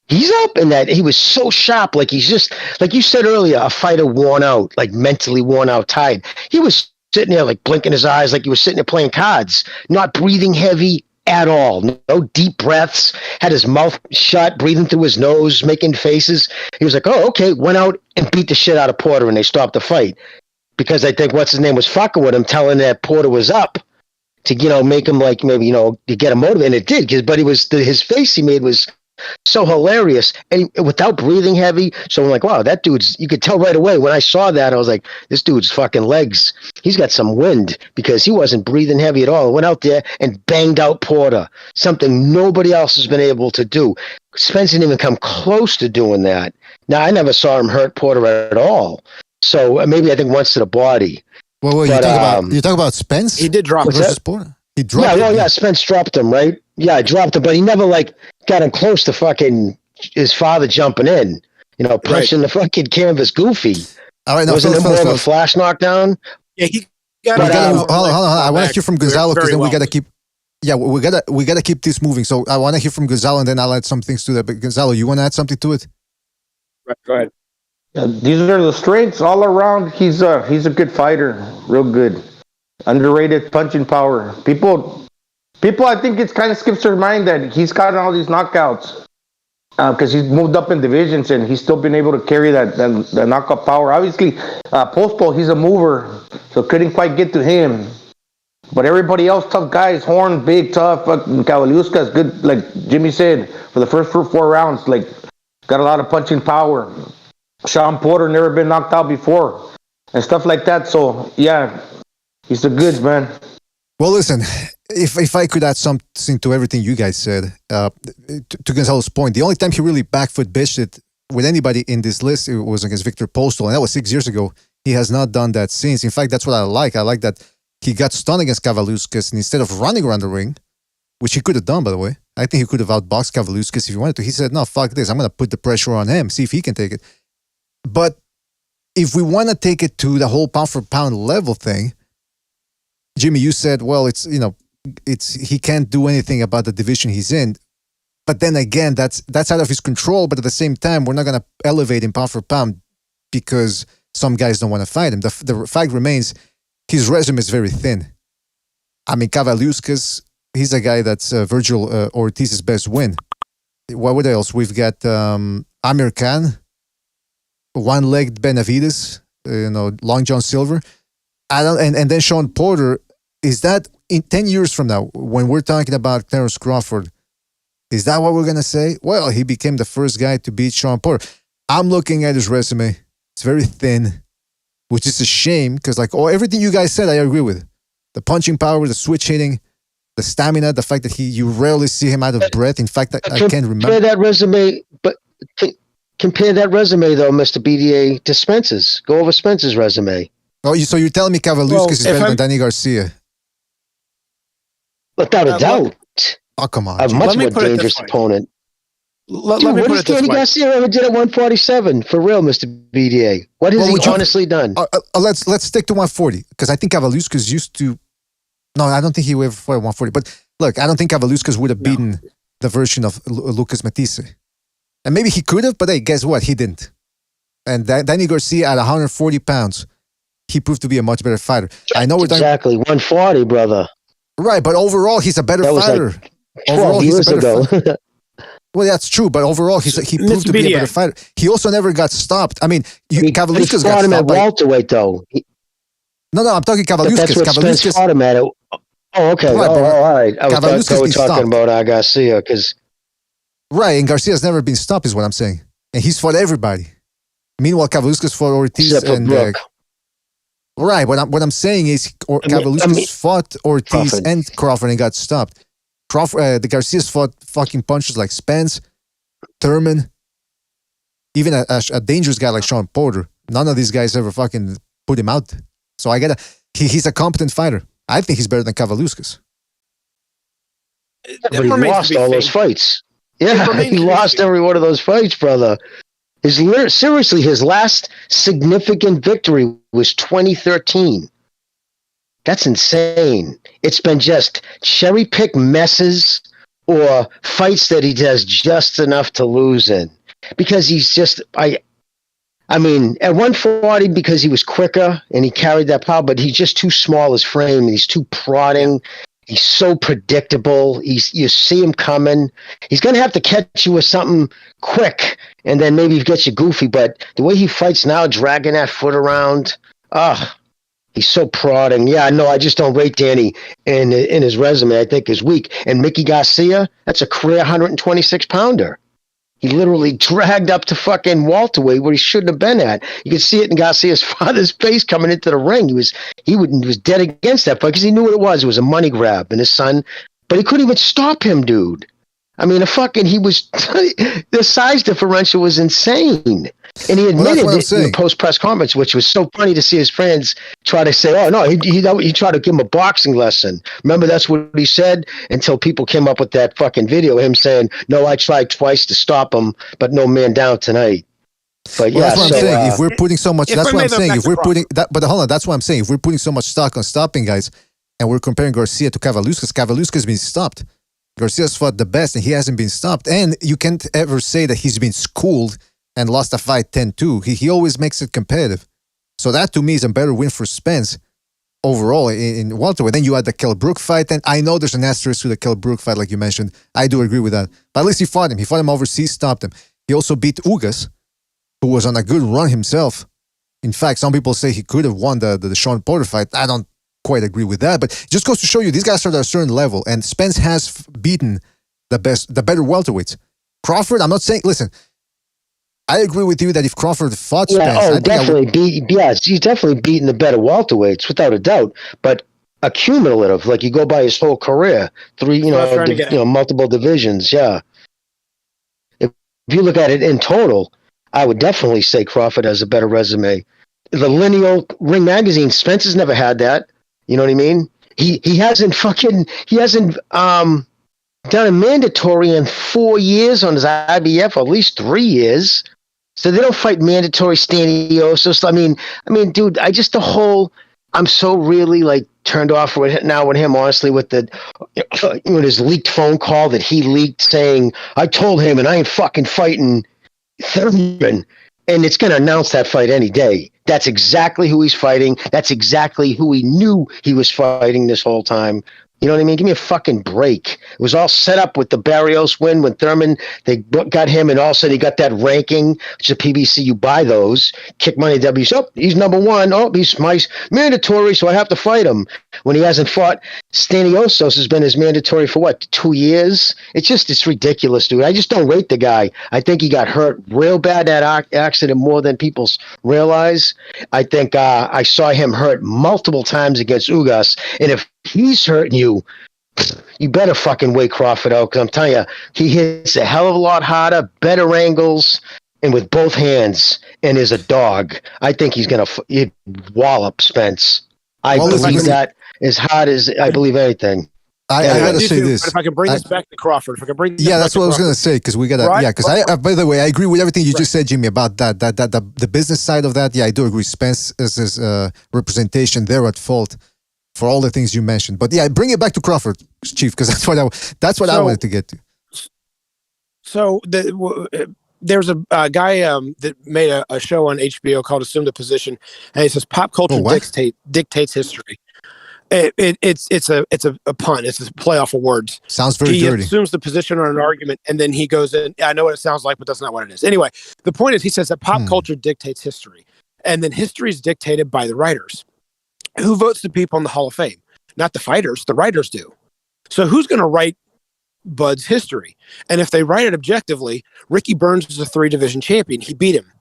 He's up. And that he was so sharp. Like, he's just, like you said earlier, a fighter worn out, like mentally worn out, tired. He was sitting there like blinking his eyes like he was sitting there playing cards, not breathing heavy at all. No deep breaths, had his mouth shut, breathing through his nose, making faces. He was like, oh, okay, went out and beat the shit out of Porter, and they stopped the fight. Because I think what's his name was fucking with him, telling that Porter was up to, you know, make him like maybe, you know, to get him motivated. And it did, but his face he made was so hilarious and without breathing heavy. So I'm like, wow, that dude's, you could tell right away when I saw that, I was like, this dude's fucking legs, he's got some wind, because he wasn't breathing heavy at all. Went out there and banged out Porter, something nobody else has been able to do. Spence didn't even come close to doing that. Now, I never saw him hurt Porter at all. So maybe I think once to the body. Well, you talk about Spence? He did drop versus Porter. He dropped him. Yeah, Spence dropped him, right? Yeah, I dropped him, but he never like got him close to fucking his father jumping in, you know, punching the fucking canvas goofy. All right, now, wasn't it more of a flash knockdown? Yeah, he got. Hold on. I want to hear from Gonzalo, because then we gotta keep. Yeah, we gotta keep this moving. So I want to hear from Gonzalo, and then I'll add some things to that. But Gonzalo, you want to add something to it? Right, go ahead. Yeah, these are the strengths all around. He's a good fighter, real good, underrated punching power. People, I think it kind of skips their mind that he's gotten all these knockouts because he's moved up in divisions and he's still been able to carry that knockout power. Obviously, Postol, he's a mover, so couldn't quite get to him. But everybody else, tough guys, Horn, big, tough. Kavaliuskas, good, like Jimmy said, for the first 4 rounds, like got a lot of punching power. Sean Porter never been knocked out before and stuff like that. So yeah, he's the goods, man. Well, listen, if I could add something to everything you guys said, to Gonzalo's point, the only time he really backfoot bitched it with anybody in this list, it was against Victor Postol, and that was 6 years ago. He has not done that since. In fact, that's what I like. I like that he got stunned against Kavaliuskas, and instead of running around the ring, which he could have done, by the way, I think he could have outboxed Kavaliuskas if he wanted to. He said, no, fuck this. I'm going to put the pressure on him, see if he can take it. But if we want to take it to the whole pound for pound level thing, Jimmy, you said, well, he can't do anything about the division he's in. But then again, that's out of his control. But at the same time, we're not going to elevate him pound for pound because some guys don't want to fight him. The fact remains, his resume is very thin. I mean, Kavaliuskas, he's a guy that's Virgil Ortiz's best win. What else? We've got Amir Khan, one-legged Benavides, Long John Silver. And then Sean Porter. Is that in 10 years from now, when we're talking about Terence Crawford, is that what we're going to say? Well, he became the first guy to beat Sean Porter. I'm looking at his resume. It's very thin, which is a shame because everything you guys said, I agree with. The punching power, the switch hitting, the stamina, the fact that you rarely see him out of breath. In fact, I can't remember. Compare that resume, though, Mr. BDA, to Spence's. Go over Spence's resume. Oh, so you're telling me Kavaliuskas is better than Danny Garcia? Without a doubt. Oh, come on. A much more dangerous opponent. Let Dude, me what put has it this Danny way. Garcia ever did at 147? For real, Mr. BDA. What has he honestly done? Let's stick to 140 because I think Kavaluskas used to. No, I don't think he ever fought at 140. But look, I don't think Kavaluskas would have beaten the version of Lucas Matisse. And maybe he could have, but hey, guess what? He didn't. And Danny Garcia at 140 pounds, he proved to be a much better fighter. I know we're talking exactly 140, brother. Right, but overall he's a better fighter. Like 12 overall, years ago. Well, that's true, but overall he proved to be a better fighter. He also never got stopped. I mean, Kavaluskas got him stopped at welterweight though. No, I'm talking Kavaluskas. That's what Spence fought him at. Oh, okay. Right, all right. I was talking stopped. about Garcia because. Right, and Garcia's never been stopped, is what I'm saying, and he's fought everybody. Meanwhile, Kavaluskas fought Ortiz and. Right, what I'm saying is, Kavaluskas fought Ortiz and Crawford and got stopped. The Garcias fought fucking punches like Spence, Thurman, even a dangerous guy like Sean Porter. None of these guys ever fucking put him out. So he's a competent fighter. I think he's better than Kavaluskas. But he lost all those fights. Yeah, he lost every one of those fights, brother. Seriously, his last significant victory was 2013. That's insane. It's been just cherry-pick messes or fights that he does just enough to lose in. Because he's just, I mean, at 140, because he was quicker and he carried that power, but he's just too small his frame. He's too prodding. He's so predictable. You see him coming. He's going to have to catch you with something quick, and then maybe he gets you goofy. But the way he fights now, dragging that foot around, he's so prodding. Yeah, no, I just don't rate Danny in his resume. I think is weak. And Mickey Garcia, that's a career 126-pounder. He literally dragged up to fucking welterweight where he shouldn't have been at. You could see it in Garcia's father's face coming into the ring. He was dead against that fight because he knew what it was. It was a money grab, and his son, but he couldn't even stop him, dude. I mean, the size differential was insane. And he admitted it in the post-press conference, which was so funny to see his friends try to say, oh, no, he tried to give him a boxing lesson. Remember, that's what he said until people came up with that fucking video of him saying, no, I tried twice to stop him, but no man down tonight. But that's what I'm saying. If we're putting so much, that's what I'm saying. If we're putting that, but hold on, that's what I'm saying. If we're putting so much stock on stopping guys, and we're comparing Garcia to Kavaluskas has been stopped. Garcia's fought the best, and he hasn't been stopped. And you can't ever say that he's been schooled and lost a fight 10-2. He always makes it competitive. So that, to me, is a better win for Spence overall in welterweight. Then you had the Kell Brook fight, and I know there's an asterisk to the Kell Brook fight, like you mentioned. I do agree with that. But at least he fought him. He fought him overseas, stopped him. He also beat Ugas, who was on a good run himself. In fact, some people say he could have won the Sean Porter fight. I don't quite agree with that, but it just goes to show you these guys are at a certain level, and Spence has beaten the better welterweights. Crawford, I'm not saying, listen, I agree with you that if Crawford fought Spence, he's definitely beaten the better welterweights without a doubt. But a cumulative, like you go by his whole career, multiple divisions. Yeah, if you look at it in total, I would definitely say Crawford has a better resume. The lineal Ring Magazine, Spence has never had that. You know what I mean? He hasn't done a mandatory in 4 years on his IBF, or at least 3 years. So they don't fight mandatory Staniosos. I mean, dude, I'm so really like turned off with him, honestly, with his leaked phone call that he leaked saying, I told him and I ain't fucking fighting Thurman. And it's going to announce that fight any day. That's exactly who he's fighting. That's exactly who he knew he was fighting this whole time. You know what I mean? Give me a fucking break. It was all set up with the Barrios win when Thurman, they got him, and all of a sudden he got that ranking, which is a PBC, you buy those, kick money W. So he's number one. Oh, he's my mandatory, so I have to fight him. When he hasn't fought, Staniosos has been his mandatory for 2 years? It's ridiculous, dude. I just don't rate the guy. I think he got hurt real bad that accident more than people realize. I think I saw him hurt multiple times against Ugas, and if he's hurting you better fucking wait Crawford out, because I'm telling you, he hits a hell of a lot harder, better angles, and with both hands, and is a dog. I think he's going to wallop Spence. I believe that as hard as I believe anything. I gotta say this. But if I can bring this back to Crawford, if I can bring this yeah, back that's to what I was Crawford, gonna say because we gotta Right. because by the way I agree with everything you just said, Jimmy, about that the business side of that. Yeah, I do agree. Spence is his representation. They're at fault for all the things you mentioned. But yeah, bring it back to Crawford, Chief, because that's what I wanted to get to. So there's a guy that made a show on HBO called "Assume the Position," and he says pop culture dictates history. It's a pun. It's a play off of words. Sounds very dirty. He assumes the position on an argument, and then he goes in. I know what it sounds like, but that's not what it is. Anyway, the point is, he says that pop culture dictates history, and then history is dictated by the writers. Who votes the people in the Hall of Fame? Not the fighters. The writers do. So who's going to write Bud's history? And if they write it objectively, Ricky Burns was a 3-division champion. He beat him.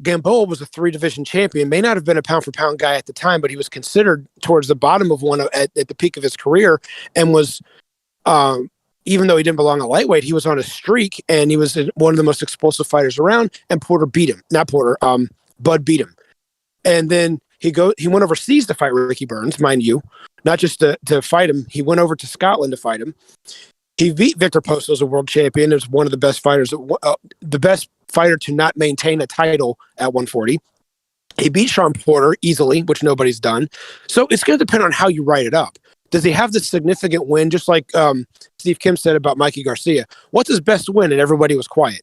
Gamboa was a 3-division champion, may not have been a pound for pound guy at the time, but he was considered towards the bottom of one at the peak of his career, and was, even though he didn't belong at lightweight, he was on a streak, and he was one of the most explosive fighters around, and Bud beat him. And then he went overseas to fight Ricky Burns, mind you, not just to fight him. He went over to Scotland to fight him. He beat Victor Posto as a world champion. As one of the best fighters, the best fighter to not maintain a title at 140. He beat Sean Porter easily, which nobody's done. So it's going to depend on how you write it up. Does he have this significant win, just like Steve Kim said about Mikey Garcia? What's his best win? And everybody was quiet.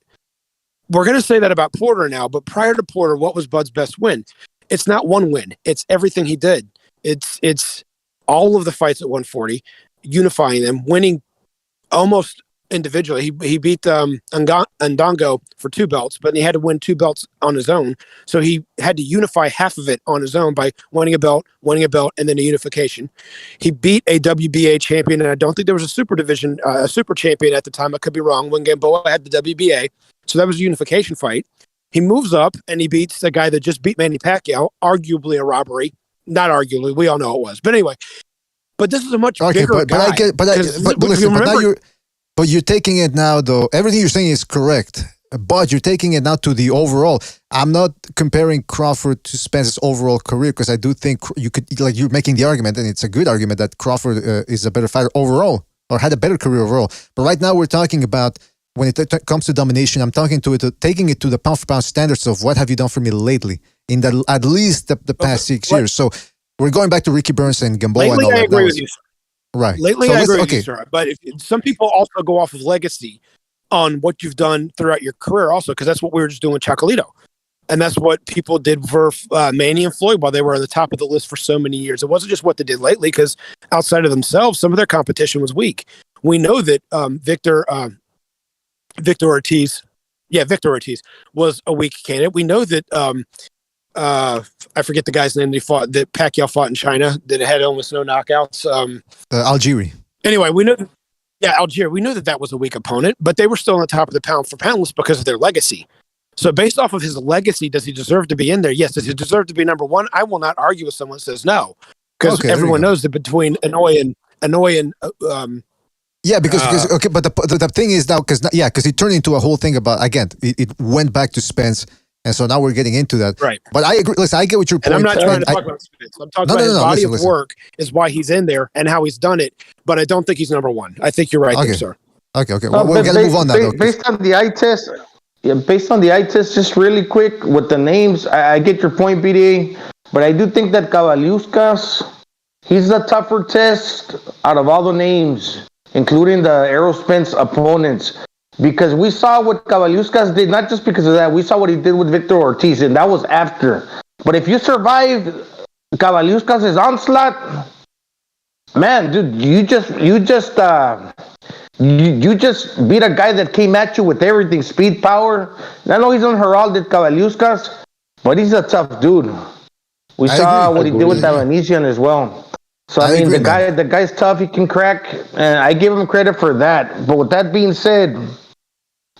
We're going to say that about Porter now, but prior to Porter, what was Bud's best win? It's not one win. It's everything he did. It's all of the fights at 140, unifying them, winning almost individually. He beat Ndongo for 2 belts, but he had to win 2 belts on his own. So he had to unify half of it on his own by winning a belt, and then a unification. He beat a WBA champion, and I don't think there was a super division, a super champion at the time. I could be wrong. When Gamboa had the WBA, so that was a unification fight. He moves up and he beats the guy that just beat Manny Pacquiao, arguably a robbery. Not arguably, we all know it was. But anyway, but this is a much bigger guy. But you're taking it now, though. Everything you're saying is correct, but you're taking it now to the overall. I'm not comparing Crawford to Spence's overall career because I do think you could, like, you're making the argument, and it's a good argument that Crawford is a better fighter overall or had a better career overall. But right now we're talking about when it comes to domination. I'm taking it to the pound for pound standards of what have you done for me lately in at least the past 6 years. So we're going back to Ricky Burns and Gamboa. Lately, and all I that. agree with you, sir. Right. Lately, I agree with you, sir. But some people also go off of legacy on what you've done throughout your career also, because that's what we were just doing with Chocolito. And that's what people did for Manny and Floyd while they were on the top of the list for so many years. It wasn't just what they did lately, because outside of themselves, some of their competition was weak. We know that Victor Ortiz was a weak candidate. We know that I forget the guy's name that Pacquiao fought in China that had almost no knockouts. Algieri. Anyway, we know. Algieri. We know that was a weak opponent, but they were still on the top of the pound for pound list because of their legacy. So based off of his legacy, does he deserve to be in there? Yes. Does he deserve to be number one? I will not argue with someone who says no, because everyone knows that between Hanoi and yeah, because but the thing is now because it turned into a whole thing about, again, it went back to Spence, and so now we're getting into that. Right. But I agree. Listen, I get what you're And I'm not trying to talk about Spence. I'm talking about his body of work is why he's in there and how he's done it. But I don't think he's number one. I think you're right there, sir. Okay. Well, we're gonna move on now. Based on the eye test. Yeah, based on the eye test, just really quick with the names, I get your point, BDA, but I do think that Kavaliauskas, he's the tougher test out of all the names, including the Errol Spence opponents, because we saw what Kavaliauskas did, not just because of that, we saw what he did with Victor Ortiz, and that was after. But if you survive Kavaliauskas' onslaught, man, dude, you just beat a guy that came at you with everything, speed, power. And I know he's on Heralded Kavaliauskas, but he's a tough dude. We saw what he did with that Venetian as well. So I mean, the guy's tough. He can crack, and I give him credit for that. But with that being said,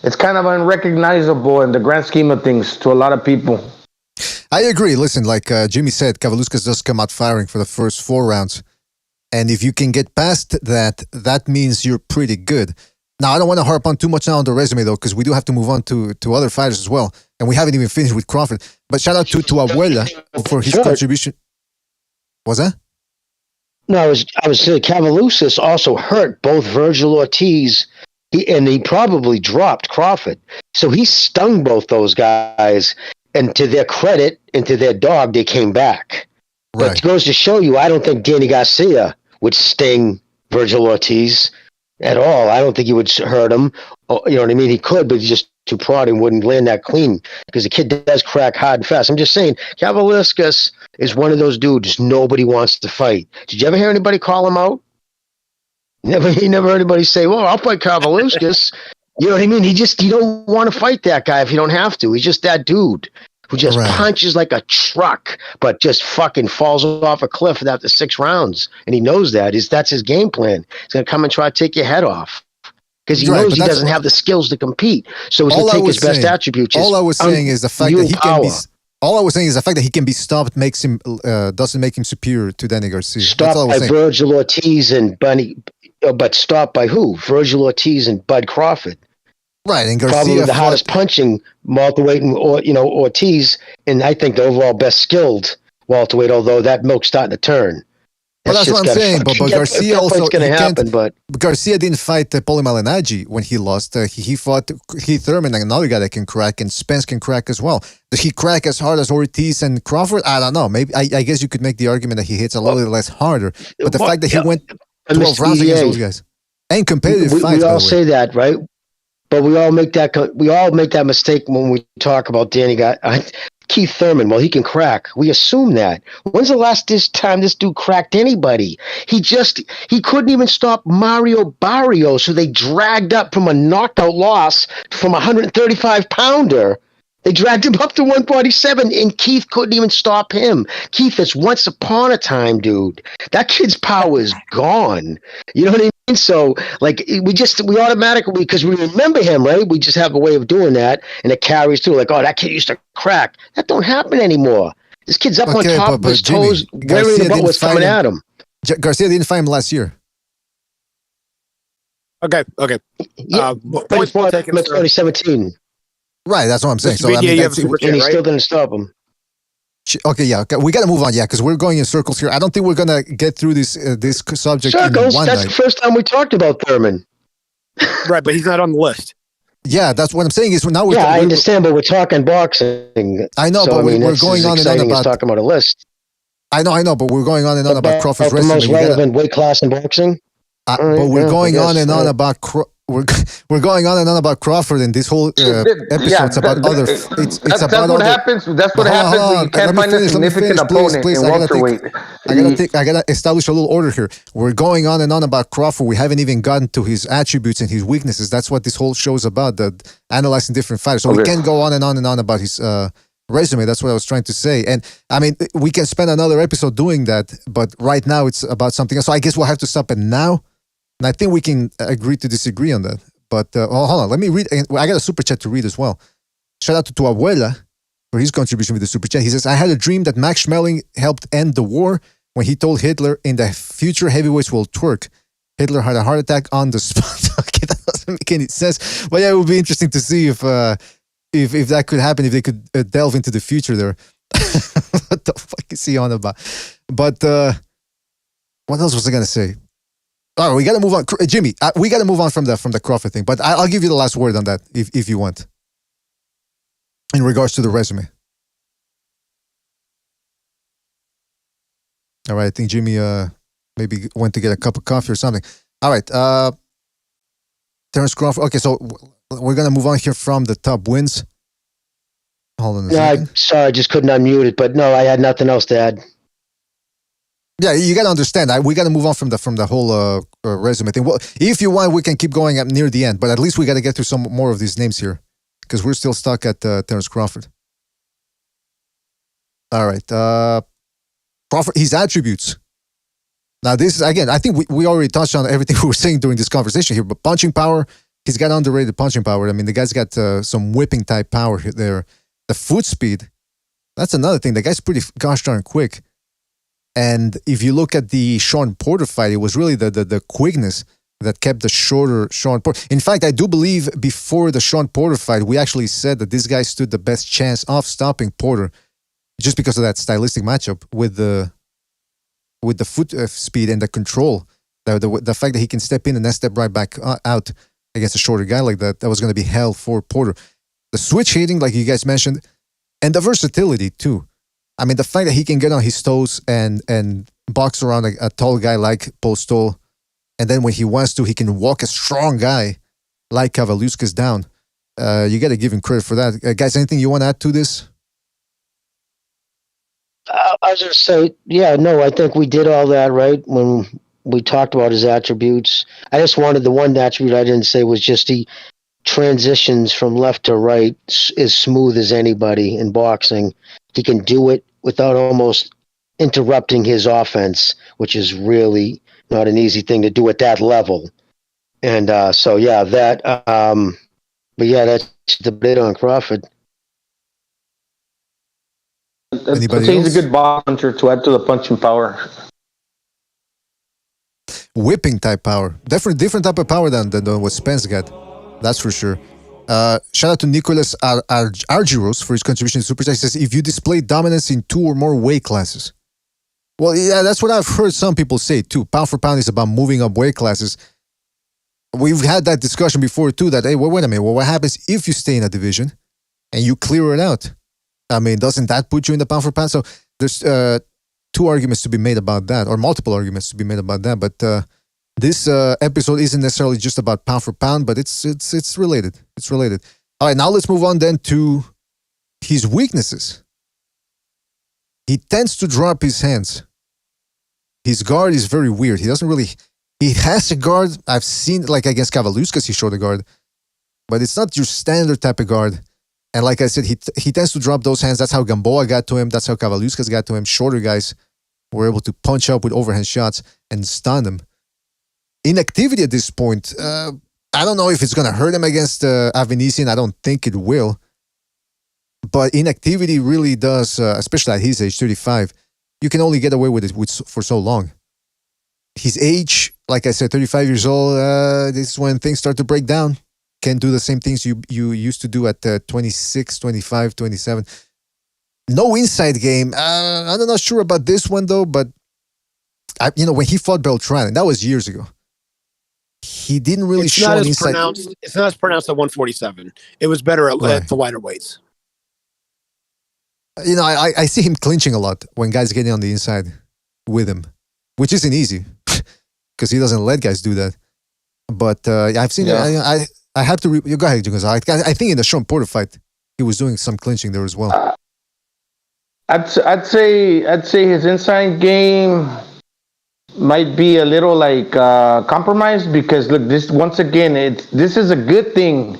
it's kind of unrecognizable in the grand scheme of things to a lot of people. I agree. Listen, like Jimmy said, Kavaliauskas does come out firing for the first 4 rounds. And if you can get past that, that means you're pretty good. Now, I don't want to harp on too much now on the resume, though, because we do have to move on to other fighters as well. And we haven't even finished with Crawford. But shout out to Abuela for his contribution. What's that? No, I was saying Cavalusis also hurt both Virgil Ortiz, and he probably dropped Crawford. So he stung both those guys, and to their credit and to their dog, they came back. But Right. it goes to show you, I don't think Danny Garcia would sting Virgil Ortiz at all. I don't think he would hurt him. You know what I mean? He could, but he's just too prodding, wouldn't land that clean because the kid does crack hard and fast. I'm just saying, Cavaliuskas is one of those dudes nobody wants to fight. Did you ever hear anybody call him out? He never heard anybody say, well, I'll fight Cavaliuskas. You know what I mean? You don't want to fight that guy if you don't have to. He's just that dude who just Right. punches like a truck, but just fucking falls off a cliff after 6 rounds. And he knows that. That's his game plan. He's going to come and try to take your head off. Because he Right, knows but he that's doesn't have the skills to compete. So he's All going to I take was his best saying- attributes. All I was saying is the fact that he can be. All I was saying is the fact that he can be stopped makes him doesn't make him superior to Danny Garcia. That's all I stopped was by saying. Virgil Ortiz and Bunny, but stopped by who? Virgil Ortiz and Bud Crawford. Right, and Probably Garcia the hottest punching welterweight, Ortiz, and I think the overall best skilled welterweight. Although that milk's starting to turn. But that's what I'm saying. But Garcia also it's going to he can't- happen. But Garcia didn't fight Paulie Malignaggi when he lost. He fought Keith Thurman, another guy that can crack, and Spence can crack as well. Does he crack as hard as Ortiz and Crawford? I don't know. Maybe I guess you could make the argument that he hits a little less harder. But the fact that he went 12 rounds against those guys and competitive we fights. all by the way. say that, right? But we all make that mistake when we talk about Danny Keith Thurman. Well, he can crack. We assume that. When's the last time this dude cracked anybody? He couldn't even stop Mario Barrios, who they dragged up from a knockout loss from a 135-pounder. They dragged him up to 147, and Keith couldn't even stop him. Keith is once upon a time, dude. That kid's power is gone. You know what I mean? So, like, we automatically, because we remember him, right? We just have a way of doing that, and it carries through. Like, oh, that kid used to crack. That don't happen anymore. This kid's up on top of his Jimmy, toes, worrying Garcia about didn't what's fight coming him. at him. Garcia didn't fight him last year. Okay. Yeah, Point but well taken, it's sir. 2017, Right, that's what I'm saying. Mr. So I BD, mean, you have that's- a super and he right? still didn't stop him. okay, yeah, okay. We got to move on, yeah, because we're going in circles here. I don't think we're gonna get through this subject Circles. in one That's night. the first time we talked about Thurman. Right, but he's not on the list. Yeah, that's what I'm saying. Is now we're Yeah, I understand, but we're talking boxing. I know, So, but I mean, we're that's going as on and on exciting as about. talking about a list. I know, but we're going on and on about Crawford's the resume. most You gotta- relevant weight class in boxing. but All right, we're yeah, going I on guess, and on yeah. about we're going on and on about Crawford, and this whole episode's about other. It's That's about what other. happens. That's what Hold on, happens hold when on. you can't Let me find finish, a significant opponent please. in welterweight. I gotta establish a little order here. We're going on and on about Crawford. We haven't even gotten to his attributes and his weaknesses. That's what this whole show's about. Analyzing different fighters. So we Okay. can go on and on and on about his resume. That's what I was trying to say. And I mean, we can spend another episode doing that. But right now, it's about something else. So I guess we'll have to stop it now. And I think we can agree to disagree on that. But hold on, let me read. I got a super chat to read as well. Shout out to Abuela for his contribution with the super chat. He says, I had a dream that Max Schmeling helped end the war when he told Hitler in the future heavyweights will twerk. Hitler had a heart attack on the spot. Okay, that doesn't make any sense. But yeah, it would be interesting to see if that could happen, if they could delve into the future there. What the fuck is he on about? But what else was I going to say? All right, we got to move on. Jimmy, we got to move on from the Crawford thing. But I'll give you the last word on that if you want. In regards to the resume. All right, I think Jimmy maybe went to get a cup of coffee or something. All right, Terence Crawford. Okay, so we're going to move on here from the top wins. Hold on a second. Sorry, I just couldn't unmute it. But no, I had nothing else to add. Yeah, you got to understand. We got to move on from the whole resume thing. Well, if you want, we can keep going up near the end. But at least we got to get through some more of these names here because we're still stuck at Terence Crawford. All right, Crawford. His attributes. Now, this is again. I think we already touched on everything we were saying during this conversation here. But punching power, he's got underrated punching power. I mean, the guy's got some whipping type power there. The foot speed. That's another thing. The guy's pretty gosh darn quick. And if you look at the Sean Porter fight, it was really the quickness that kept the shorter Sean Porter. In fact, I do believe before the Sean Porter fight, we actually said that this guy stood the best chance of stopping Porter just because of that stylistic matchup with with the foot speed and the control. The fact that he can step in and then step right back out against a shorter guy like that was going to be hell for Porter. The switch hitting, like you guys mentioned, and the versatility too. I mean, the fact that he can get on his toes and box around a tall guy like Postol, and then when he wants to, he can walk a strong guy like Kavaluskas down. You got to give him credit for that. Guys, anything you want to add to this? I was just say, I think we did all that right when we talked about his attributes. I just wanted the one attribute I didn't say was just he transitions from left to right as smooth as anybody in boxing. He can do it without almost interrupting his offense, which is really not an easy thing to do at that level. And but that's the bit on Crawford. Anybody else? He's a good ball puncher to add to the punching power. Whipping type power. Different type of power than what Spence got. That's for sure. Shout out to Nicholas Argyros for his contribution to Super Chat. He says, if you display dominance in 2 or more weight classes. Well, yeah, that's what I've heard some people say too. Pound for pound is about moving up weight classes. We've had that discussion before too, that, hey, well, wait a minute. Well, what happens if you stay in a division and you clear it out? I mean, doesn't that put you in the pound for pound? So there's 2 arguments to be made about that, or multiple arguments to be made about that. But this episode isn't necessarily just about pound for pound, but it's related. It's related. All right, now let's move on then to his weaknesses. He tends to drop his hands. His guard is very weird. He has a guard. I've seen, like against Kavaluskas, he showed a guard, but it's not your standard type of guard. And like I said, he tends to drop those hands. That's how Gamboa got to him. That's how Kavaluskas got to him. Shorter guys were able to punch up with overhand shots and stun him. Inactivity at this point, I don't know if it's going to hurt him against Avanesian. I don't think it will. But inactivity really does, especially at his age, 35, you can only get away with it for so long. His age, like I said, 35 years old, this is when things start to break down. Can't do the same things you used to do at 26, 25, 27. No inside game. I'm not sure about this one, though, but when he fought Beltran, and that was years ago, he didn't really show an inside. It's not as pronounced at 147. It was better at the lighter weights. I see him clinching a lot when guys getting on the inside with him, which isn't easy because he doesn't let guys do that. But I've seen it. I have to. Go ahead, because I think in the Sean Porter fight, he was doing some clinching there as well. I'd say his inside game might be a little compromised because look, this once again, this is a good thing,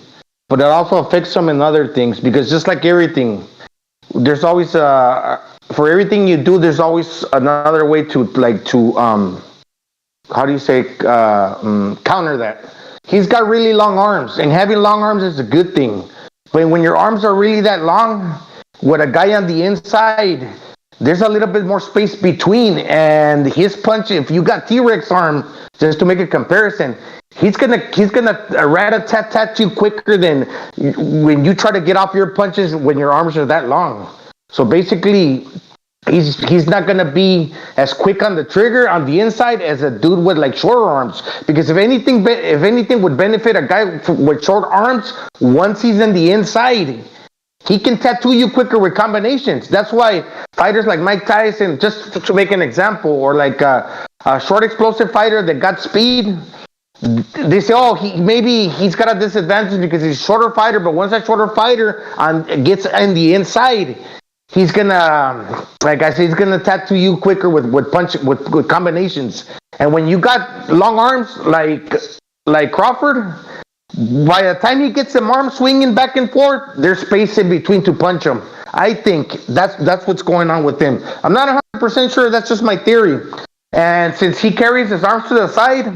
but it also affects him in other things because just like everything, there's always for everything you do, there's always another way to how do you say counter that. He's got really long arms, and having long arms is a good thing. But when your arms are really that long, with a guy on the inside, there's a little bit more space between. And his punch, if you got T-Rex arm, just to make a comparison, he's gonna rat-a-tat-tat you quicker than when you try to get off your punches when your arms are that long. So basically, he's not going to be as quick on the trigger on the inside as a dude with shorter arms. Because if anything would benefit a guy with short arms, once he's in the inside, he can tattoo you quicker with combinations. That's why fighters like Mike Tyson, just to make an example, or a short explosive fighter that got speed, they say, he's got a disadvantage because he's a shorter fighter, but once that shorter fighter gets in the inside, he's gonna, like I said, he's gonna tattoo you quicker with combinations. And when you got long arms like Crawford, by the time he gets them arms swinging back and forth, there's space in between to punch him. I think that's what's going on with him. I'm not 100% sure. That's just my theory. And since he carries his arms to the side,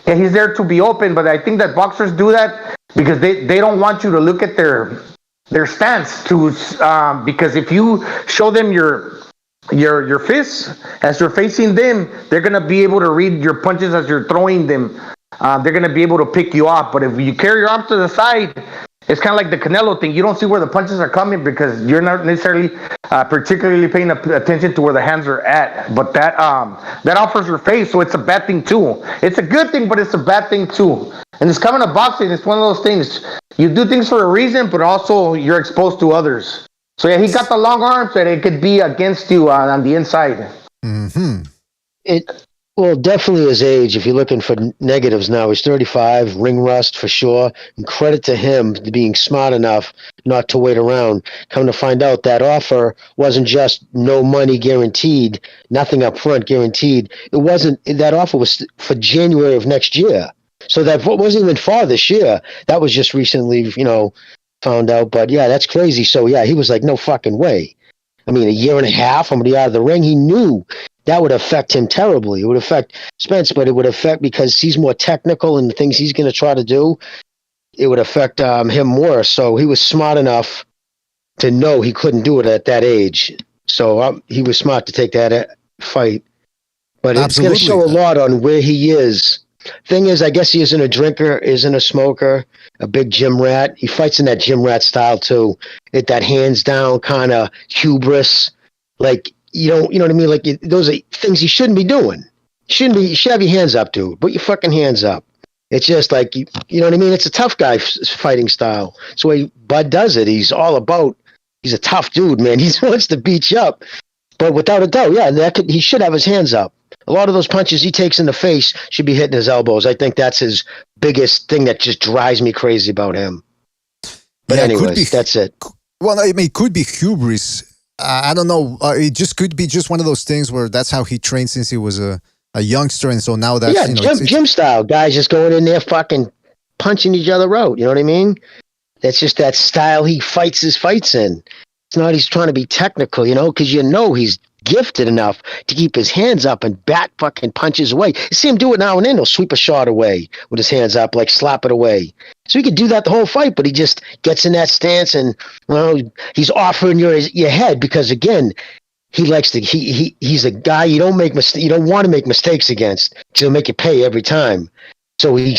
and he's there to be open, but I think that boxers do that because they don't want you to look at their stance because if you show them your fists as you're facing them, they're gonna be able to read your punches as you're throwing them. They're gonna be able to pick you off. But if you carry your arms to the side, It's kind of like the Canelo thing. You don't see where the punches are coming because you're not necessarily particularly paying attention to where the hands are at. But that offers your face, so it's a bad thing too. It's a good thing, but it's a bad thing too. And it's coming to boxing. It's one of those things. You do things for a reason, but also you're exposed to others. So yeah, he got the long arms, and it could be against you on the inside. Mm-hmm. Well, definitely his age. If you're looking for negatives now, he's 35, ring rust for sure. And credit to him to being smart enough not to wait around. Come to find out, that offer wasn't just no money guaranteed, nothing up front guaranteed. That offer was for January of next year. So that wasn't even for this year. That was just recently, found out. But yeah, that's crazy. So yeah, he was like, no fucking way. I mean, a year and a half, I'm going to be out of the ring. He knew that would affect him terribly. It would affect Spence, but it would affect, because he's more technical in the things he's going to try to do, it would affect him more. So he was smart enough to know he couldn't do it at that age. So he was smart to take that fight. But it's going to show a lot on where he is. Thing is, I guess he isn't a drinker, isn't a smoker, a big gym rat. He fights in that gym rat style too. That hands down kind of hubris. Like, you know what I mean? Like, those are things you shouldn't be doing. You should have your hands up, dude. Put your fucking hands up. It's just like, you know what I mean? It's a tough guy fighting style. It's the way Bud does it. He's a tough dude, man. He wants to beat you up. But without a doubt, yeah, he should have his hands up. A lot of those punches he takes in the face should be hitting his elbows. I think that's his biggest thing that just drives me crazy about him. But yeah, anyways, that's it. Well, I mean, it could be hubris. I don't know. It just could be just one of those things where that's how he trained since he was a youngster, and so now that's gym style. Guys just going in there fucking punching each other out. You know what I mean? That's just that style he fights his fights in. It's not he's trying to be technical, because he's gifted enough to keep his hands up and bat fucking punches away. You see him do it now and then. He'll sweep a shot away with his hands up, like slap it away. So he could do that the whole fight, but he just gets in that stance and, he's offering your head because, again, he likes to. He's a guy you don't want to make mistakes against. He'll make you pay every time. So he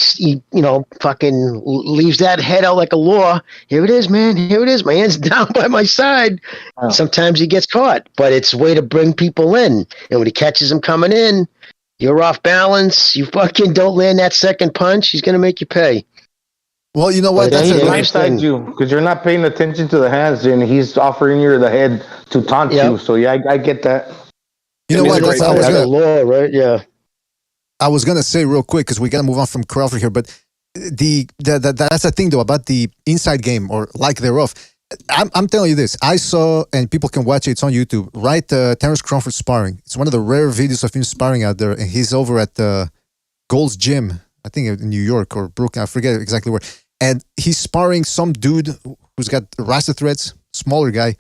fucking leaves that head out like a law. Here it is, man. Here it is. My hand's down by my side. Oh. Sometimes he gets caught, but it's a way to bring people in. And when he catches him coming in, you're off balance. You fucking don't land that second punch. He's going to make you pay. Well, you know what? That's a blindside you because you're not paying attention to the hands, and he's offering you the head to taunt you. So yeah, I get that. You know what? That's a law, right? Yeah. I was gonna say real quick because we gotta move on from Crawford here, but that's the thing though about the inside game or lack thereof. I'm telling you this. I saw, and people can watch it. It's on YouTube. Right, Terrence Crawford sparring. It's one of the rare videos of him sparring out there, and he's over at Gold's Gym, I think in New York or Brooklyn. I forget exactly where. And he's sparring some dude who's got rasta threads, smaller guy.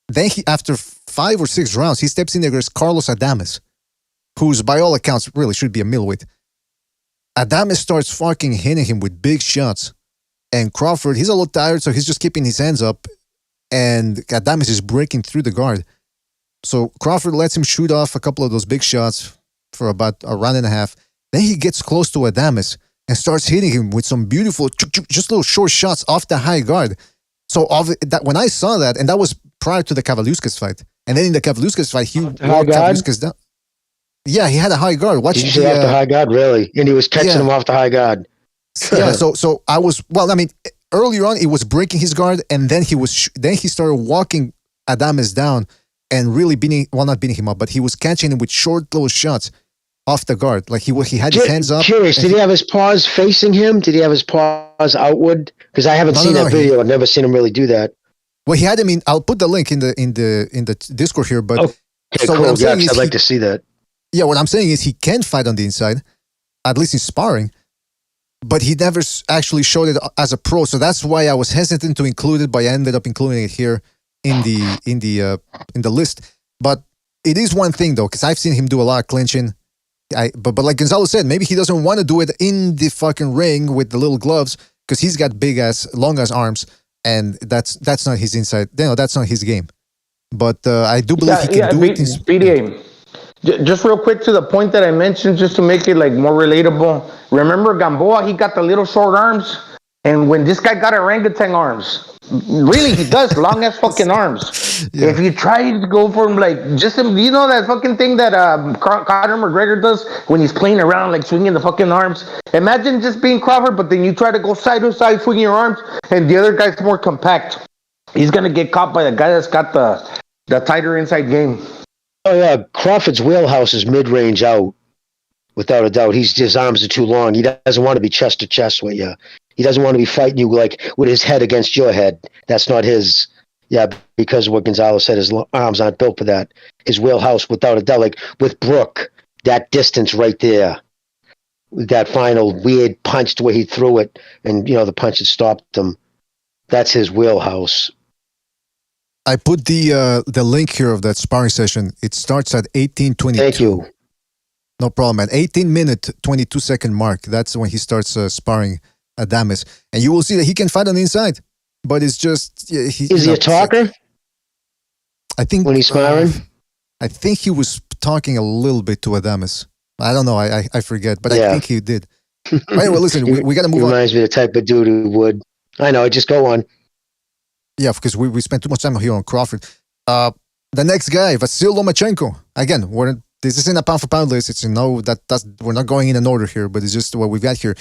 Then after 5 or 6 rounds, he steps in there against Carlos Adames, who's by all accounts really should be a middleweight. Adames starts fucking hitting him with big shots. And Crawford, he's a little tired, so he's just keeping his hands up. And Adames is breaking through the guard. So Crawford lets him shoot off a couple of those big shots for about a round and a half. Then he gets close to Adames and starts hitting him with some beautiful, just little short shots off the high guard. So when I saw that, and that was prior to the Kavaliauskas fight. And then in the Kavaliauskas fight, he walked Kavaliauskas down. Yeah, he had a high guard. Did you say off the high guard, really? And he was catching him off the high guard. Yeah, so I was, earlier on, it was breaking his guard, and then he started walking Adames down and really not beating him up, but he was catching him with short little shots off the guard. Like he had his hands up. Curious, did he have his paws facing him? Did he have his paws outward? Because I haven't seen that video. I've never seen him really do that. Well, he had him in. I'll put the link in the Discord here. But okay, so cool. I'd like to see that. Yeah, what I'm saying is he can fight on the inside, at least in sparring, but he never actually showed it as a pro. So that's why I was hesitant to include it, but I ended up including it here in the list. But it is one thing though, because I've seen him do a lot of clinching. But like Gonzalo said, maybe he doesn't want to do it in the fucking ring with the little gloves because he's got long ass arms, and that's not his inside. That's not his game. But I do believe he can do it. BDA. Just real quick to the point that I mentioned, just to make it like more relatable. Remember Gamboa? He got the little short arms, And when this guy got orangutan arms, really, he does long ass fucking arms. Yeah. If you try to go for him, like just you know that fucking thing that Conor McGregor does when he's playing around, like swinging the fucking arms. Imagine just being Crawford, but then you try to go side to side, swinging your arms, and the other guy's more compact. He's gonna get caught by the guy that's got the tighter inside game. Oh yeah, Crawford's wheelhouse is mid-range out, without a doubt. His arms are too long. He doesn't want to be chest to chest with you. He doesn't want to be fighting you like with his head against your head. That's not his. Yeah, because what Gonzalo said, his arms aren't built for that. His wheelhouse, without a doubt, like with Brooke, that distance right there, that final weird punch to where he threw it, and the punch that stopped him. That's his wheelhouse. I put the link here of that sparring session. It starts at 18:22. Thank you. No problem. At 18-minute, 22-second mark, that's when he starts sparring Adames. And you will see that he can fight on the inside. But it's just... Yeah, Is he a talker I think when he's sparring? I think he was talking a little bit to Adames. I don't know. I forget. But I think he did. Anyway, listen, we got to move on. Reminds me of the type of dude who would... I know, just go on. Yeah, because we spent too much time here on Crawford. The next guy, Vasyl Lomachenko. Again, this isn't a pound-for-pound list. It's we're not going in an order here, but it's just what we've got here.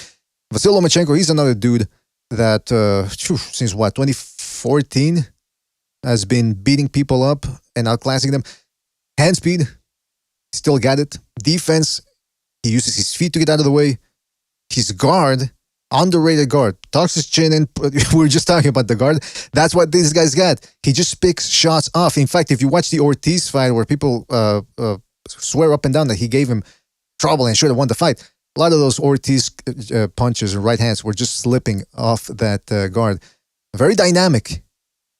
Vasyl Lomachenko, he's another dude that, since 2014, has been beating people up and outclassing them. Hand speed, still got it. Defense, he uses his feet to get out of the way. His guard, underrated guard, tucks his chin in. We were just talking about the guard. That's what this guy's got. He just picks shots off. In fact, if you watch the Ortiz fight where people swear up and down that he gave him trouble and should have won the fight, a lot of those Ortiz punches and right hands were just slipping off that guard. Very dynamic.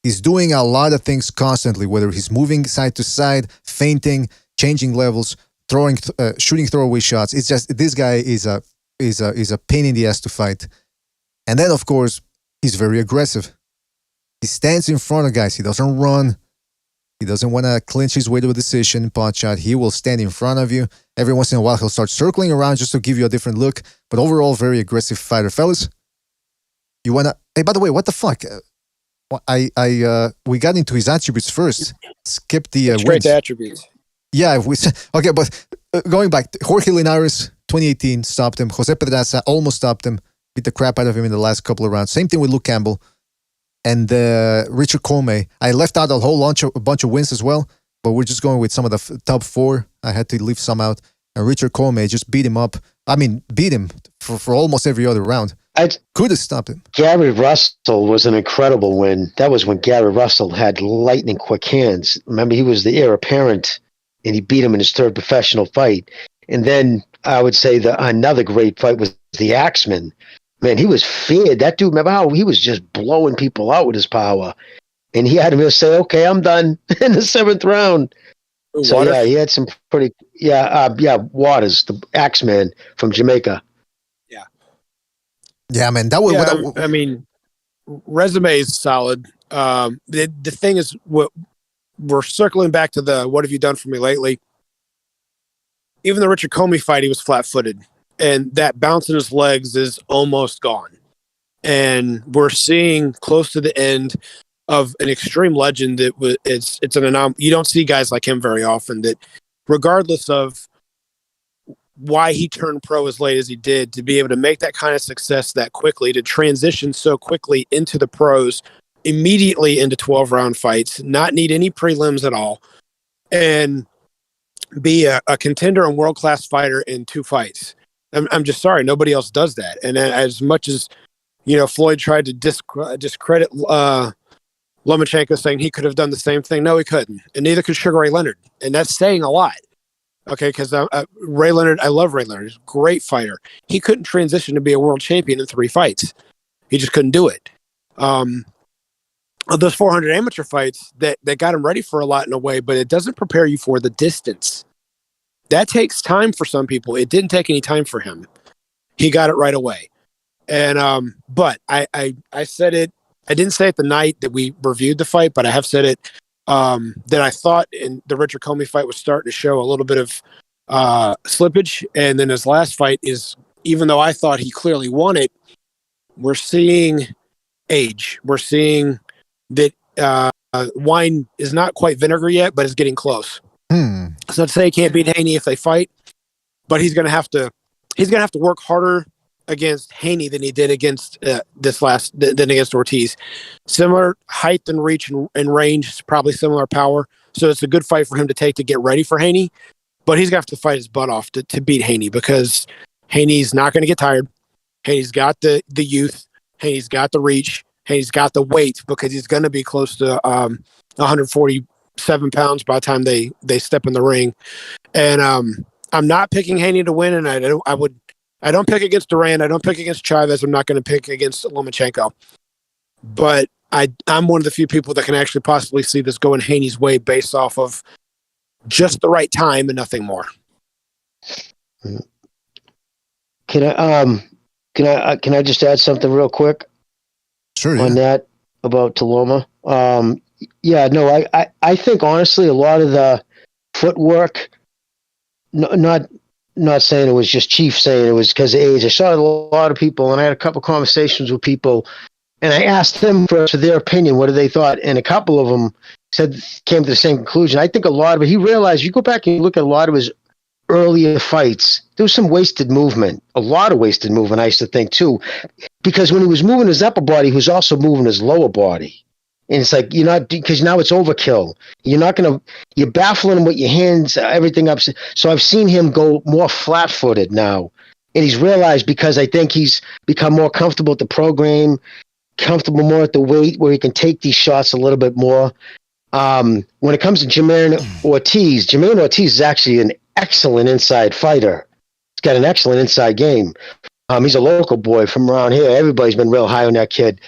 He's doing a lot of things constantly, whether he's moving side to side, feinting, changing levels, shooting throwaway shots. It's just this guy is a pain in the ass to fight. And then, of course, he's very aggressive. He stands in front of guys. He doesn't run. He doesn't want to clinch his way to a decision, pot shot. He will stand in front of you. Every once in a while, he'll start circling around just to give you a different look. But overall, very aggressive fighter. Fellas, you want to... Hey, by the way, what the fuck? We got into his attributes first. Skip the wins. Great attributes. Yeah, okay, but going back, Jorge Linares, 2018, stopped him. Jose Pedraza almost stopped him. Beat the crap out of him in the last couple of rounds. Same thing with Luke Campbell. And Richard Comey. I left out a whole bunch of wins as well, but we're just going with some of the top four. I had to leave some out. And Richard Comey just beat him up. I mean, beat him for almost every other round. Could have stopped him. Gary Russell was an incredible win. That was when Gary Russell had lightning quick hands. Remember, he was the heir apparent, and he beat him in his third professional fight. And then I would say another great fight was the Axeman. Man, he was feared. That dude, remember how he was just blowing people out with his power? And he had him say, okay, I'm done in the seventh round. So, Waters? yeah, he had some pretty, Waters, the Axeman from Jamaica. Yeah, man, that was. I mean, resume is solid. The thing is, we're circling back to what have you done for me lately? Even the Richard Comey fight, he was flat-footed, and that bounce in his legs is almost gone. And we're seeing close to the end of an extreme legend that it's an anomaly. You don't see guys like him very often. That, regardless of why he turned pro as late as he did, to be able to make that kind of success that quickly, to transition so quickly into the pros, immediately into 12-round fights, not need any prelims at all, and be a contender and world-class fighter in 2 fights. I'm just sorry, nobody else does that. And as much as Floyd tried to discredit Lomachenko, saying he could have done the same thing, no, he couldn't, and neither could Sugar Ray Leonard, and that's saying a lot. Okay, because Ray Leonard, I love Ray Leonard. He's a great fighter. He couldn't transition to be a world champion in 3 fights. He just couldn't do it. Of those 400 amateur fights, that got him ready for a lot in a way, but it doesn't prepare you for the distance. That takes time for some people. It didn't take any time for him. He got it right away. And but I said it. I didn't say it the night that we reviewed the fight, but I have said it. That I thought in the Richard Comey fight was starting to show a little bit of slippage, and then his last fight is, even though I thought he clearly won it, we're seeing age. We're seeing that wine is not quite vinegar yet, but it's getting close. So to say he can't beat Haney if they fight, but he's gonna have to work harder against Haney than he did against than against Ortiz. Similar height and reach and range, probably similar power. So it's a good fight for him to take to get ready for Haney. But he's gonna have to fight his butt off to beat Haney, because Haney's not gonna get tired. Haney's got the youth. Haney's got the reach. Haney's got the weight, because he's gonna be close to 147 pounds by the time they step in the ring. And I'm not picking Haney to win, and I don't pick against Duran. I don't pick against Chavez. I'm not going to pick against Lomachenko. But I'm one of the few people that can actually possibly see this going Haney's way based off of just the right time and nothing more. Can I just add something real quick? Sure. On that about Taloma? I think honestly a lot of the footwork, not saying it was just Chief saying it was because of age. I saw a lot of people, and I had a couple conversations with people, and I asked them for their opinion, what do they thought, and a couple of them came to the same conclusion. I think a lot of it, he realized, you go back and you look at a lot of his earlier fights, there was some wasted movement, a lot of wasted movement, I used to think too, because when he was moving his upper body, he was also moving his lower body. And it's like, because now it's overkill. You're baffling him with your hands, everything up. So I've seen him go more flat-footed now. And he's realized, because I think he's become more comfortable with the program, comfortable more at the weight where he can take these shots a little bit more. When it comes to Jermaine Ortiz is actually an excellent inside fighter. He's got an excellent inside game. He's a local boy from around here. Everybody's been real high on that kid.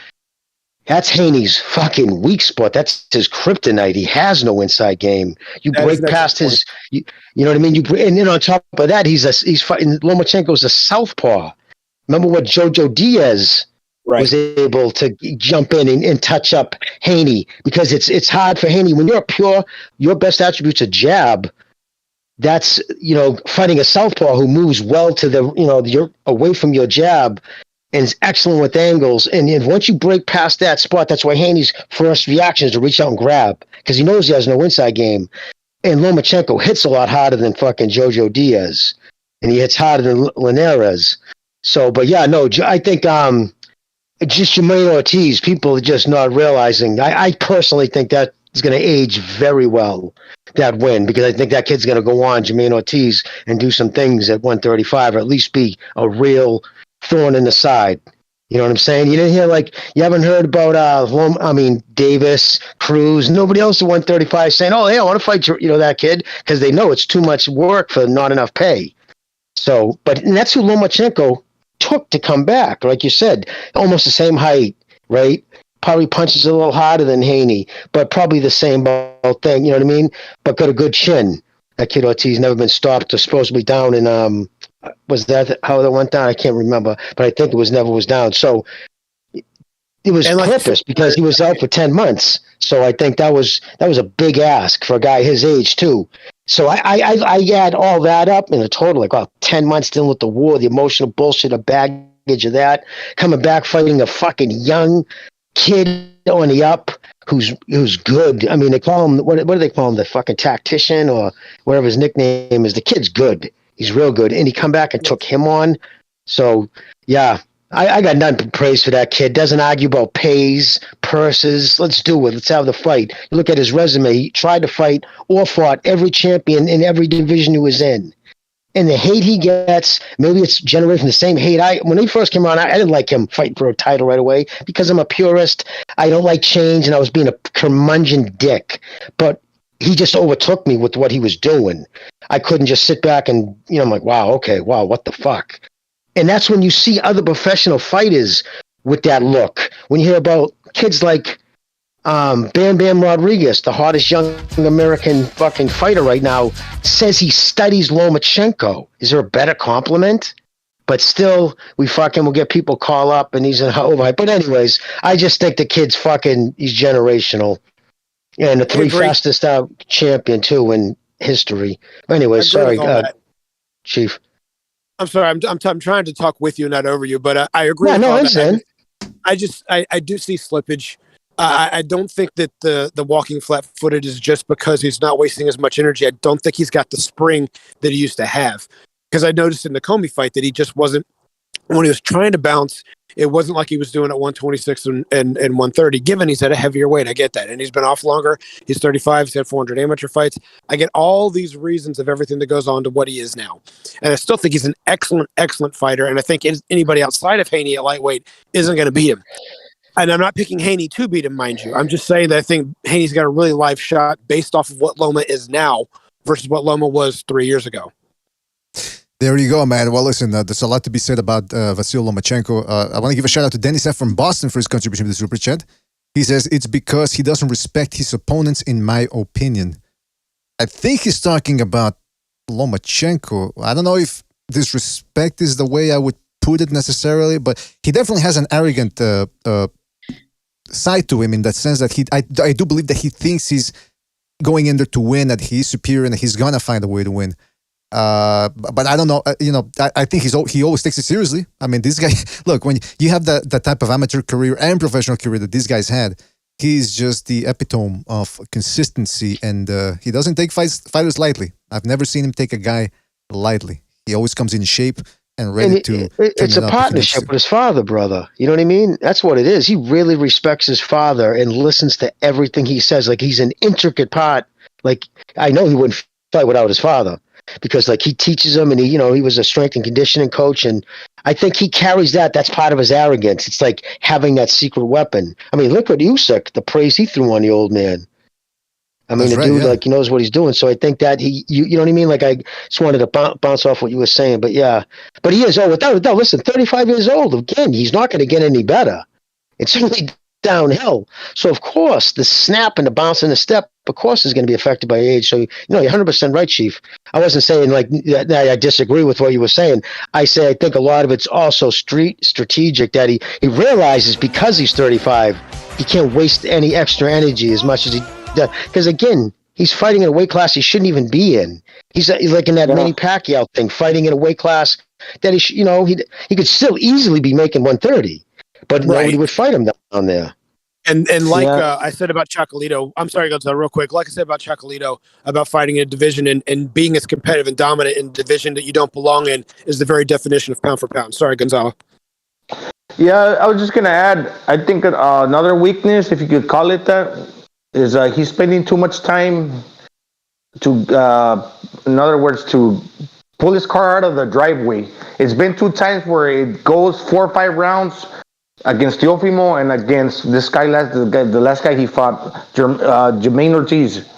That's Haney's fucking weak spot. That's his kryptonite. He has no inside game. You break past his, you know what I mean? And then on top of that, he's fighting. Lomachenko's a southpaw. Remember what Jojo Diaz was able to jump in and touch up Haney, because it's hard for Haney when your best attribute's a jab. That's fighting a southpaw who moves well to you're away from your jab. And is excellent with angles. And once you break past that spot, that's why Haney's first reaction is to reach out and grab, because he knows he has no inside game. And Lomachenko hits a lot harder than fucking Jojo Diaz. And he hits harder than Linares. So, but yeah, no, I think just Jermaine Ortiz, people are just not realizing. I personally think that is going to age very well, that win, because I think that kid's going to go on, Jermaine Ortiz, and do some things at 135, or at least be a real thorn in the side. You know what I'm saying? You didn't hear, you haven't heard about Davis, Cruz, nobody else at 135 saying, oh, hey, I want to fight that kid, because they know it's too much work for not enough pay. So, and that's who Lomachenko took to come back. Like you said, almost the same height, right? Probably punches a little harder than Haney, but probably the same thing, you know what I mean? But got a good chin. That kid Ortiz never been stopped or supposedly down in was that how that went down? I can't remember, but I think it never was down. So it was purpose, because he was out for 10 months. So I think that was a big ask for a guy his age too. So I add all that up in a total, 10 months dealing with the war, the emotional bullshit, the baggage of that, coming back fighting a fucking young kid on the up who's good. I mean, they call him, what do they call him? The fucking tactician or whatever his nickname is. The kid's good. He's real good. And he come back and took him on. So, yeah, I got nothing but praise for that kid. Doesn't argue about pays, purses. Let's do it. Let's have the fight. You look at his resume. He tried to fight or fought every champion in every division he was in. And the hate he gets, maybe it's generated from the same hate. When he first came around, I didn't like him fighting for a title right away, because I'm a purist. I don't like change, and I was being a curmudgeon dick. But he just overtook me with what he was doing. I couldn't just sit back and, I'm like, wow, what the fuck? And that's when you see other professional fighters with that look. When you hear about kids like Bam Bam Rodriguez, the hottest young American fucking fighter right now, says he studies Lomachenko. Is there a better compliment? But still, will get people call up and he's an overhype. But anyways, I just think the kid's he's generational. And the three fastest out champion too in history. Anyway, sorry, Chief. I'm sorry. I'm trying to talk with you, not over you. But I agree. Yeah, no, I understand. I do see slippage. I don't think that the walking flat-footed is just because he's not wasting as much energy. I don't think he's got the spring that he used to have. Because I noticed in the Comey fight that he just wasn't, when he was trying to bounce, it wasn't like he was doing at 126 and 130, given he's at a heavier weight. I get that. And he's been off longer. He's 35. He's had 400 amateur fights. I get all these reasons of everything that goes on to what he is now. And I still think he's an excellent, excellent fighter. And I think anybody outside of Haney at lightweight isn't going to beat him. And I'm not picking Haney to beat him, mind you. I'm just saying that I think Haney's got a really live shot based off of what Loma is now versus what Loma was 3 years ago. There you go, man. Well, listen, there's a lot to be said about Vasyl Lomachenko. I want to give a shout out to Dennis F. from Boston for his contribution to the Super Chat. He says, it's because he doesn't respect his opponents, in my opinion. I think he's talking about Lomachenko. I don't know if disrespect is the way I would put it necessarily, but he definitely has an arrogant side to him in that sense that I do believe that he thinks he's going in there to win, that he's superior, and he's going to find a way to win. But I don't know, I think he always takes it seriously. I mean, this guy, look, when you have that type of amateur career and professional career that these guys had, he's just the epitome of consistency, and he doesn't take fighters lightly. I've never seen him take a guy lightly. He always comes in shape and ready to. It's a partnership with his father, brother. You know what I mean? That's what it is. He really respects his father and listens to everything he says. Like, he's an intricate part. Like, I know he wouldn't fight without his father, because like he teaches him, and he was a strength and conditioning coach, and I think he carries that. That's part of his arrogance. It's like having that secret weapon. I mean, look at Usyk, the praise he threw on the old man. I mean, the dude, like, he knows what he's doing. So I think that you know what I mean? Like, I just wanted to bounce off what you were saying, but yeah. But he is, without a doubt, listen, 35 years old. Again, he's not going to get any better. It's only downhill. So, of course, the snap and the bounce and the step, of course, is going to be affected by age. So, you're 100% right, Chief. I wasn't saying, like, that I disagree with what you were saying. I say I think a lot of it's also strategic, that he realizes because he's 35, he can't waste any extra energy as much as he does. Because, again, he's fighting in a weight class he shouldn't even be in. He's like in that Manny Pacquiao thing, fighting in a weight class that he could still easily be making 130. But nobody would fight him down there. And like I said about Chocolito, I'm sorry, Gonzalo, real quick. Like I said about Chocolito, about fighting in a division and being as competitive and dominant in a division that you don't belong in is the very definition of pound for pound. Sorry, Gonzalo. Yeah, I was just going to add, I think another weakness, if you could call it that, is he's spending too much time to, in other words, to pull his car out of the driveway. It's been 2 times where it goes 4 or 5 rounds against Teofimo and against this guy, the last guy he fought, Jermaine Ortiz,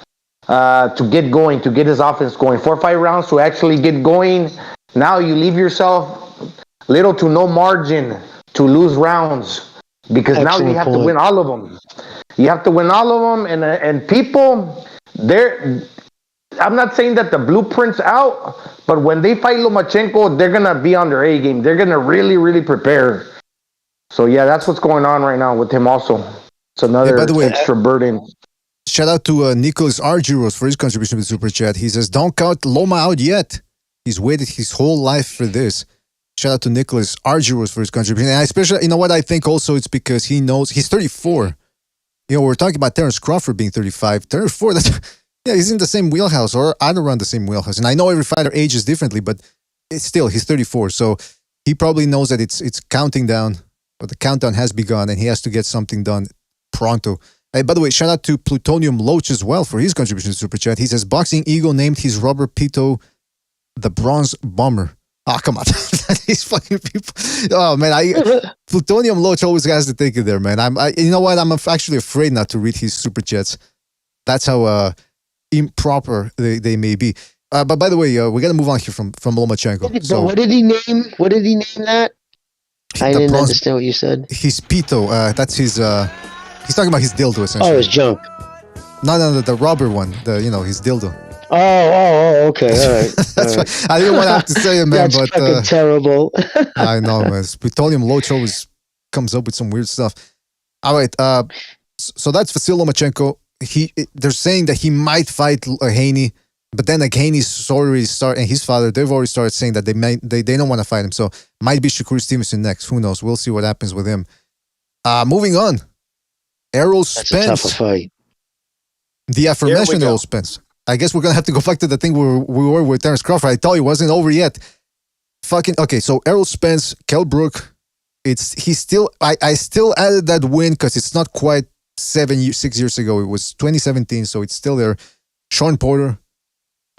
to get going, to get his offense going. 4 or 5 rounds to actually get going. Now you leave yourself little to no margin to lose rounds, because now you have to win all of them. You have to win all of them, and people, I'm not saying that the blueprint's out, but when they fight Lomachenko, they're going to be on their A game. They're going to really, really prepare. So, yeah, that's what's going on right now with him also. It's another extra burden. Shout out to Nicholas Argyros for his contribution to the Super Chat. He says, don't count Loma out yet. He's waited his whole life for this. Shout out to Nicholas Argyros for his contribution. And especially, you know what, I think also it's because he knows he's 34. We're talking about Terence Crawford being 35. 34, he's in the same wheelhouse, or at around the same wheelhouse. And I know every fighter ages differently, but it's still, he's 34. So he probably knows that it's counting down, or the countdown has begun, and he has to get something done pronto. Hey, by the way, shout out to Plutonium Loach as well for his contribution to Super Chat. He says, Boxing Ego named his rubber Pito the Bronze Bomber. Come on. These fucking people. Oh, man. Plutonium Loach always has to take it there, man. You know what? I'm actually afraid not to read his Super Chats. That's how improper they may be. But by the way, we got to move on here from Lomachenko. So what did he name? What did he name that? I didn't understand what you said. His Pito. That's his. He's talking about his dildo, essentially. Oh, his junk. No, the rubber one. His dildo. Oh, okay, all right. That's right. I didn't want to have to say it, man. That's fucking terrible. I know, man. Plutonium Loach always comes up with some weird stuff. All right, so that's Vasyl Lomachenko. They're saying that he might fight Haney, but then like Haney's already and his father, they've already started saying that they don't want to fight him. So might be Shakur Stevenson next. Who knows? We'll see what happens with him. Moving on. Errol That's a tougher Spence. fight. The aforementioned go. Errol Spence. I guess we're going to have to go back to the thing we were with Terence Crawford. I thought it wasn't over yet. Okay, so Errol Spence, Kell Brook. He's still, I still added that win because it's not quite 6 years ago. It was 2017, so it's still there. Sean Porter,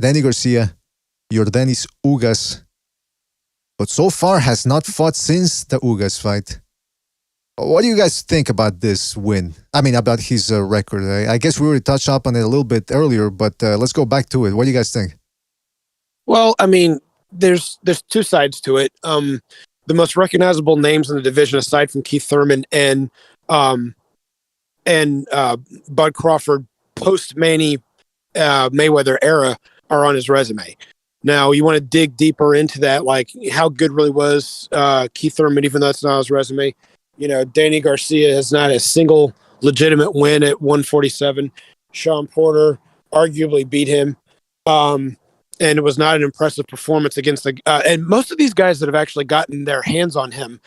Danny Garcia, Yordenis Ugas. But so far has not fought since the Ugas fight. What do you guys think about this win? I mean, about his record. I guess we already touched up on it a little bit earlier, but let's go back to it. What do you guys think? Well, I mean, there's two sides to it. The most recognizable names in the division, aside from Keith Thurman and Bud Crawford, post Manny Mayweather era, are on his resume. Now, you want to dig deeper into that, like how good really was Keith Thurman, even though that's not his resume. You know, Danny Garcia has not a single legitimate win at 147. Sean Porter arguably beat him. And it was not an impressive performance against and most of these guys that have actually gotten their hands on him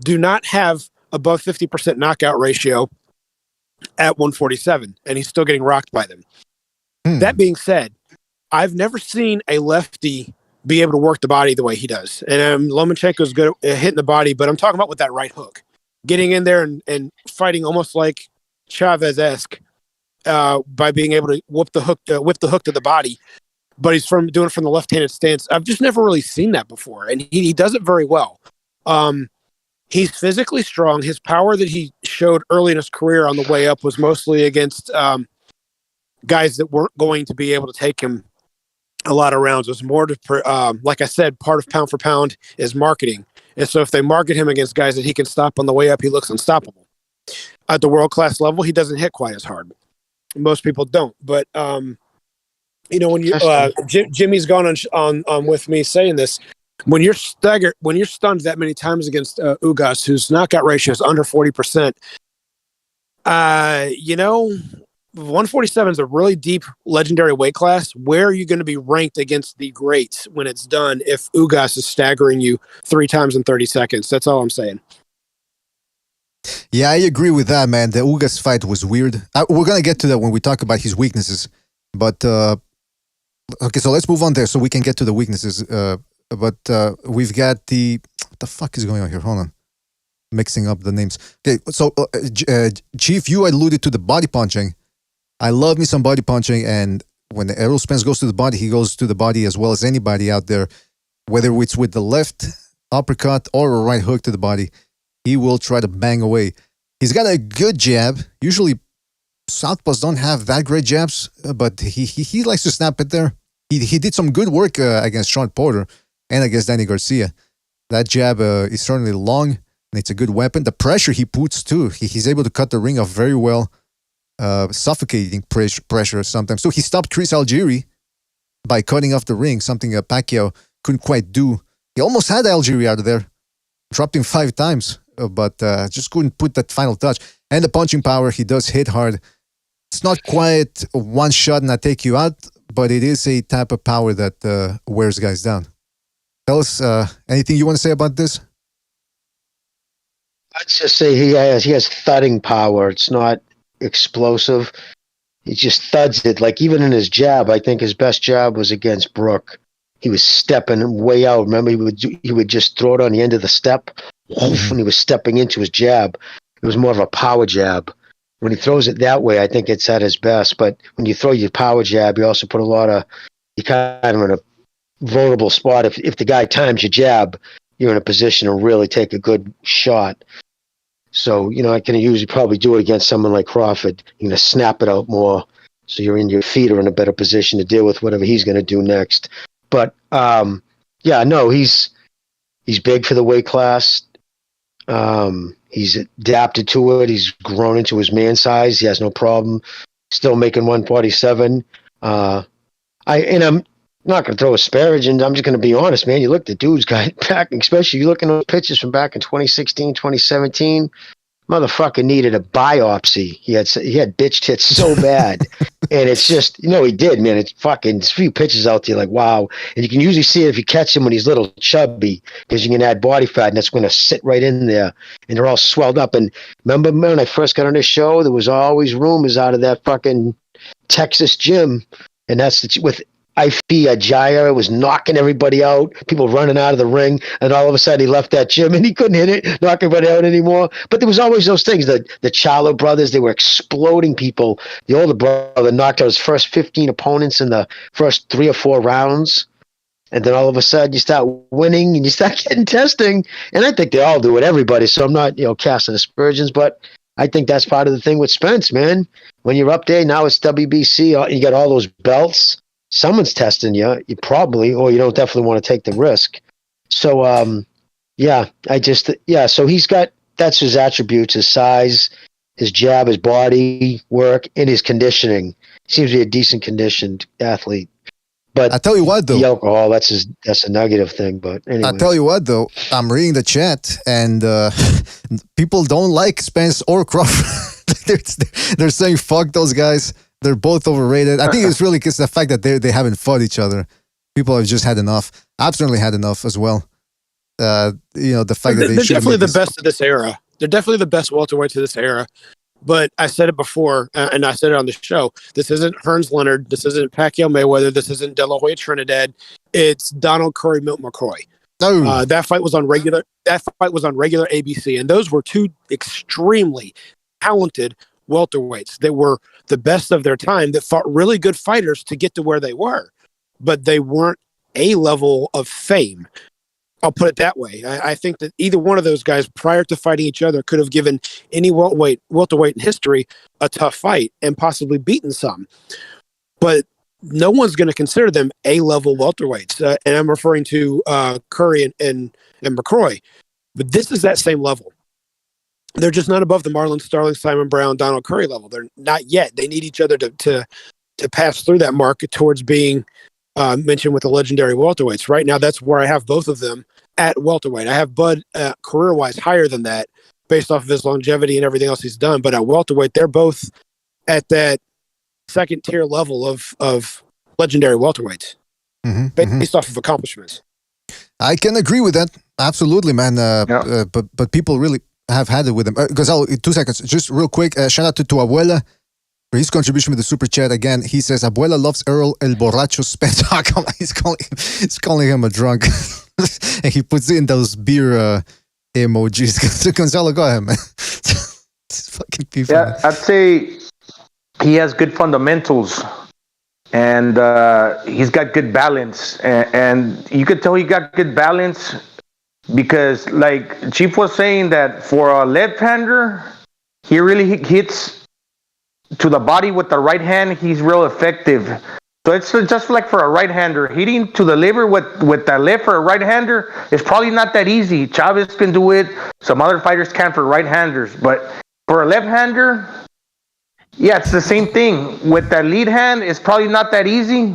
do not have above 50% knockout ratio at 147, and he's still getting rocked by them. That being said, I've never seen a lefty be able to work the body the way he does. And Lomachenko's good at hitting the body, but I'm talking about with that right hook. Getting in there and fighting almost like Chavez-esque by being able to whip the hook to the body. But he's doing it from the left-handed stance. I've just never really seen that before, and he does it very well. He's physically strong. His power that he showed early in his career on the way up was mostly against guys that weren't going to be able to take him a lot of rounds. It was more to, like I said, part of pound for pound is marketing. And so if they market him against guys that he can stop on the way up, he looks unstoppable. At the world-class level, he doesn't hit quite as hard. Most people don't. But, you know, when you Jimmy's gone on with me saying this, when you're stunned that many times against Ugas, whose knockout ratio is under 40%, you know, 147 is a really deep, legendary weight class. Where are you going to be ranked against the greats when it's done if Ugas is staggering you 3 times in 30 seconds? That's all I'm saying. Yeah, I agree with that, man. The Ugas fight was weird. We're going to get to that when we talk about his weaknesses. But, okay, so let's move on there so we can get to the weaknesses. But we've got what the fuck is going on here? Hold on. Mixing up the names. Okay, so Chief, you alluded to the body punching. I love me some body punching, and when Errol Spence goes to the body, he goes to the body as well as anybody out there. Whether it's with the left uppercut or a right hook to the body, he will try to bang away. He's got a good jab. Usually, southpaws don't have that great jabs, but he likes to snap it there. He did some good work against Sean Porter and against Danny Garcia. That jab is certainly long, and it's a good weapon. The pressure he puts, too. He's able to cut the ring off very well. Suffocating pressure sometimes. So he stopped Chris Algieri by cutting off the ring, something Pacquiao couldn't quite do. He almost had Algieri out of there, dropped him 5 times, but just couldn't put that final touch. And the punching power, he does hit hard. It's not quite one shot and I take you out, but it is a type of power that wears guys down. Tell us anything you want to say about this? I'd just say he has thudding power. It's not explosive. He just thuds it. Like even in his jab, I think his best jab was against Brook. He was stepping way out. Remember, he would just throw it on the end of the step when he was stepping into his jab. It was more of a power jab. When he throws it that way, I think it's at his best. But when you throw your power jab, you also put you kind of in a vulnerable spot. If the guy times your jab, you're in a position to really take a good shot. So, you know, I can usually probably do it against someone like Crawford. You're going to snap it out more. So your feet are in a better position to deal with whatever he's going to do next. But, yeah, no, he's big for the weight class. He's adapted to it. He's grown into his man size. He has no problem still making 147. I'm not going to throw asparagine. I'm just going to be honest, man. You look at the dude's got back, especially you looking at those pictures from back in 2016, 2017. Motherfucker needed a biopsy. He had bitch tits so bad, And it's just, he did, man. It's fucking, there's a few pitches out there like, wow. And you can usually see it if you catch him when he's little chubby, because you can add body fat and that's going to sit right in there. And they're all swelled up. And remember, man, when I first got on this show, there was always rumors out of that fucking Texas gym. And that's with Ify Ajaya was knocking everybody out, people running out of the ring, and all of a sudden he left that gym and he couldn't hit it, knock everybody out anymore. But there was always those things. The Charlo brothers, they were exploding people. The older brother knocked out his first 15 opponents in the first 3 or 4 rounds. And then all of a sudden you start winning and you start getting testing. And I think they all do it, everybody. So I'm not, casting aspersions, but I think that's part of the thing with Spence, man. When you're up there, now it's WBC, you got all those belts. Someone's testing you probably, or you don't definitely want to take the risk. So, so that's his attributes, his size, his jab, his body work, and his conditioning. He seems to be a decent conditioned athlete. But I tell you what, though, the alcohol, that's a negative thing. But anyway. I tell you what, though, I'm reading the chat, and people don't like Spence or Crawford. they're saying, fuck those guys. They're both overrated. I think it's really because the fact that they haven't fought each other. People have just had enough. I've certainly had enough as well. The fact that they're definitely the best of this era. They're definitely the best welterweights of this era. But I said it before, and I said it on the show. This isn't Hearns Leonard. This isn't Pacquiao Mayweather. This isn't De La Hoya Trinidad. It's Donald Curry, Milt McCroy. Oh. That fight was on regular. That fight was on regular ABC, and those were two extremely talented welterweights. They were the best of their time that fought really good fighters to get to where they were, but they weren't a level of fame. I'll put it that way. I think that either one of those guys prior to fighting each other could have given any welterweight in history a tough fight and possibly beaten some, but no one's going to consider them A-level welterweights. And I'm referring to Curry and McCroy, but this is that same level. They're just not above the Marlon Starling, Simon Brown, Donald Curry level. They're not yet. They need each other to pass through that mark towards being mentioned with the legendary welterweights. Right now, that's where I have both of them at welterweight. I have Bud career-wise higher than that based off of his longevity and everything else he's done. But at welterweight, they're both at that second-tier level of legendary welterweights based off of accomplishments. I can agree with that. Absolutely, man. But people really have had it with him. Gonzalo, 2 seconds. Just real quick, shout out to Abuela for his contribution with the super chat. Again, he says, Abuela loves Earl El Borracho Spence. He's calling him a drunk. And he puts in those beer emojis. Gonzalo, go ahead, man. Fucking people. Yeah, I'd say he has good fundamentals. And he's got good balance. And you could tell he got good balance because, like Chief was saying, that for a left-hander, he really hits to the body with the right hand. He's real effective. So it's just like for a right-hander, hitting to the liver with the left for a right-hander is probably not that easy. Chavez can do it. Some other fighters can for right-handers. But for a left-hander, yeah, it's the same thing. With that lead hand, it's probably not that easy,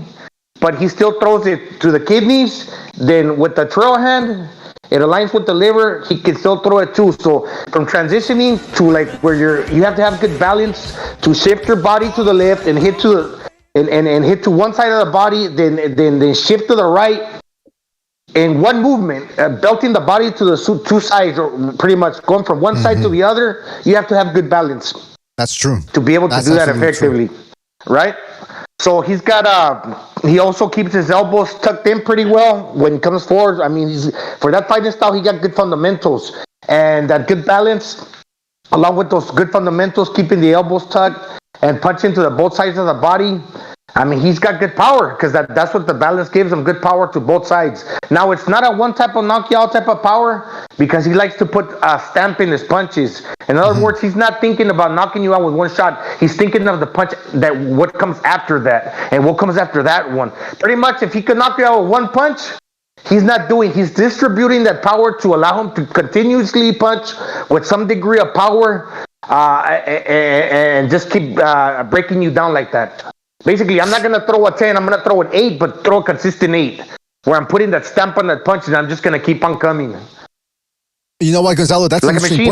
but he still throws it to the kidneys. Then with the trail hand, it aligns with the liver. He can still throw it too. So from transitioning to like where you have to have good balance to shift your body to the left and hit to and hit to one side of the body, then shift to the right. In one movement, belting the body to the two sides, or pretty much going from one side to the other, you have to have good balance. That's true. To be able to do that effectively, right? So he's got he also keeps his elbows tucked in pretty well when he comes forward. I mean, for that fighting style, he got good fundamentals and that good balance, along with those good fundamentals, keeping the elbows tucked and punching to both sides of the body. I mean, he's got good power because that's what the balance gives him, good power to both sides. Now, it's not a one type of knockout type of power because he likes to put a stamp in his punches. In other words, he's not thinking about knocking you out with one shot. He's thinking of the punch, that what comes after that and what comes after that one. Pretty much, if he could knock you out with one punch, he's distributing that power to allow him to continuously punch with some degree of power and just keep breaking you down like that. Basically, I'm not going to throw a 10, I'm going to throw an 8, but throw a consistent 8, where I'm putting that stamp on that punch and I'm just going to keep on coming. You know what, Gonzalo? That's like an interesting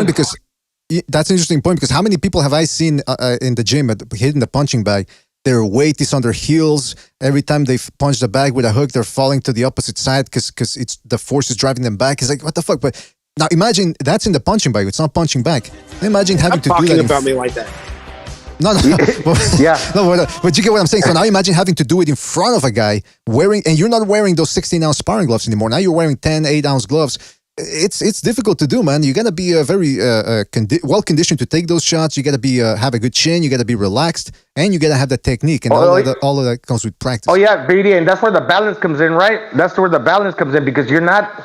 point because how many people have I seen in the gym hitting the punching bag Their weight is on their heels. Every time they punch the bag with a hook, they're falling to the opposite side because it's the force is driving them back. It's like, what the fuck? But now imagine that's in the punching bag. It's not punching back. Imagine having to do that. Talking about me like that. No. Yeah. No, but you get what I'm saying. So now imagine having to do it in front of a guy and you're not wearing those 16-ounce sparring gloves anymore. Now you're wearing 10, 8-ounce gloves. It's difficult to do, man. You gotta be very well conditioned to take those shots. You gotta be have a good chin. You gotta be relaxed, and you gotta have the technique. And all of that comes with practice. Oh yeah, BD, and that's where the balance comes in, right? That's where the balance comes in because you're not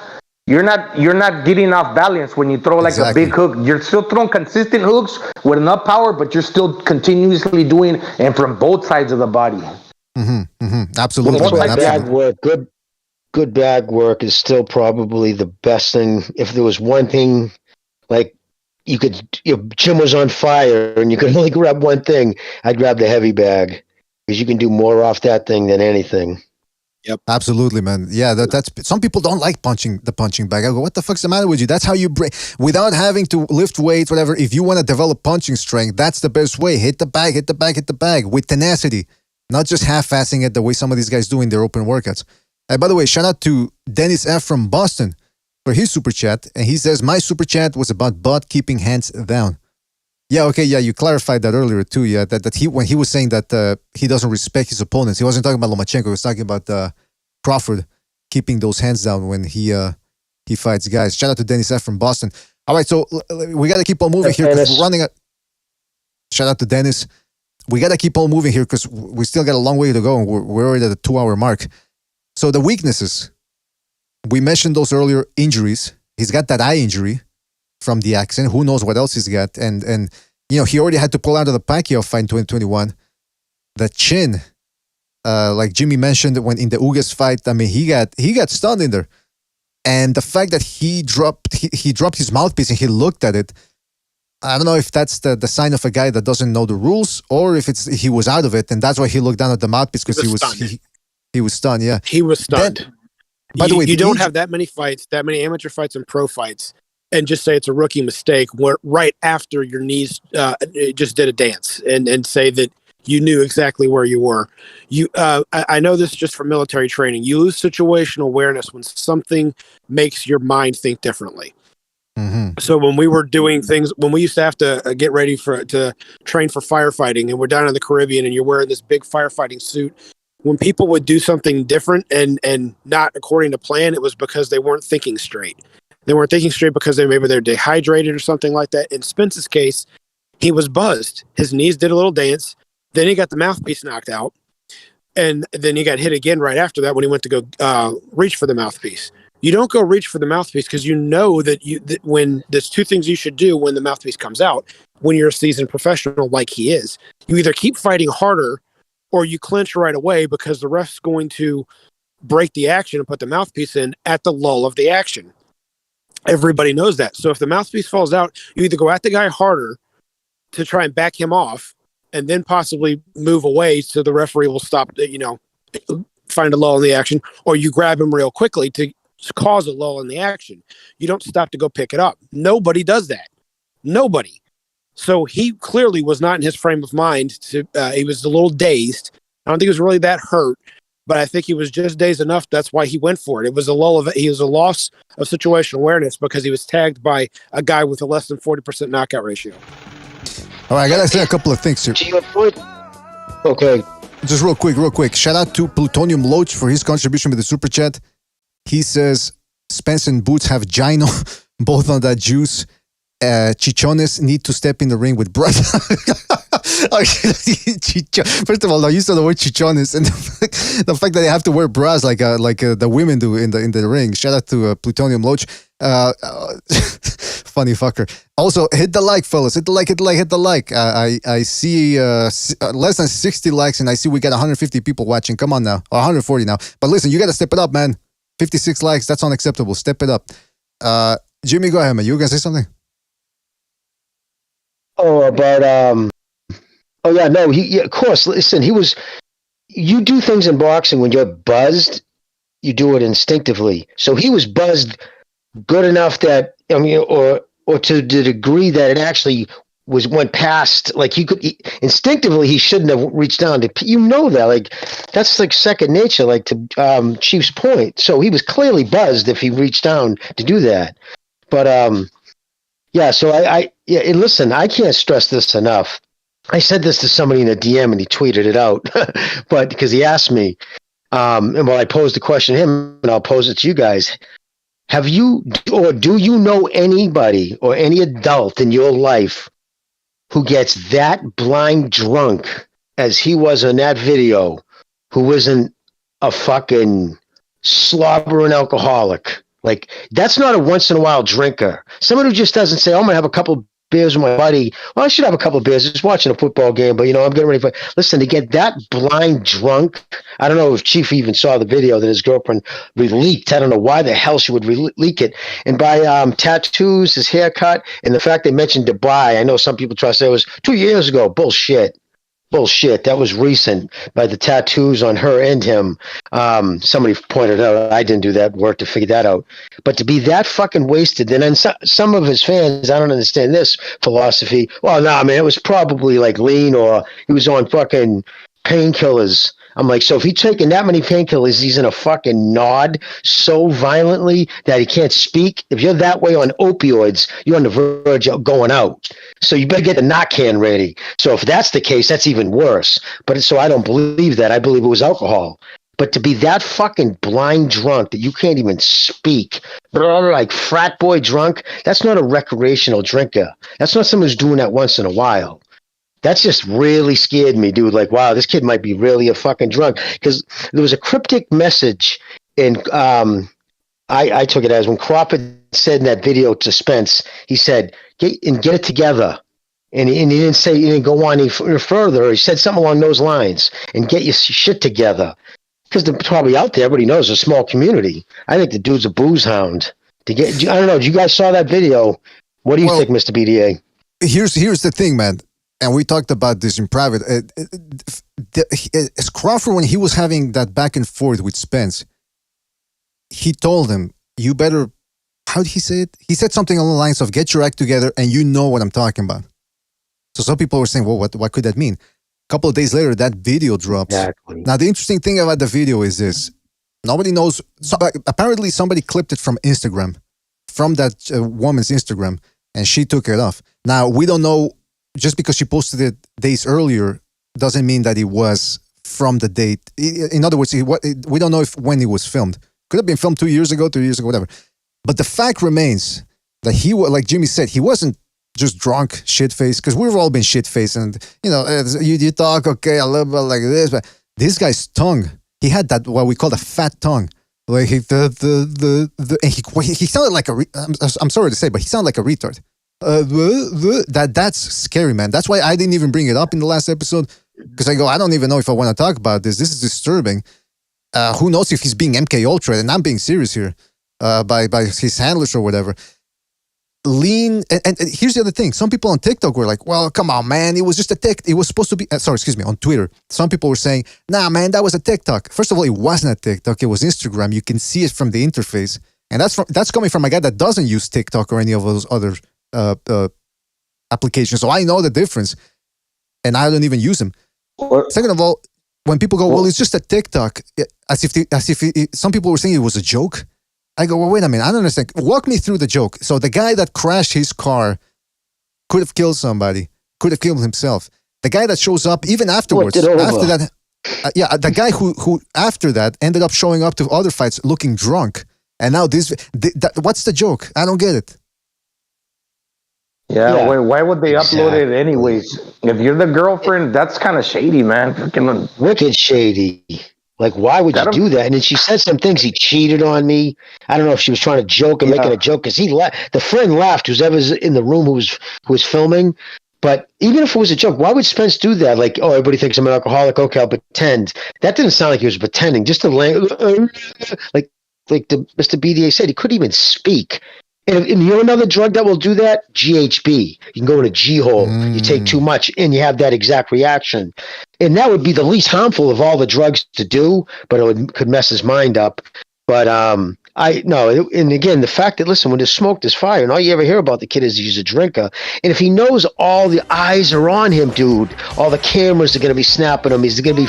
getting off balance when you throw like a big hook. You're still throwing consistent hooks with enough power, but you're still continuously doing and from both sides of the body. Absolutely. That's why bag work, good bag work is still probably the best thing. If there was one thing, like your gym was on fire and you could only grab one thing, I'd grab the heavy bag because you can do more off that thing than anything. Yep. Absolutely, man. Yeah, that's some people don't like the punching bag. I go, what the fuck's the matter with you? That's how you break without having to lift weights, whatever. If you want to develop punching strength, that's the best way. Hit the bag with tenacity, not just half-assing it the way some of these guys do in their open workouts. By the way, shout out to Dennis F. from Boston for his super chat. And he says, my super chat was about butt keeping hands down. Yeah, okay, yeah, you clarified that earlier too. Yeah, that he when he was saying that he doesn't respect his opponents, he wasn't talking about Lomachenko. He was talking about Crawford keeping those hands down when he fights guys. Shout out to Dennis F. from Boston. All right, so we got to keep on moving here because we're running. Shout out to Dennis. We got to keep on moving here because we still got a long way to go. And we're already at the 2-hour mark. So the weaknesses, we mentioned those earlier. Injuries. He's got that eye injury from the accident. Who knows what else he's got? And you know, he already had to pull out of the Pacquiao fight in 2021. The chin, like Jimmy mentioned when in the Ugas fight, I mean, he got stunned in there. And the fact that he dropped his mouthpiece and he looked at it, I don't know if that's the sign of a guy that doesn't know the rules or if he was out of it and that's why he looked down at the mouthpiece because he was stunned. Yeah, he was stunned. Then, by the way, you don't have that many fights, that many amateur fights and pro fights, and just say it's a rookie mistake where right after your knees just did a dance and say that you knew exactly where you were. I know this just from military training. You lose situational awareness when something makes your mind think differently. Mm-hmm. So when we were doing things, when we used to have to get ready to train for firefighting, and we're down in the Caribbean, and you're wearing this big firefighting suit. When people would do something different and not according to plan, it was because they weren't thinking straight. They weren't thinking straight because maybe they're dehydrated or something like that. In Spence's case, he was buzzed. His knees did a little dance. Then he got the mouthpiece knocked out. And then he got hit again right after that when he went to go reach for the mouthpiece. You don't go reach for the mouthpiece because you know that when there's two things you should do when the mouthpiece comes out, when you're a seasoned professional like he is. You either keep fighting harder or you clinch right away because the ref's going to break the action and put the mouthpiece in at the lull of the action. Everybody knows that. So if the mouthpiece falls out, you either go at the guy harder to try and back him off and then possibly move away so the referee will stop, find a lull in the action, or you grab him real quickly to cause a lull in the action. You don't stop to go pick it up. Nobody does that. Nobody. So he clearly was not in his frame of mind. He was a little dazed. I don't think he was really that hurt, but I think he was just dazed enough. That's why he went for it. It was a lull he was a loss of situational awareness because he was tagged by a guy with a less than 40% knockout ratio. All right, I gotta say a couple of things here. To your point. Okay. Just real quick. Shout out to Plutonium Loach for his contribution with the super chat. He says Spence and Boots have Gino, both on that juice. Chichones need to step in the ring with Brad. First of all, I used to the word chichones, and the fact that they have to wear bras like the women do in the ring. Shout out to Plutonium Loach. Funny fucker. Also, hit the like, fellas. Hit the like. I see less than 60 likes, and I see we got 150 people watching. Come on now, or 140 now. But listen, you got to step it up, man. 56 likes, that's unacceptable. Step it up. Jimmy, go ahead, man. You gonna say something? Oh, about of course. Listen, you do things in boxing when you're buzzed, you do it instinctively. So he was buzzed good enough that or to the degree that it actually went past, like instinctively he shouldn't have reached down to, that, like that's like second nature, like to Chief's point. So he was clearly buzzed if he reached down to do that. But yeah, so and listen, I can't stress this enough. I said this to somebody in a DM and he tweeted it out, but because he asked me, and I posed the question to him, and I'll pose it to you guys. Have you, or do you know anybody or any adult in your life who gets that blind drunk as he was in that video, who isn't a fucking slobbering alcoholic? Like, that's not a once in a while drinker. Someone who just doesn't say, oh, I'm going to have a couple beers with my buddy. Well, I should have a couple of beers. Just watching a football game, but I'm getting ready for. Listen, to get that blind drunk. I don't know if Chief even saw the video that his girlfriend leaked. I don't know why the hell she would leak it. And by tattoos, his haircut, and the fact they mentioned Dubai. I know some people try to say it was 2 years ago. Bullshit. That was recent by the tattoos on her and him. Somebody pointed out I didn't do that work to figure that out. But to be that fucking wasted, and then some of his fans, I don't understand this philosophy. Well, man, it was probably like lean, or he was on fucking painkillers. I'm like, so if he's taking that many painkillers, he's in a fucking nod so violently that he can't speak. If you're that way on opioids, you're on the verge of going out. So you better get the Narcan ready. So if that's the case, that's even worse. But so I don't believe that. I believe it was alcohol. But to be that fucking blind drunk that you can't even speak, like frat boy drunk, that's not a recreational drinker. That's not someone who's doing that once in a while. That's just really scared me, dude. Like, wow, this kid might be really a fucking drunk. Because there was a cryptic message, and I took it as when Crawford said in that video to Spence, he said, get it together. And he didn't go on any further. He said something along those lines, and get your shit together. Because they're probably out there, everybody knows, a small community. I think the dude's a booze hound. I don't know, you guys saw that video. What do you think, Mr. BDA? Here's the thing, man. And we talked about this in private. Crawford, when he was having that back and forth with Spence, he told him, you better, how did he say it? He said something along the lines of, get your act together and you know what I'm talking about. So some people were saying, well, what could that mean? A couple of days later, that video drops. Exactly. Now, the interesting thing about the video is this. Nobody knows. Apparently, somebody clipped it from Instagram, from that woman's Instagram, and she took it off. Now, we don't know. Just because she posted it days earlier doesn't mean that it was from the date. In other words, we don't know when it was filmed. Could have been filmed 2 years ago, 3 years ago, whatever. But the fact remains that he, like Jimmy said, he wasn't just drunk, shit-faced, because we've all been shit-faced. And, you talk, okay, a little bit like this, but this guy's tongue, he had that, what we call a fat tongue. Like, he sounded like I'm sorry to say, but he sounded like a retard. That's scary, man. That's why I didn't even bring it up in the last episode, because I don't even know if I want to talk about this. This is disturbing. Who knows if he's being MK Ultra, and I'm being serious here, by his handlers or whatever. Lean, and here's the other thing. Some people on TikTok were like, well, come on, man. It was just a TikTok. It was supposed to be, on Twitter. Some people were saying, nah, man, that was a TikTok. First of all, it wasn't a TikTok. It was Instagram. You can see it from the interface. And that's coming from a guy that doesn't use TikTok or any of those other applications. So I know the difference, and I don't even use them. Second of all, when people go, well, it's just a TikTok, as if some people were saying it was a joke. I go, well, wait a minute, I don't understand. Walk me through the joke. So the guy that crashed his car could have killed somebody, could have killed himself. The guy that shows up even afterwards, after that, the guy who after that ended up showing up to other fights looking drunk. And now what's the joke? I don't get it. Yeah. Why would they upload it anyways? If you're the girlfriend, that's kind of shady, man. Freaking wicked shady. Like, why would you do that? And then she said some things. He cheated on me. I don't know if she was trying to joke and making a joke, because the friend laughed, whoever's in the room who was filming. But even if it was a joke, why would Spence do that? Like, oh, everybody thinks I'm an alcoholic. Okay, I'll pretend. That didn't sound like he was pretending. Just like Mr. BDA said, he couldn't even speak. And you're another drug that will do that? GHB. You can go in a G-hole. You take too much, and you have that exact reaction. And that would be the least harmful of all the drugs to do, but it could mess his mind up. But I no, and again, the fact that listen, when there's smoke, there's fire, and all you ever hear about the kid is he's a drinker. And if he knows all the eyes are on him, dude, all the cameras are gonna be snapping him. He's gonna be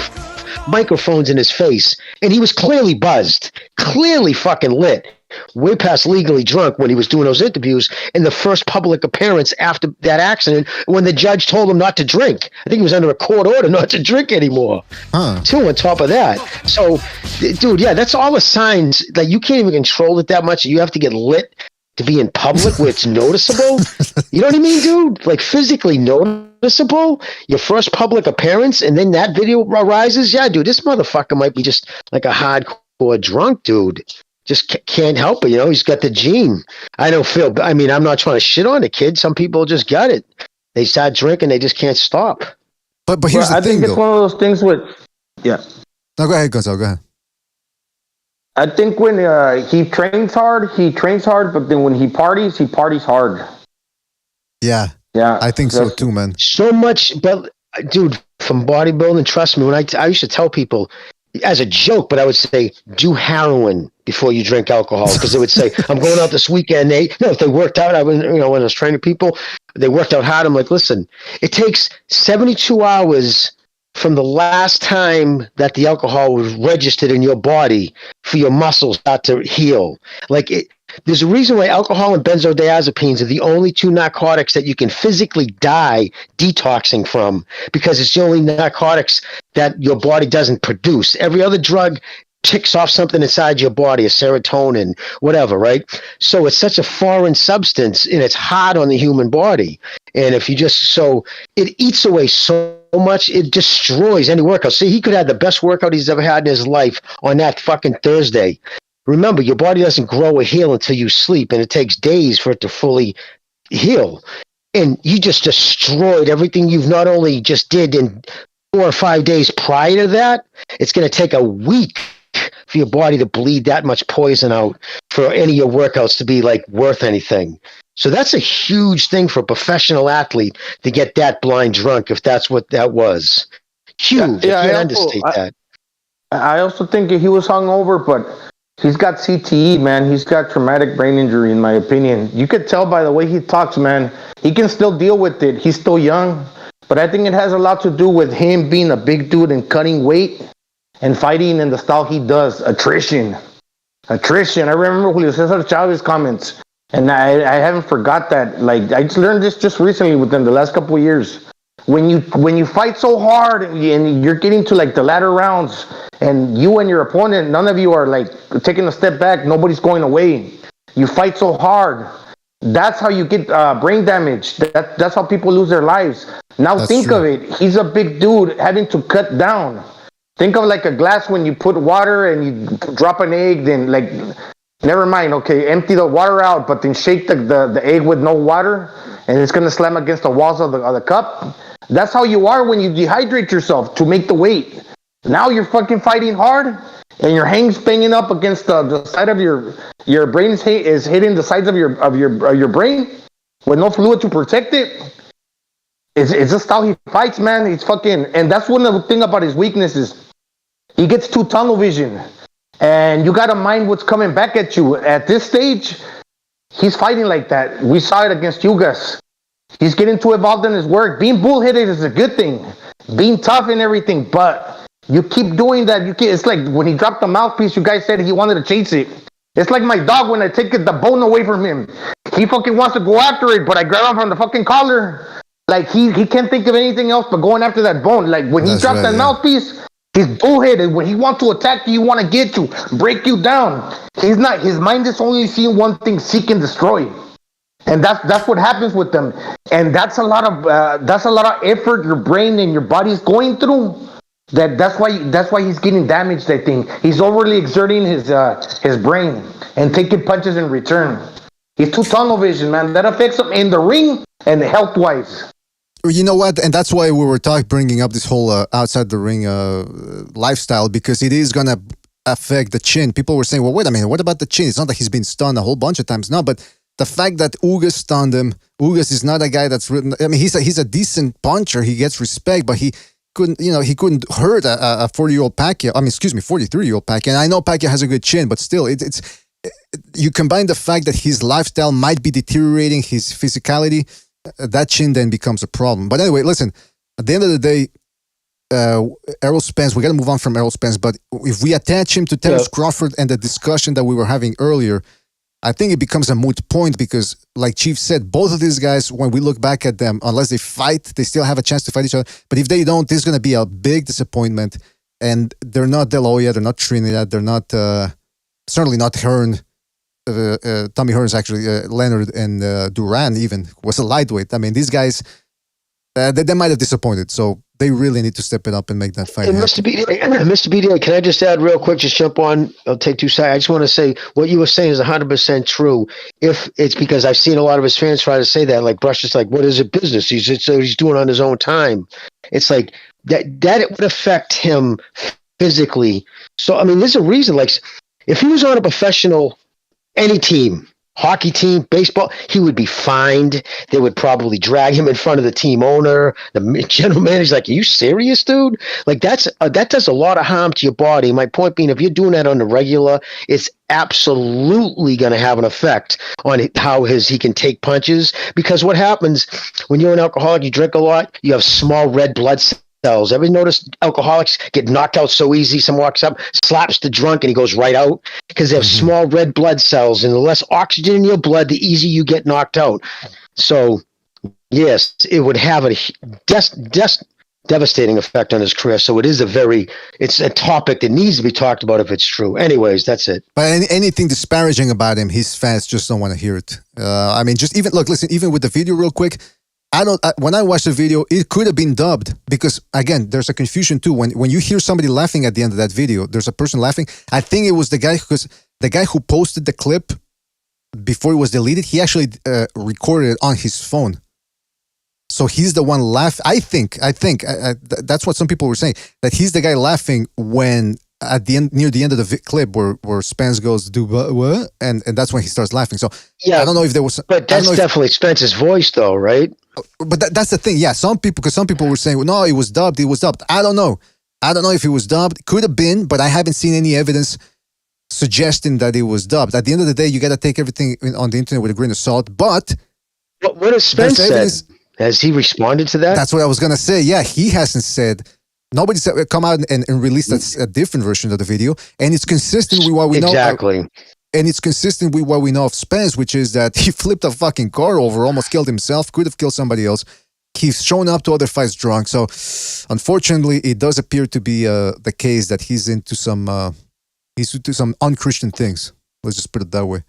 microphones in his face, and he was clearly buzzed, clearly fucking lit, way past legally drunk when he was doing those interviews in the first public appearance after that accident when the judge told him not to drink. I think he was under a court order not to drink anymore. Too, on top of that. So, dude, yeah, that's all the signs that you can't even control it that much. You have to get lit to be in public where it's noticeable. You know what I mean, dude? Like physically noticeable, your first public appearance, and then that video arises. Yeah, dude, this motherfucker might be just like a hardcore drunk, dude. Just can't help it, you know. He's got the gene. I don't feel. I mean, I'm not trying to shit on the kid. Some people just got it. They start drinking, they just can't stop. But here's the thing, I think it's one of those things with. Yeah. No, go ahead, Gonzalo. Go ahead. I think when he trains hard, but then when he parties hard. Yeah. Yeah. I think so too, man. So much, but dude, from bodybuilding, trust me, when I used to tell people as a joke, but I would say, do heroin before you drink alcohol. Because they would say, I'm going out this weekend. If they worked out, when I was training people, they worked out hard. I'm like, listen, it takes 72 hours from the last time that the alcohol was registered in your body for your muscles start to heal. There's a reason why alcohol and benzodiazepines are the only two narcotics that you can physically die detoxing from, because it's the only narcotics that your body doesn't produce. Every other drug ticks off something inside your body, a serotonin, whatever, right? So it's such a foreign substance, and it's hard on the human body. And if you it eats away so much, it destroys any workout. See, he could have the best workout he's ever had in his life on that fucking Thursday. Remember, your body doesn't grow or heal until you sleep, and it takes days for it to fully heal. And you just destroyed everything you've not only just did in 4 or 5 days prior to that. It's going to take a week for your body to bleed that much poison out for any of your workouts to be worth anything. So that's a huge thing for a professional athlete to get that blind drunk, if that's what that was. Huge. I can't understate that. I also think he was hungover, but he's got CTE, man. He's got traumatic brain injury, in my opinion. You could tell by the way he talks, man. He can still deal with it. He's still young. But I think it has a lot to do with him being a big dude and cutting weight and fighting in the style he does. Attrition. I remember Julio Cesar Chavez comments, and I haven't forgot that. I just learned this just recently within the last couple of years. When you fight so hard and you're getting to the latter rounds, and you and your opponent, none of you are taking a step back, nobody's going away. You fight so hard. That's how you get brain damage. That's how people lose their lives. Now think of it. He's a big dude having to cut down. Think of a glass when you put water and you drop an egg, then never mind, okay, empty the water out, but then shake the egg with no water, and it's going to slam against the walls of the cup. That's how you are when you dehydrate yourself to make the weight. Now you're fucking fighting hard, and your hang's banging up against the side of your brain is hitting the sides of your brain with no fluid to protect it. It's just how he fights, man. He's fucking, and that's one of the thing about his weaknesses. He gets too tunnel vision, and you gotta mind what's coming back at you. At this stage, he's fighting like that. We saw it against Yugas. He's getting too involved in his work. Being bullheaded is a good thing. Being tough and everything, but you keep doing that. It's like when he dropped the mouthpiece, you guys said he wanted to chase it. It's like my dog when I take the bone away from him. He fucking wants to go after it, but I grab him from the fucking collar. He can't think of anything else but going after that bone. When he dropped that mouthpiece, he's bullheaded. When he wants to attack you, he want to get you, break you down. He's not. His mind is only seeing one thing: seek and destroy. And that's what happens with them. And that's a lot of effort your brain and your body's going through. That's why he's getting damaged. I think he's overly exerting his brain and taking punches in return. He's too tunnel vision, man. That affects him in the ring and health wise. You know what? And that's why we were bringing up this whole outside the ring lifestyle, because it is going to affect the chin. People were saying, well, wait a minute, what about the chin? It's not that he's been stunned a whole bunch of times. No, but the fact that Ugas stunned him, Ugas is not a guy that's written. I mean, he's a decent puncher. He gets respect, but couldn't, he couldn't hurt a 40-year-old Pacquiao. I mean, excuse me, 43-year-old Pacquiao. And I know Pacquiao has a good chin, but still, you combine the fact that his lifestyle might be deteriorating his physicality, that chin then becomes a problem. But anyway, listen, at the end of the day, Errol Spence, we got to move on from Errol Spence, but if we attach him to Terrence Crawford and the discussion that we were having earlier, I think it becomes a moot point because, like Chief said, both of these guys, when we look back at them, unless they fight, they still have a chance to fight each other. But if they don't, this is going to be a big disappointment. And they're not De La Hoya, they're not Trinidad, they're not, certainly not Hearn. Tommy Hearn's actually, Leonard and Duran even was a lightweight. I mean, these guys, they might have disappointed. So they really need to step it up and make that fight. Mr. BDA, can I just add real quick, just jump on, I'll take 2 seconds. I just want to say what you were saying is 100% true. If it's because I've seen a lot of his fans try to say that, like Brush is like, what is it business? He's doing on his own time. It's like that it would affect him physically. So, I mean, there's a reason, like if he was on a professional, any team, hockey team, baseball, he would be fined. They would probably drag him in front of the team owner. The general manager's like, are you serious, dude? Like that does a lot of harm to your body. My point being, if you're doing that on the regular, it's absolutely going to have an effect on how he can take punches. Because what happens when you're an alcoholic, you drink a lot, you have small red blood cells. Ever notice alcoholics get knocked out so easy? Someone walks up, slaps the drunk, and he goes right out because they have small red blood cells, and the less oxygen in your blood, the easier you get knocked out. So, yes, it would have a devastating effect on his career. So it's a topic that needs to be talked about if it's true. Anyways, that's it. But anything disparaging about him, his fans just don't want to hear it. I mean, just even with the video real quick, when I watched the video, it could have been dubbed because, again, there's a confusion too. When you hear somebody laughing at the end of that video, there's a person laughing. I think it was the guy who posted the clip before it was deleted. He actually recorded it on his phone. So he's the one laughing. I think that's what some people were saying, that he's the guy laughing when at the end, near the end of the clip where Spence goes, do what? And that's when he starts laughing. So yeah, I don't know if there was, but that's definitely Spence's voice though, right? But that's the thing. Yeah. Some people were saying, well, no, it was dubbed. I don't know if it was dubbed. Could have been, but I haven't seen any evidence suggesting that it was dubbed. At the end of the day, you got to take everything on the internet with a grain of salt. But what has Spence said? Has he responded to that? That's what I was going to say. Yeah, he hasn't said. Nobody said come out and release a different version of the video, and it's consistent with what we know. Exactly. And it's consistent with what we know of Spence, which is that he flipped a fucking car over, almost killed himself, could have killed somebody else. He's shown up to other fights drunk. So, unfortunately, it does appear to be the case that he's into some unchristian things. Let's just put it that way.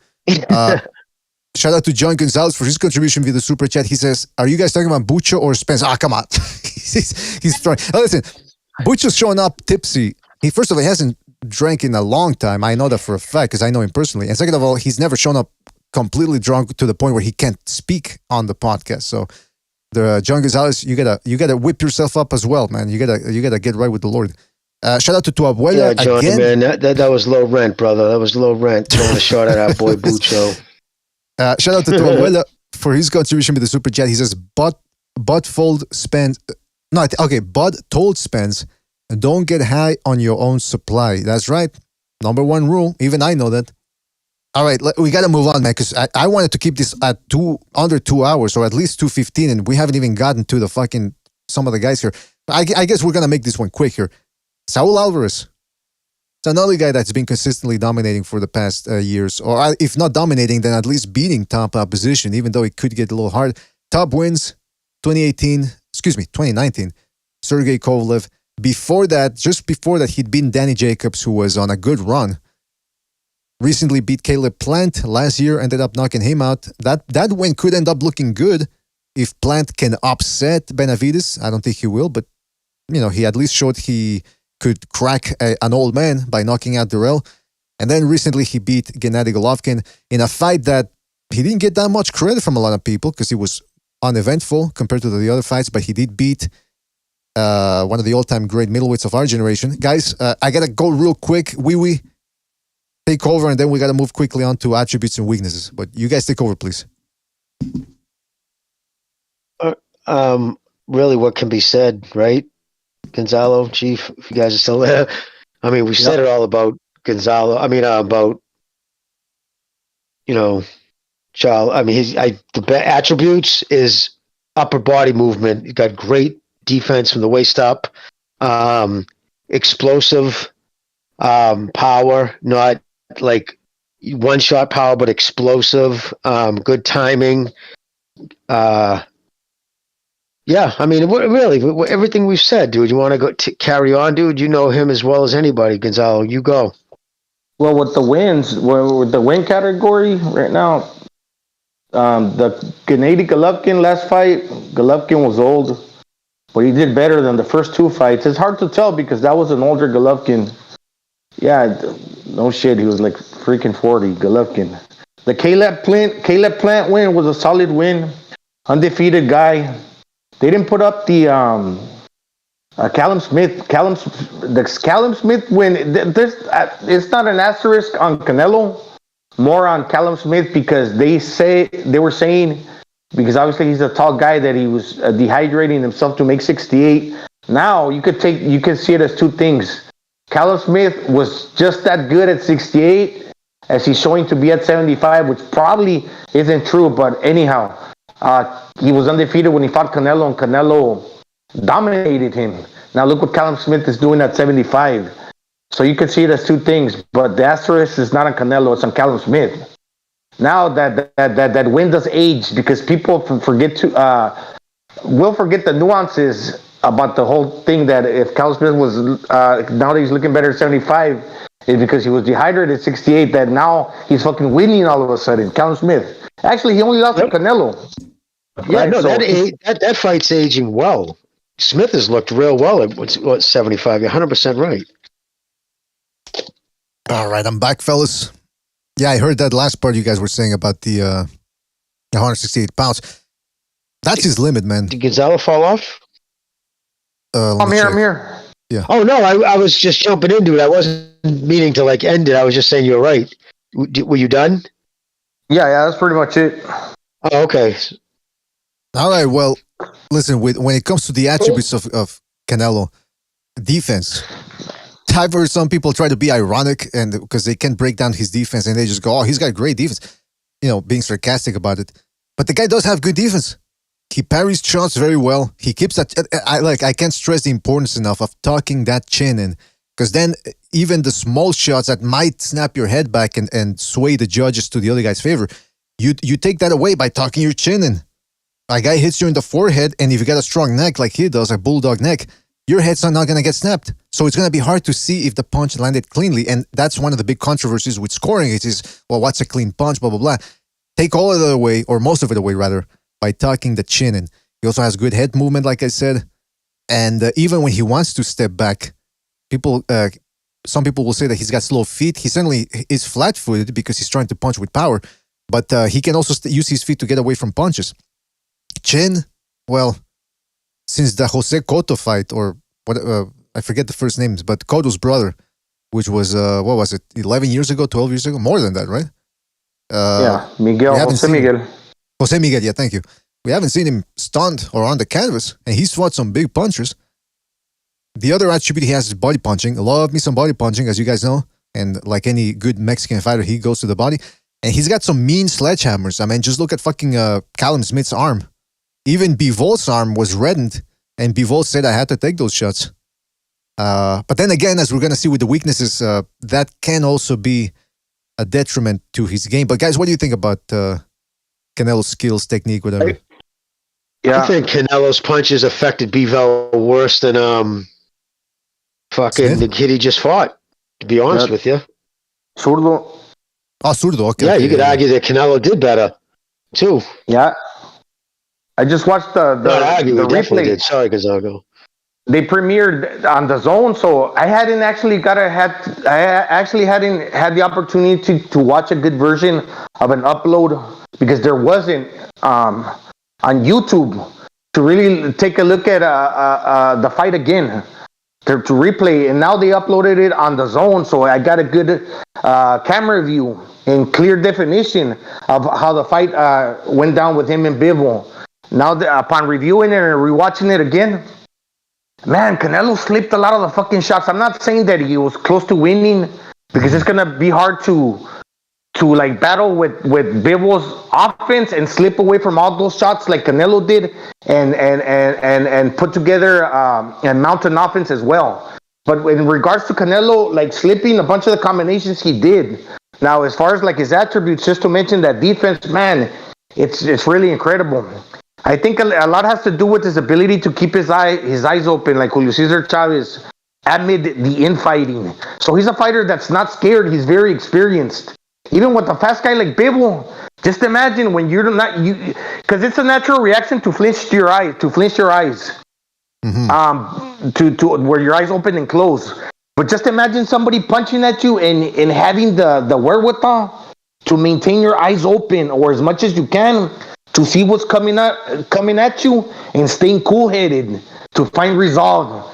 Shout out to John Gonzalez for his contribution via the super chat. He says, "Are you guys talking about Bucho or Spence?" Ah, come on. he's trying. Oh, listen, Bucho's showing up tipsy. First of all, he hasn't drank in a long time. I know that for a fact because I know him personally. And second of all, he's never shown up completely drunk to the point where he can't speak on the podcast. So, the John Gonzalez, you gotta whip yourself up as well, man. You gotta get right with the Lord. Shout out to Tu Abuela Johnny, again. Man, that was low rent, brother. That was low rent. Throwing a shot at our boy Bucho. Shout out to Tu Abuela for his contribution with the super chat. He says, Bud told Spence, don't get high on your own supply. That's right. Number one rule. Even I know that. All right, we got to move on, man, because I wanted to keep this at under 2 hours, or at least 2:15, and we haven't even gotten to some of the guys here. I guess we're going to make this one quick here. Saul Alvarez. It's another guy that's been consistently dominating for the past years, or if not dominating, then at least beating top opposition, even though it could get a little hard. Top wins, 2019, Sergey Kovalev. Just before that, he'd beaten Danny Jacobs, who was on a good run. Recently beat Caleb Plant last year, ended up knocking him out. That win could end up looking good if Plant can upset Benavides. I don't think he will, but he at least showed he could crack an old man by knocking out Durrell. And then recently he beat Gennady Golovkin in a fight that he didn't get that much credit from a lot of people because it was uneventful compared to the other fights, but he did beat one of the all-time great middleweights of our generation. Guys, I got to go real quick. We take over, and then we got to move quickly on to attributes and weaknesses. But you guys take over, please. Really, what can be said, right? Gonzalo, Chief, if you guys are still there. I mean, we said it all about Gonzalo. I mean, about, Charles. I mean, the attributes is upper body movement. He's got great defense from the waist up, explosive power, not like one shot power, but explosive, good timing. Yeah, I mean, really, everything we've said, dude. You want to go carry on, dude? You know him as well as anybody, Gonzalo. You go. Well, with the wins, with the win category right now, the Gennady Golovkin last fight, Golovkin was old, but he did better than the first two fights. It's hard to tell because that was an older Golovkin. Yeah, no shit, he was like freaking 40, Golovkin. The Caleb Plant win was a solid win, undefeated guy. They didn't put up the Callum Smith. Callum Smith win. There's it's not an asterisk on Canelo, more on Callum Smith because they were saying because obviously he's a tall guy that he was dehydrating himself to make 68. Now you could see it as two things. Callum Smith was just that good at 68 as he's showing to be at 75, which probably isn't true, but anyhow. He was undefeated when he fought Canelo, and Canelo dominated him. Now look what Callum Smith is doing at 75. So you can see it as two things, but the asterisk is not on Canelo, it's on Callum Smith. Now that win does age because people will forget the nuances about the whole thing that if Callum Smith was now that he's looking better at 75 is because he was dehydrated at 68 that now he's fucking winning all of a sudden. Callum Smith. Actually, he only lost to Canelo. Yeah, right? no, So that fight's aging well. Smith has looked real well at 75. You're 100% right. All right, I'm back, fellas. Yeah, I heard that last part you guys were saying about the 168 pounds. That's his limit, man. Did Gonzalo fall off? I'm here. Yeah. Oh, no, I was just jumping into it. I wasn't meaning to end it. I was just saying you're right. Were you done? Yeah, that's pretty much it. Oh, okay. All right, well, listen, when it comes to the attributes of Canelo, defense, I've heard some people try to be ironic and because they can't break down his defense and they just go, oh, he's got great defense, being sarcastic about it. But the guy does have good defense. He parries shots very well. He keeps that. I can't stress the importance enough of tucking that chin in because then even the small shots that might snap your head back and sway the judges to the other guy's favor, you take that away by tucking your chin in. A guy hits you in the forehead, and if you got a strong neck like he does, a bulldog neck, your head's not going to get snapped. So it's going to be hard to see if the punch landed cleanly. And that's one of the big controversies with scoring. It is, well, what's a clean punch, blah, blah, blah. Take all of it away, or most of it away, rather, by tucking the chin in. He also has good head movement, like I said. And even when he wants to step back, some people will say that he's got slow feet. He certainly is flat-footed because he's trying to punch with power. But he can also use his feet to get away from punches. Chin, well, since the Jose Cotto fight, or what I forget the first names, but Cotto's brother, which was, 11 years ago, 12 years ago? More than that, right? Jose Miguel. Jose Miguel, yeah, thank you. We haven't seen him stunned or on the canvas, and he's fought some big punchers. The other attribute he has is body punching. Love me some body punching, as you guys know. And like any good Mexican fighter, he goes to the body. And he's got some mean sledgehammers. I mean, just look at fucking Callum Smith's arm. Even Bivol's arm was reddened, and Bivol said I had to take those shots. But then again, as we're going to see with the weaknesses, that can also be a detriment to his game. But guys, what do you think about Canelo's skills, technique, whatever? I think Canelo's punches affected Bivol worse than fucking the kid he just fought, to be honest with you. Zurdo. Oh, Zurdo, okay. Yeah, you could argue that Canelo did better, too. Yeah. I just watched the definitely replay. did. Sorry, Gonzago. They premiered on the Zone, so I hadn't actually hadn't had the opportunity to watch a good version of an upload because there wasn't on YouTube to really take a look at the fight again to replay, and now they uploaded it on the Zone, so I got a good camera view in clear definition of how the fight went down with him and Bivol. Now, upon reviewing it and rewatching it again, man, Canelo slipped a lot of the fucking shots. I'm not saying that he was close to winning because it's gonna be hard to like battle with Bivol's offense and slip away from all those shots like Canelo did and put together and mount an offense as well. But in regards to Canelo, like slipping a bunch of the combinations he did. Now, as far as like his attributes, just to mention that defense, man, it's really incredible. I think a lot has to do with his ability to keep his eyes open, like Julio Cesar Chavez, amid the infighting. So he's a fighter that's not scared. He's very experienced. Even with a fast guy like Bivol, just imagine when you're not because it's a natural reaction to flinch your eyes, to where your eyes open and close. But just imagine somebody punching at you and having the wherewithal to maintain your eyes open or as much as you can to see what's coming at you and staying cool-headed to find resolve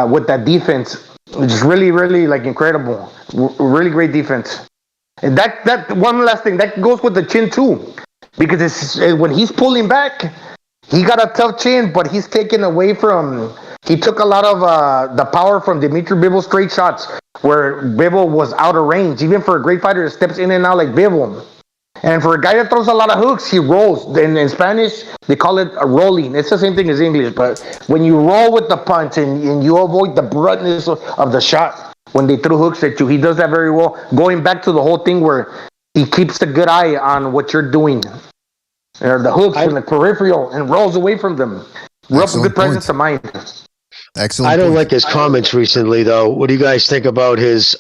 with that defense. It's really, really like incredible. Really great defense. And that one last thing that goes with the chin too, because when he's pulling back, he got a tough chin, but he's taken away from. He took a lot of the power from Dimitri Bivol's straight shots, where Bivol was out of range. Even for a great fighter that steps in and out like Bivol, and for a guy that throws a lot of hooks, he rolls. In Spanish, they call it a rolling. It's the same thing as English, but when you roll with the punch and you avoid the bluntness of the shot. When they throw hooks at you, he does that very well. Going back to the whole thing where he keeps a good eye on what you're doing. Or the hooks in the peripheral and rolls away from them. Real good presence of mind. Excellent. I don't like his comments recently, though. What do you guys think about his?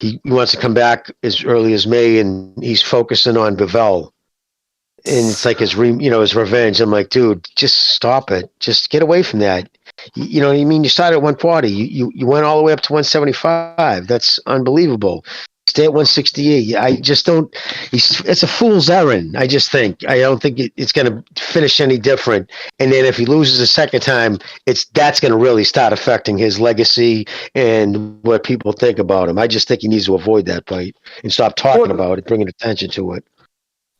He wants to come back as early as May, and he's focusing on Bivol. And it's like his revenge. I'm like, dude, just stop it. Just get away from that. You know what I mean? You started at 140. You went all the way up to 175. That's unbelievable. Stay at 168. I just don't. It's a fool's errand. I don't think it's going to finish any different. And then if he loses a second time, that's going to really start affecting his legacy and what people think about him. I just think he needs to avoid that fight and stop talking about it, bringing attention to it.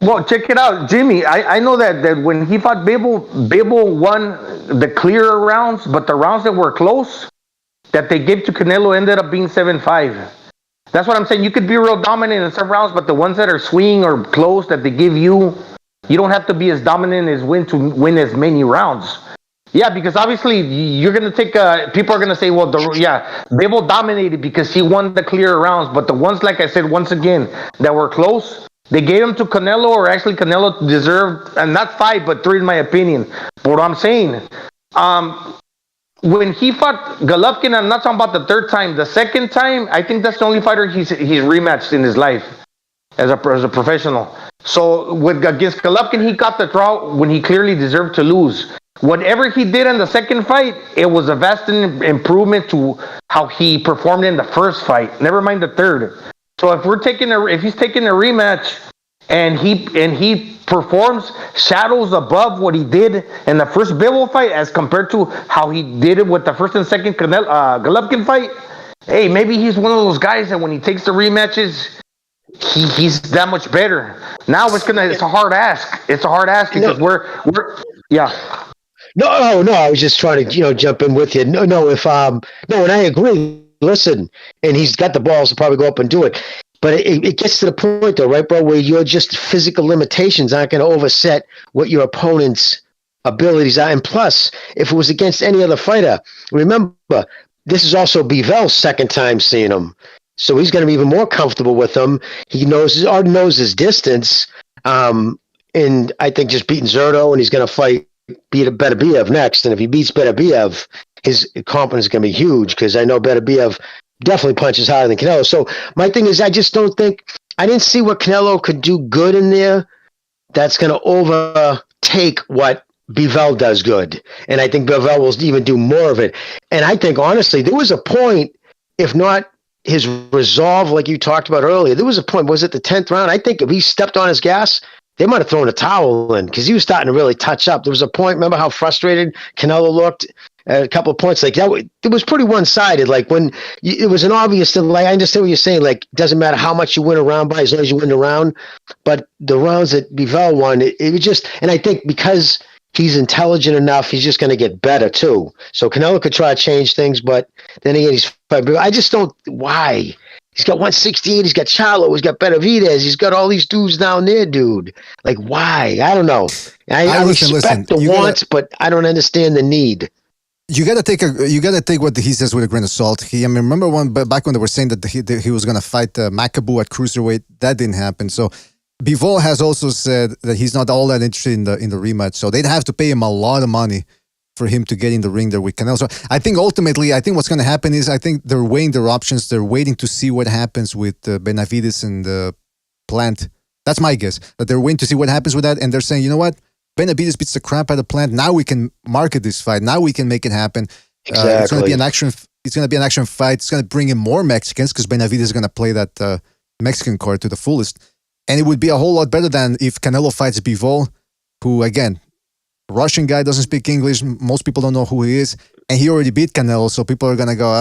Well, check it out, Jimmy. I know that when he fought Bivol won the clear rounds, but the rounds that were close, that they gave to Canelo ended up being 7-5. That's what I'm saying. You could be real dominant in some rounds, but the ones that are swing or close that they give you, you don't have to be as dominant as to win as many rounds. Yeah, because obviously you're going to take, people are going to say, well, Bivol dominated because he won the clear rounds, but the ones, like I said, once again, that were close, they gave him to Canelo, or actually Canelo deserved, and not 5, but 3 in my opinion. But what I'm saying, when he fought Golovkin, I'm not talking about the third time. The second time, I think that's the only fighter he's rematched in his life as a professional. So against Golovkin, he got the draw when he clearly deserved to lose. Whatever he did in the second fight, it was a vast improvement to how he performed in the first fight. Never mind the third. So if he's taking a rematch and he performs shadows above what he did in the first Bivol fight as compared to how he did it with the first and second Golovkin fight, hey, maybe he's one of those guys that when he takes the rematches, he's that much better. Now it's a hard ask. It's a hard ask because we're yeah. No. I was just trying to jump in with you. No. And I agree. Listen, and he's got the balls to probably go up and do it. But it gets to the point, though, right, bro, where your just physical limitations aren't going to overset what your opponent's abilities are. And plus, if it was against any other fighter, remember, this is also Bivol's second time seeing him. So he's going to be even more comfortable with him. He already knows his distance. And I think just beating Zerto, and he's going to fight Beterbiev next. And if he beats Beterbiev, his confidence is going to be huge because I know Beterbiev definitely punches harder than Canelo. So my thing is, I just don't think I didn't see what Canelo could do good in there that's going to overtake what Bivol does good. And I think Bivol will even do more of it. And I think, honestly, there was a point, if not his resolve, like you talked about earlier, there was a point, was it the 10th round? I think if he stepped on his gas, they might have thrown a towel in because he was starting to really touch up. There was a point, remember how frustrated Canelo looked? A couple of points like that. It was pretty one-sided. Like when it was an obvious thing. Like I understand what you're saying. Like it doesn't matter how much you win a round by, as long as you win the round. But the rounds that Bivol won, it was just. And I think because he's intelligent enough. He's just going to get better too. So Canelo could try to change things, but then again, I just don't. Why? He's got 168. He's got Charlo. He's got Benavidez. He's got all these dudes down there, dude. Like, why? I don't know. I respect the wants, but I don't understand the need. You gotta take what he says with a grain of salt. Remember back when they were saying that he was gonna fight Makabu at cruiserweight. That didn't happen. So Bivol has also said that he's not all that interested in the rematch. So they'd have to pay him a lot of money for him to get in the ring there with Canelo. So I think ultimately, what's going to happen is I think they're weighing their options. They're waiting to see what happens with Benavidez and Plant. That's my guess. That they're waiting to see what happens with that, and they're saying, you know what, Benavidez beats the crap out of Plant. Now we can market this fight. Now we can make it happen. Exactly. It's going to be an action. It's going to be an action fight. It's going to bring in more Mexicans because Benavidez is going to play that Mexican card to the fullest. And it would be a whole lot better than if Canelo fights Bivol, who, again, Russian guy, doesn't speak English. Most people don't know who he is. And he already beat Canelo, so people are going to go,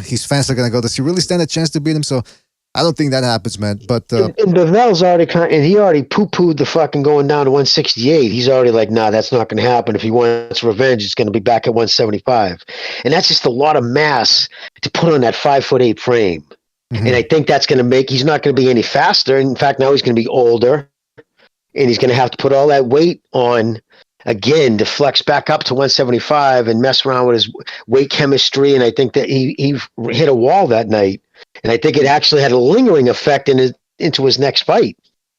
his fans are going to go, does he really stand a chance to beat him? So I don't think that happens, man. But and Bivol's already and he already poo-pooed the fucking going down to 168. He's already like, nah, that's not going to happen. If he wants revenge, it's going to be back at 175. And that's just a lot of mass to put on that 5'8" frame. Mm-hmm. And I think that's going to make, he's not going to be any faster. In fact, now he's going to be older, and he's going to have to put all that weight on again to flex back up to 175 and mess around with his weight chemistry. And I think that he hit a wall that night. And I think it actually had a lingering effect into his next fight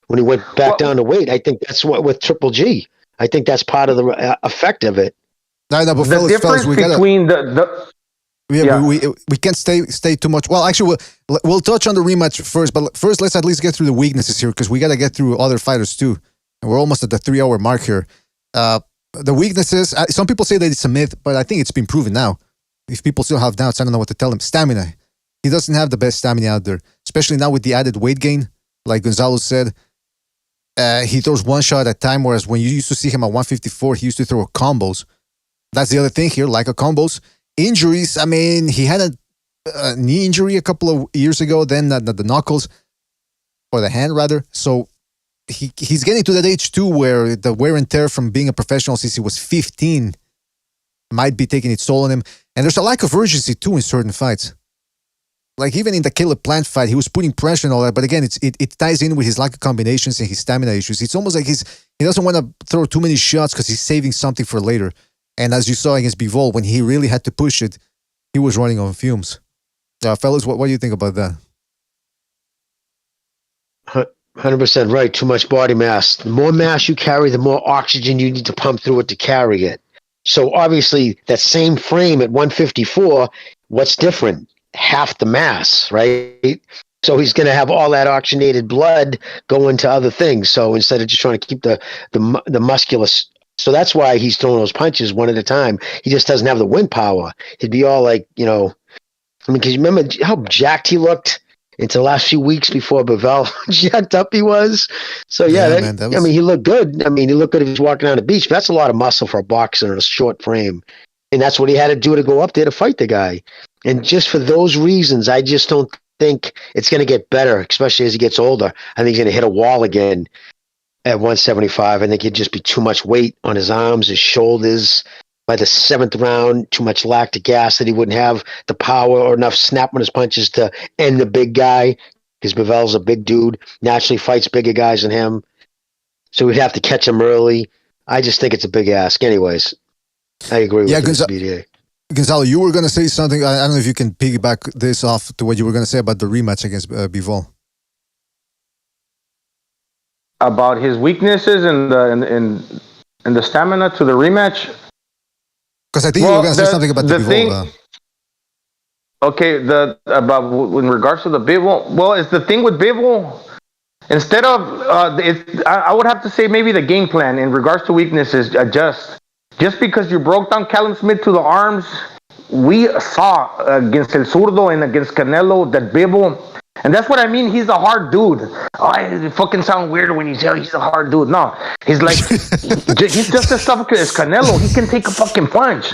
when he went back down to weight. I think that's what with Triple G. I think that's part of the effect of it. No, but the difference between we can't stay too much. Well, actually, we'll touch on the rematch first, but first let's at least get through the weaknesses here because we got to get through other fighters too. And we're almost at the 3-hour mark here. The weaknesses, some people say that it's a myth, but I think it's been proven now. If people still have doubts, I don't know what to tell them. Stamina. He doesn't have the best stamina out there, especially now with the added weight gain. Like Gonzalo said, he throws one shot at a time, whereas when you used to see him at 154, he used to throw combos. That's the other thing here, like a combos. Injuries, I mean, he had a knee injury a couple of years ago, then the knuckles, or the hand rather. So he's getting to that age too where the wear and tear from being a professional since he was 15 might be taking its toll on him. And there's a lack of urgency too in certain fights. Like even in the Caleb Plant fight, he was putting pressure and all that. But again, it ties in with his lack of combinations and his stamina issues. It's almost like he doesn't want to throw too many shots because he's saving something for later. And as you saw against Bivol, when he really had to push it, he was running on fumes. Fellas, what do you think about that? 100% right. Too much body mass. The more mass you carry, the more oxygen you need to pump through it to carry it. So obviously, that same frame at 154, what's different? Half the mass, right? So he's going to have all that oxygenated blood going to other things. So instead of just trying to keep the muscular, so that's why he's throwing those punches one at a time. He just doesn't have the wind power. He'd be all like, I mean, because you remember how jacked he looked into the last few weeks before Bivol jacked up he was. So yeah, I mean, he looked good. I mean, he looked good if he was walking on the beach. But that's a lot of muscle for a boxer in a short frame. And that's what he had to do to go up there to fight the guy. And just for those reasons, I just don't think it's going to get better, especially as he gets older. I think he's going to hit a wall again at 175. I think it'd just be too much weight on his arms, his shoulders. By the 7th round, too much lactic acid. He wouldn't have the power or enough snap on his punches to end the big guy because Bivol's a big dude, naturally fights bigger guys than him. So we'd have to catch him early. I just think it's a big ask. Anyways, I agree with BDA. Gonzalo, you were going to say something. I don't know if you can piggyback this off to what you were going to say about the rematch against Bivol. About his weaknesses and the stamina to the rematch. Because I think you were going to say something about the Bivol. Okay, in regards to the Bivol. Well, it's the thing with Bivol. Instead of I would have to say maybe the game plan in regards to weaknesses adjust. Just because you broke down Callum Smith to the arms, we saw against El Zurdo and against Canelo that Bivol, and that's what I mean. He's a hard dude. It fucking sound weird when you say he's a hard dude. No, he's like he's just as tough as Canelo. He can take a fucking punch.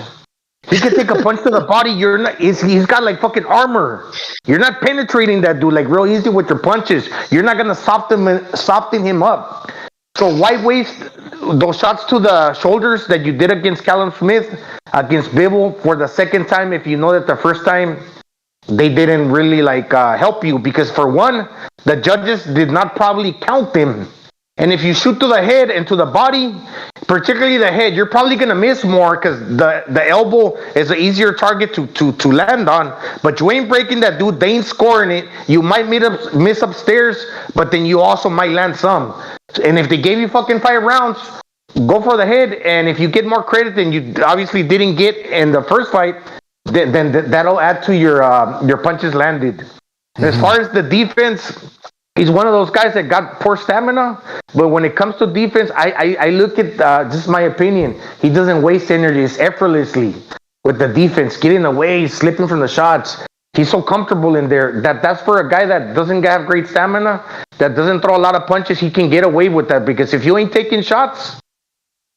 He can take a punch to the body. He's got like fucking armor. You're not penetrating that dude like real easy with your punches. You're not gonna soften him up. So why waste those shots to the shoulders that you did against Callum Smith, against Bibble for the second time, if you know that the first time they didn't really help you, because for one, the judges did not probably count them. And if you shoot to the head and to the body, particularly the head, you're probably going to miss more because the elbow is an easier target to land on. But you ain't breaking that dude. They ain't scoring it. You might miss upstairs, but then you also might land some. And if they gave you fucking 5 rounds, go for the head. And if you get more credit than you obviously didn't get in the first fight, then that'll add to your punches landed. Mm-hmm. As far as the defense, he's one of those guys that got poor stamina, but when it comes to defense, I look at, just my opinion, he doesn't waste energy. It's effortlessly with the defense, getting away, slipping from the shots. He's so comfortable in there. That's for a guy that doesn't have great stamina, that doesn't throw a lot of punches. He can get away with that, because if you ain't taking shots,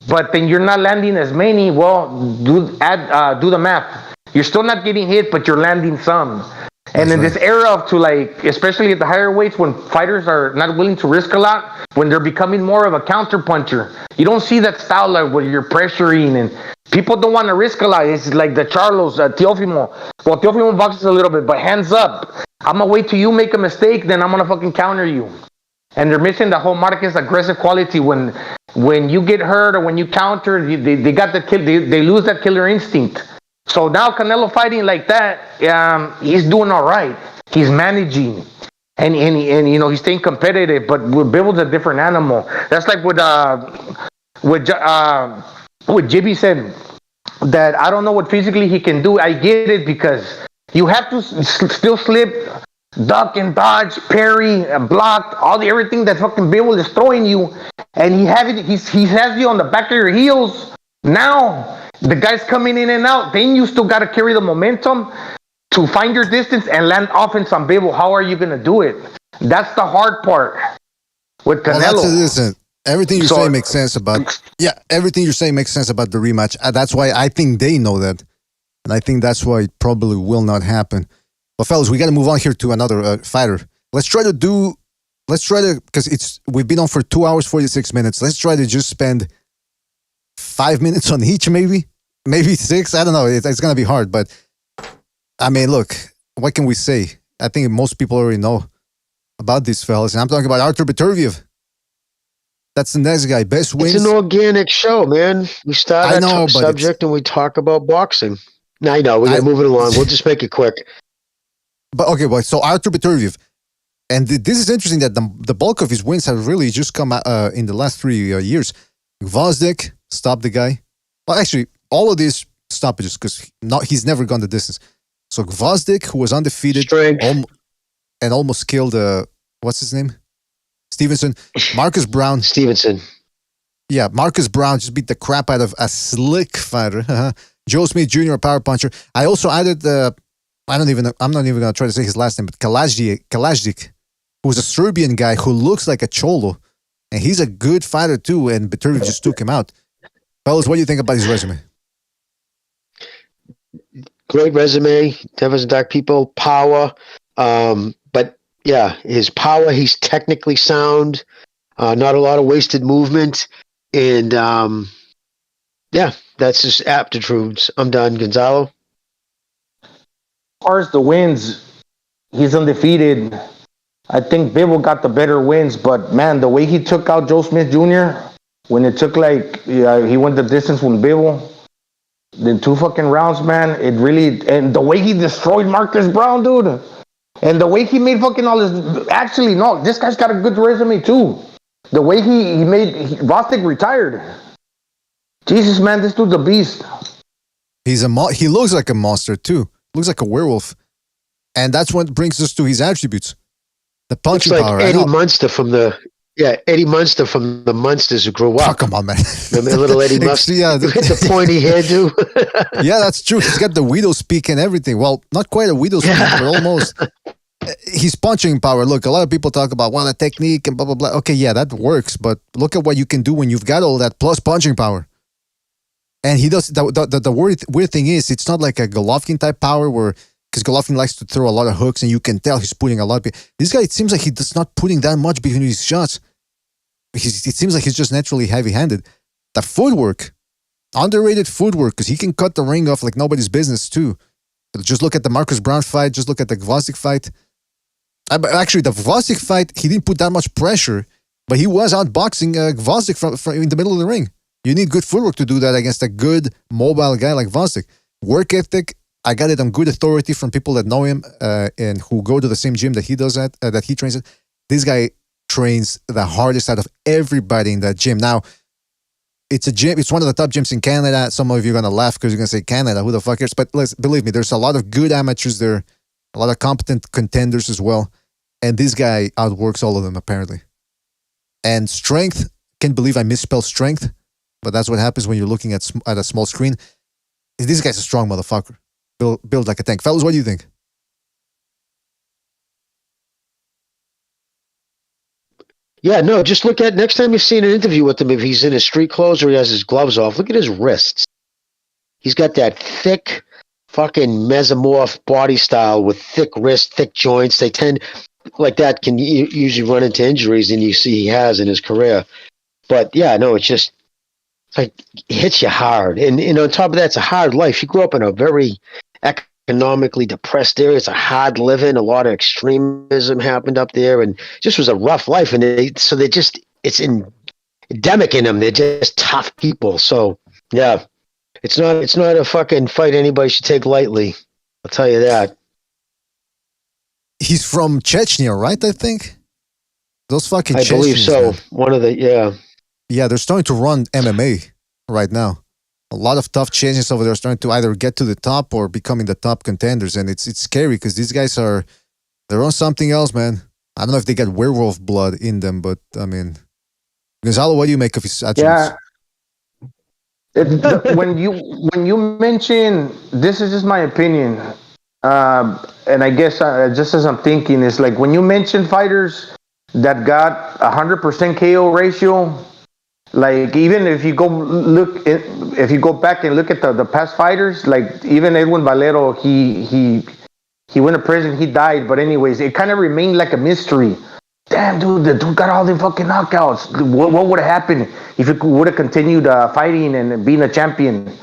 but then you're not landing as many, well, do the math. You're still not getting hit, but you're landing some. And in this era of especially at the higher weights, when fighters are not willing to risk a lot, when they're becoming more of a counter puncher, you don't see that style where you're pressuring and people don't want to risk a lot. It's like the Charlos, Teofimo. Well, Teofimo boxes a little bit, but hands up. I'm going to wait till you make a mistake, then I'm going to fucking counter you. And they're missing the whole Marquez aggressive quality. When you get hurt or when you counter, they got the kill. They lose that killer instinct. So now Canelo fighting like that, he's doing all right. He's managing, and he's staying competitive. But with Bibble's a different animal. That's like what Jibby said, that I don't know what physically he can do. I get it, because you have to still slip, duck and dodge, parry, block, everything that fucking Bibble is throwing you, and he has you on the back of your heels now. The guys coming in and out, then you still got to carry the momentum to find your distance and land offense on Bibble. How are you going to do it? That's the hard part with Canelo. Listen, everything you're saying makes sense about... Yeah, everything you're saying makes sense about the rematch. That's why I think they know that. And I think that's why it probably will not happen. But fellas, we got to move on here to another fighter. Let's try to, because we've been on for 2 hours, 46 minutes. Let's try to just spend 5 minutes on each, maybe 6. I don't know. It's going to be hard, but I mean, look, what can we say? I think most people already know about these fellas, and I'm talking about Artur Beterbiev. That's the next guy. Best wins. It's an organic show, man. We start a subject and we talk about boxing. I know. We got to move it along. We'll just make it quick. But okay, so Artur Beterbiev, and this is interesting that the bulk of his wins have really just come in the last 3 years. Gvozdyk stopped the guy. Well, actually, all of these stoppages, because he's never gone the distance. So Gvozdyk, who was undefeated and almost killed, what's his name? Stevenson. Marcus Brown. Stevenson. Yeah, Marcus Brown just beat the crap out of a slick fighter. Joe Smith Jr., a power puncher. I also added, I'm not even going to try to say his last name, but Kalajdzic, who's a Serbian guy who looks like a Cholo. And he's a good fighter too, and Beterbiev just took him out. Fellas, what do you think about his resume? Great resume. Devils Dark people, power. But yeah, his power, he's technically sound. Not a lot of wasted movement. And yeah, that's his aptitudes. I'm done. Gonzalo? As far as the wins, he's undefeated. I think Bibble got the better wins, but man, the way he took out Joe Smith Jr., when it took he went the distance with Bibble, then 2 fucking rounds, man, it really, and the way he destroyed Marcus Brown, dude, and the way he made fucking all his, actually, no, this guy's got a good resume too. The way he made, Bostic retired. Jesus, man, this dude's a beast. He looks like a monster too. Looks like a werewolf. And that's what brings us to his attributes. The punching power. Eddie Munster from the Munsters who grew up. Oh, come on, man. Remember little Eddie Munster? Yeah, with the pointy hairdo. Yeah, that's true. He's got the widow's peak and everything. Well, not quite a widow's peak, but almost. His punching power. Look, a lot of people talk about the technique and blah blah blah. Okay, yeah, that works, but look at what you can do when you've got all that plus punching power. And he does. The weird thing is, it's not like a Golovkin type power where. Because Golovkin likes to throw a lot of hooks, and you can tell he's putting a lot. This guy, it seems like he's not putting that much between his shots. It seems like he's just naturally heavy-handed. The footwork, underrated footwork, because he can cut the ring off like nobody's business too. Just look at the Marcus Brown fight. Just look at the Gvozdyk fight. Actually, the Gvozdyk fight, he didn't put that much pressure, but he was outboxing Gvozdyk from in the middle of the ring. You need good footwork to do that against a good mobile guy like Gvozdyk. Work ethic, I got it on good authority from people that know him and who go to the same gym that he does at, that he trains at. This guy trains the hardest out of everybody in that gym. Now, it's a gym. It's one of the top gyms in Canada. Some of you are gonna laugh because you're gonna say Canada. Who the fuck cares? But believe me, there's a lot of good amateurs there, a lot of competent contenders as well, and this guy outworks all of them apparently. And strength, can't believe I misspelled strength, but that's what happens when you're looking at a small screen. This guy's a strong motherfucker, built like a tank. Fellas, what do you think? Yeah, no, just look at next time you see an interview with him, if he's in his street clothes or he has his gloves off, look at his wrists. He's got that thick fucking mesomorph body style with thick wrists, thick joints. They tend, like that, can usually run into injuries, and you see he has in his career. But yeah, no, it's just like it hits you hard. And on top of that, it's a hard life. He grew up in a very economically depressed area. It's a hard living. A lot of extremism happened up there, and just was a rough life. And it's endemic in them. They're just tough people. So yeah, it's not a fucking fight anybody should take lightly. I'll tell you that. He's from Chechnya, right? I think those fucking. I believe so. Man. One of the yeah, they're starting to run MMA right now. A lot of tough Chechens over there are starting to either get to the top or becoming the top contenders, and it's scary because these guys they're on something else, man. I don't know if they got werewolf blood in them, but I mean, Gonzalo, what do you make of his attributes? Yeah, when you mention, this is just my opinion, and I guess just as I'm thinking, is like when you mention fighters that got 100% KO ratio. Like even if you go back and look at the past fighters, like even Edwin Valero, he went to prison, he died, but anyways, it kind of remained like a mystery. Damn, dude, the dude got all the fucking knockouts. What would have happened if he would have continued fighting and being a champion?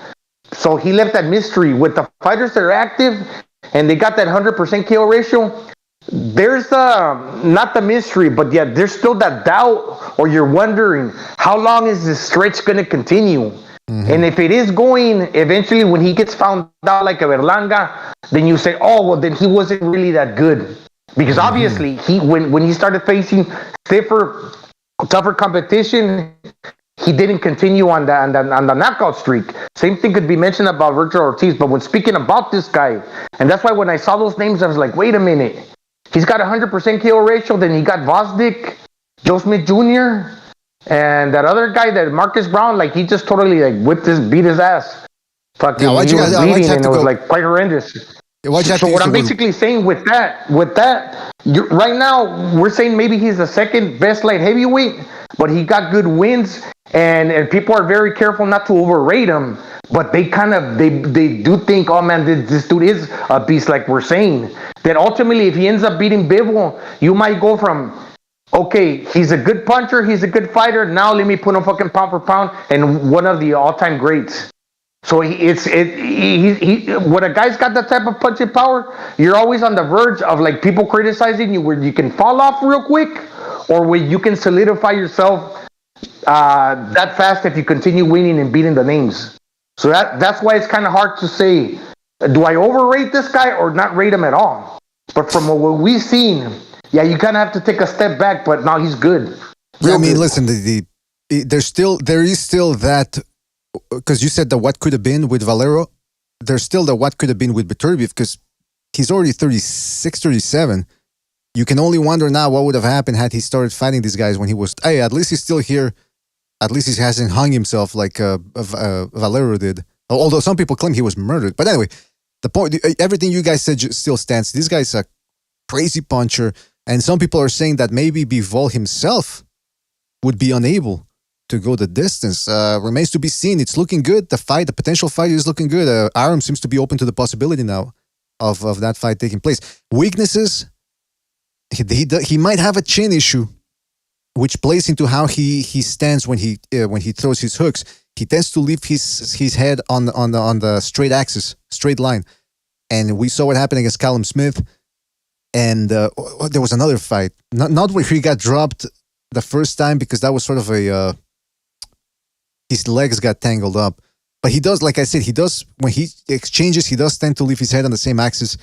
So he left that mystery with the fighters that are active and they got that 100% KO ratio. There's not the mystery, but yeah, there's still that doubt, or you're wondering how long is this stretch going to continue. And if it is going, eventually when he gets found out like a Berlanga, then you say, oh well, then he wasn't really that good, because obviously when he started facing stiffer, tougher competition, he didn't continue on the knockout streak. Same thing could be mentioned about Virgil Ortiz, but when speaking about this guy, and that's why when I saw those names, I was like, wait a minute. He's got 100% KO ratio. Then he got Gvozdyk, Joe Smith Jr., and that other guy, that Marcus Brown. Like he just totally beat his ass. Fucking, yeah, he was bleeding, and it was like quite horrendous. So what I'm basically saying with that, right now we're saying maybe he's the second best light heavyweight, but he got good wins, and people are very careful not to overrate him. But they do think, oh man, this dude is a beast, like we're saying. That ultimately, if he ends up beating Bivol, you might go from, okay, he's a good puncher, he's a good fighter. Now let me put him fucking pound for pound and one of the all-time greats. So when a guy's got that type of punching power, you're always on the verge of like people criticizing you, where you can fall off real quick, or where you can solidify yourself that fast if you continue winning and beating the names. So that's why it's kind of hard to say, do I overrate this guy or not rate him at all? But from what we've seen, yeah, you kind of have to take a step back, but now he's good. Yeah, I mean, listen, there is still that, because you said that what could have been with Valero, there's still the what could have been with Beterbiev, because he's already 36, 37. You can only wonder now what would have happened had he started fighting these guys when he was, hey, at least he's still here. At least he hasn't hung himself like Valero did. Although some people claim he was murdered. But anyway, the point, everything you guys said still stands. This guy's a crazy puncher. And some people are saying that maybe Bivol himself would be unable to go the distance. Remains to be seen. It's looking good. The potential fight is looking good. Arum seems to be open to the possibility now of that fight taking place. Weaknesses, he might have a chin issue, which plays into how he stands when he throws his hooks. he tends to leave his head on the straight axis, straight line. And we saw what happened against Callum Smith. And there was another fight, not where he got dropped the first time, because that was sort of his legs got tangled up. But he does, like I said, when he exchanges, he does tend to leave his head on the same axis.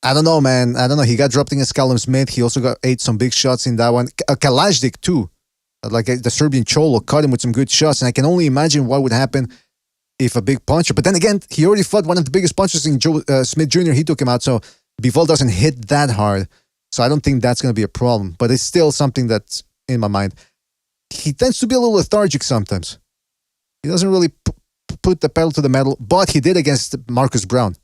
I don't know, man. I don't know. He got dropped against Callum Smith. He also ate some big shots in that one. Kalajdzic too. Like the Serbian Cholo caught him with some good shots. And I can only imagine what would happen if a big puncher. But then again, he already fought one of the biggest punchers in Joe Smith Jr. He took him out. So Bivol doesn't hit that hard. So I don't think that's going to be a problem. But it's still something that's in my mind. He tends to be a little lethargic sometimes. He doesn't really put the pedal to the metal. But he did against Marcus Brown.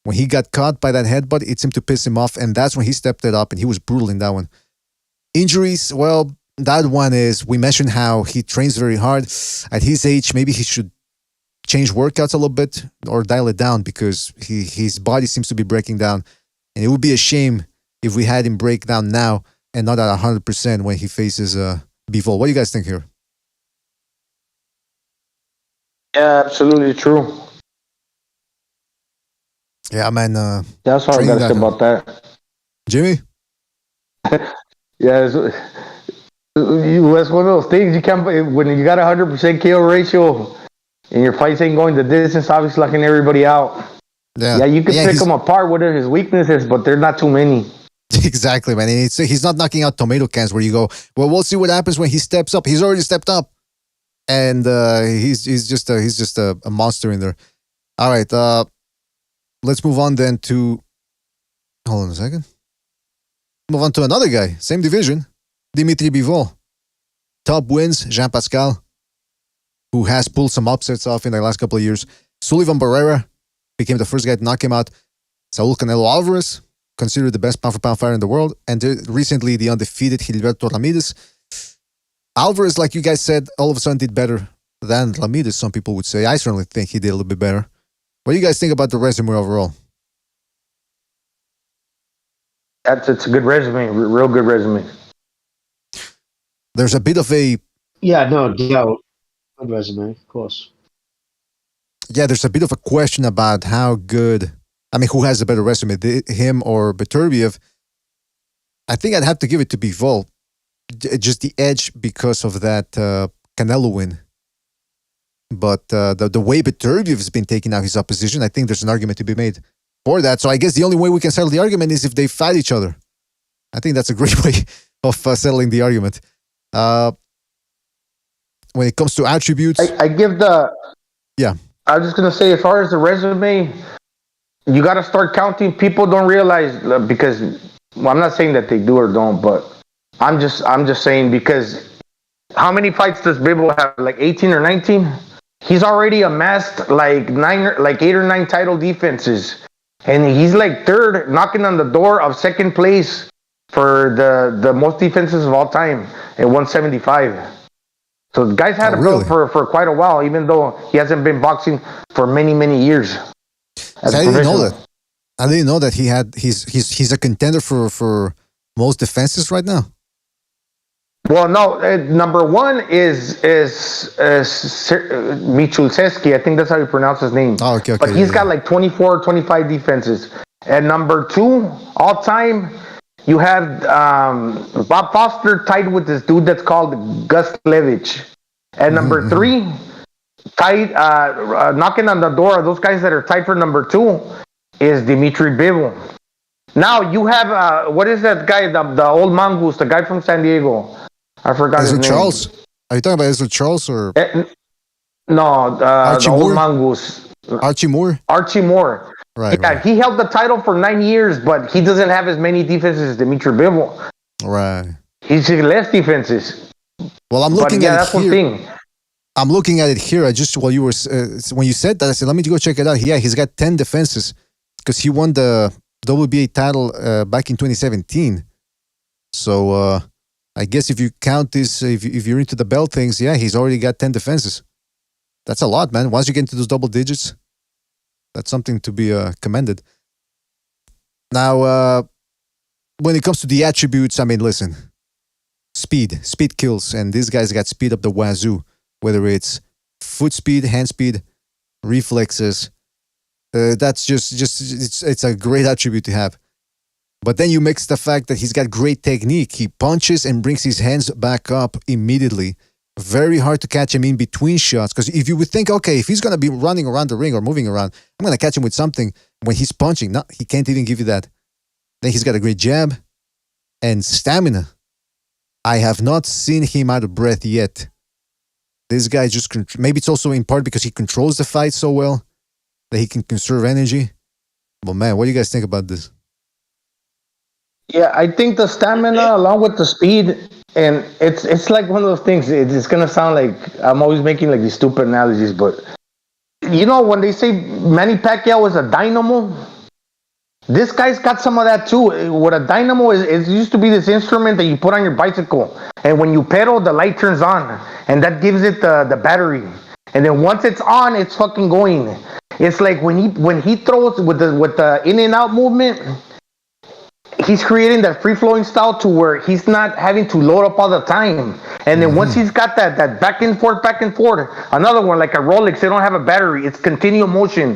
When he got caught by that headbutt, it seemed to piss him off. And that's when he stepped it up. And he was brutal in that one. Injuries, well, that one is, we mentioned how he trains very hard. At his age, maybe he should change workouts a little bit or dial it down, because his body seems to be breaking down. And it would be a shame if we had him break down now and not at 100% when he faces Bivol. What do you guys think here? Yeah, absolutely true. Yeah, man. That's all I got to say about that. Jimmy? Yeah, it's one of those things you can't, when you got 100% KO ratio and your fights ain't going the distance, obviously knocking everybody out. Yeah, you can pick him apart, what are his weaknesses, but there's not too many. Exactly, man. And he's not knocking out tomato cans where you go, well, we'll see what happens when he steps up. He's already stepped up. And he's just a monster in there. All right, let's move on then to, hold on a second. Move on to another guy, same division, Dimitri Bivol. Top wins, Jean Pascal, who has pulled some upsets off in the last couple of years. Sullivan Barrera became the first guy to knock him out. Saul Canelo Alvarez, considered the best pound-for-pound fighter in the world. And recently, the undefeated Gilberto Ramirez. Alvarez, like you guys said, all of a sudden did better than Ramirez, some people would say. I certainly think he did a little bit better. What do you guys think about the resume overall? It's a good resume, real good resume. There's a bit of a... Yeah, no doubt. Good resume, of course. Yeah, there's a bit of a question about how good... I mean, who has a better resume, him or Beterbiev? I think I'd have to give it to Bivol. Just the edge because of that Canelo win. But the way Beterbiev has been taking out his opposition, I think there's an argument to be made for that. So I guess the only way we can settle the argument is if they fight each other. I think that's a great way of settling the argument. When it comes to attributes... I give the... Yeah. I was just going to say, as far as the resume, you got to start counting. People don't realize, because... Well, I'm not saying that they do or don't, but I'm just saying, because how many fights does Bivol have? Like 18 or 19? He's already amassed like 8 or 9 title defenses. And he's like third, knocking on the door of second place for the most defenses of all time at 175. So the guy's had a belt for quite a while, even though he hasn't been boxing for many, many years. I didn't know that. I didn't know that he's a contender for most defenses right now. Well, no, number one is Michulseski. I think that's how you pronounce his name. Oh, okay. But he's got like 24, 25 defenses. And number two, all time, you have Bob Foster tied with this dude that's called Gus Levich. And number three, tied, knocking on the door of those guys that are tied for number two is Dimitri Bivol. Now you have, what is that guy, the old mongoose, the guy from San Diego? I forgot his name. Charles? Are you talking about Ezra Charles or? No, the old mongoose. Archie Moore? Archie Moore. Right, yeah, right. He held the title for 9 years, but he doesn't have as many defenses as Dimitri Bivol. Right. He's less defenses. Well, I'm looking at it here. One thing. I'm looking at it here. I just, while you were, when you said that, I said, let me go check it out. Yeah, he's got 10 defenses because he won the WBA title back in 2017. So I guess if you count this, if you're into the belt things, yeah, he's already got 10 defenses. That's a lot, man. Once you get into those double digits, that's something to be commended. Now, when it comes to the attributes, I mean, listen, speed kills, and these guys got speed up the wazoo, whether it's foot speed, hand speed, reflexes. That's just it's a great attribute to have. But then you mix the fact that he's got great technique. He punches and brings his hands back up immediately. Very hard to catch him in between shots. Because if you would think, okay, if he's going to be running around the ring or moving around, I'm going to catch him with something. When he's punching, no, he can't even give you that. Then he's got a great jab and stamina. I have not seen him out of breath yet. This guy just, maybe it's also in part because he controls the fight so well that he can conserve energy. But man, what do you guys think about this? Yeah, I think the stamina along with the speed, and it's like one of those things. It's gonna sound like I'm always making like these stupid analogies, but you know when they say Manny Pacquiao is a dynamo, this guy's got some of that too. What a dynamo is, it used to be this instrument that you put on your bicycle, and when you pedal, the light turns on, and that gives it the battery. And then once it's on, it's fucking going. It's like when he throws with the in and out movement. He's creating that free-flowing style to where he's not having to load up all the time. And then once he's got that back and forth, another one like a Rolex, they don't have a battery. It's continual motion.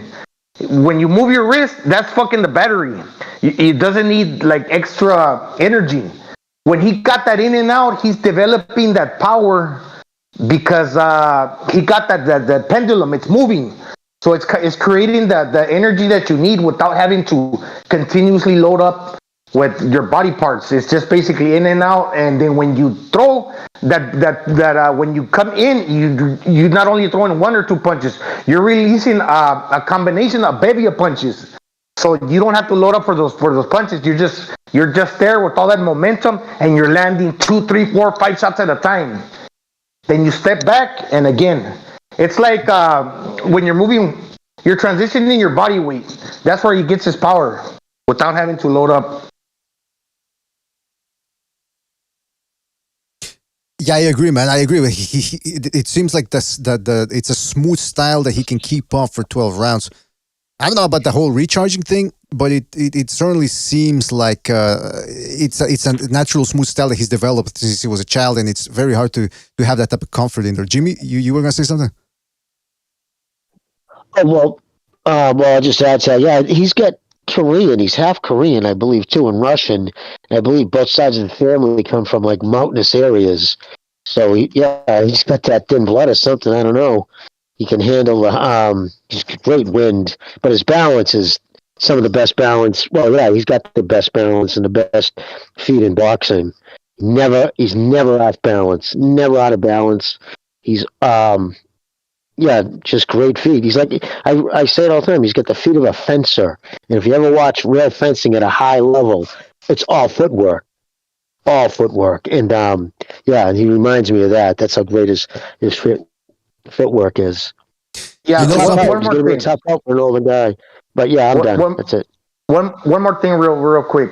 When you move your wrist, that's fucking the battery. It doesn't need like extra energy. When he got that in and out, he's developing that power because he got that pendulum. It's moving. So it's creating the energy that you need without having to continuously load up with your body parts. It's just basically in and out, and then when you throw that when you come in, you not only throwing one or two punches, you're releasing a combination, a bevy of punches. So you don't have to load up for those punches. You're just there with all that momentum, and you're landing 2, 3, 4, 5 shots at a time. Then you step back, and again, it's like when you're moving, you're transitioning your body weight. That's where he gets his power without having to load up. Yeah, I agree, man. I agree. It seems like it's a smooth style that he can keep up for 12 rounds. I don't know about the whole recharging thing, but it certainly seems like it's a natural smooth style that he's developed since he was a child, and it's very hard to have that type of comfort in there. Jimmy, you were going to say something? Well, I'll just add to that. Yeah, he's got Korean. He's half Korean, I believe, too, and Russian. And I believe both sides of the family come from like mountainous areas. So he's got that thin blood or something. I don't know. He can handle he's great wind, but his balance is some of the best balance. Well, yeah, he's got the best balance and the best feet in boxing. He's never off balance, never out of balance. He's just great feet. He's like, I say it all the time, he's got the feet of a fencer. And if you ever watch real fencing at a high level, it's all footwork. And and he reminds me of that. That's how great his footwork is. Yeah, he's one more thing. Tough out for an older guy. But yeah, I'm done. That's it. One more thing real quick.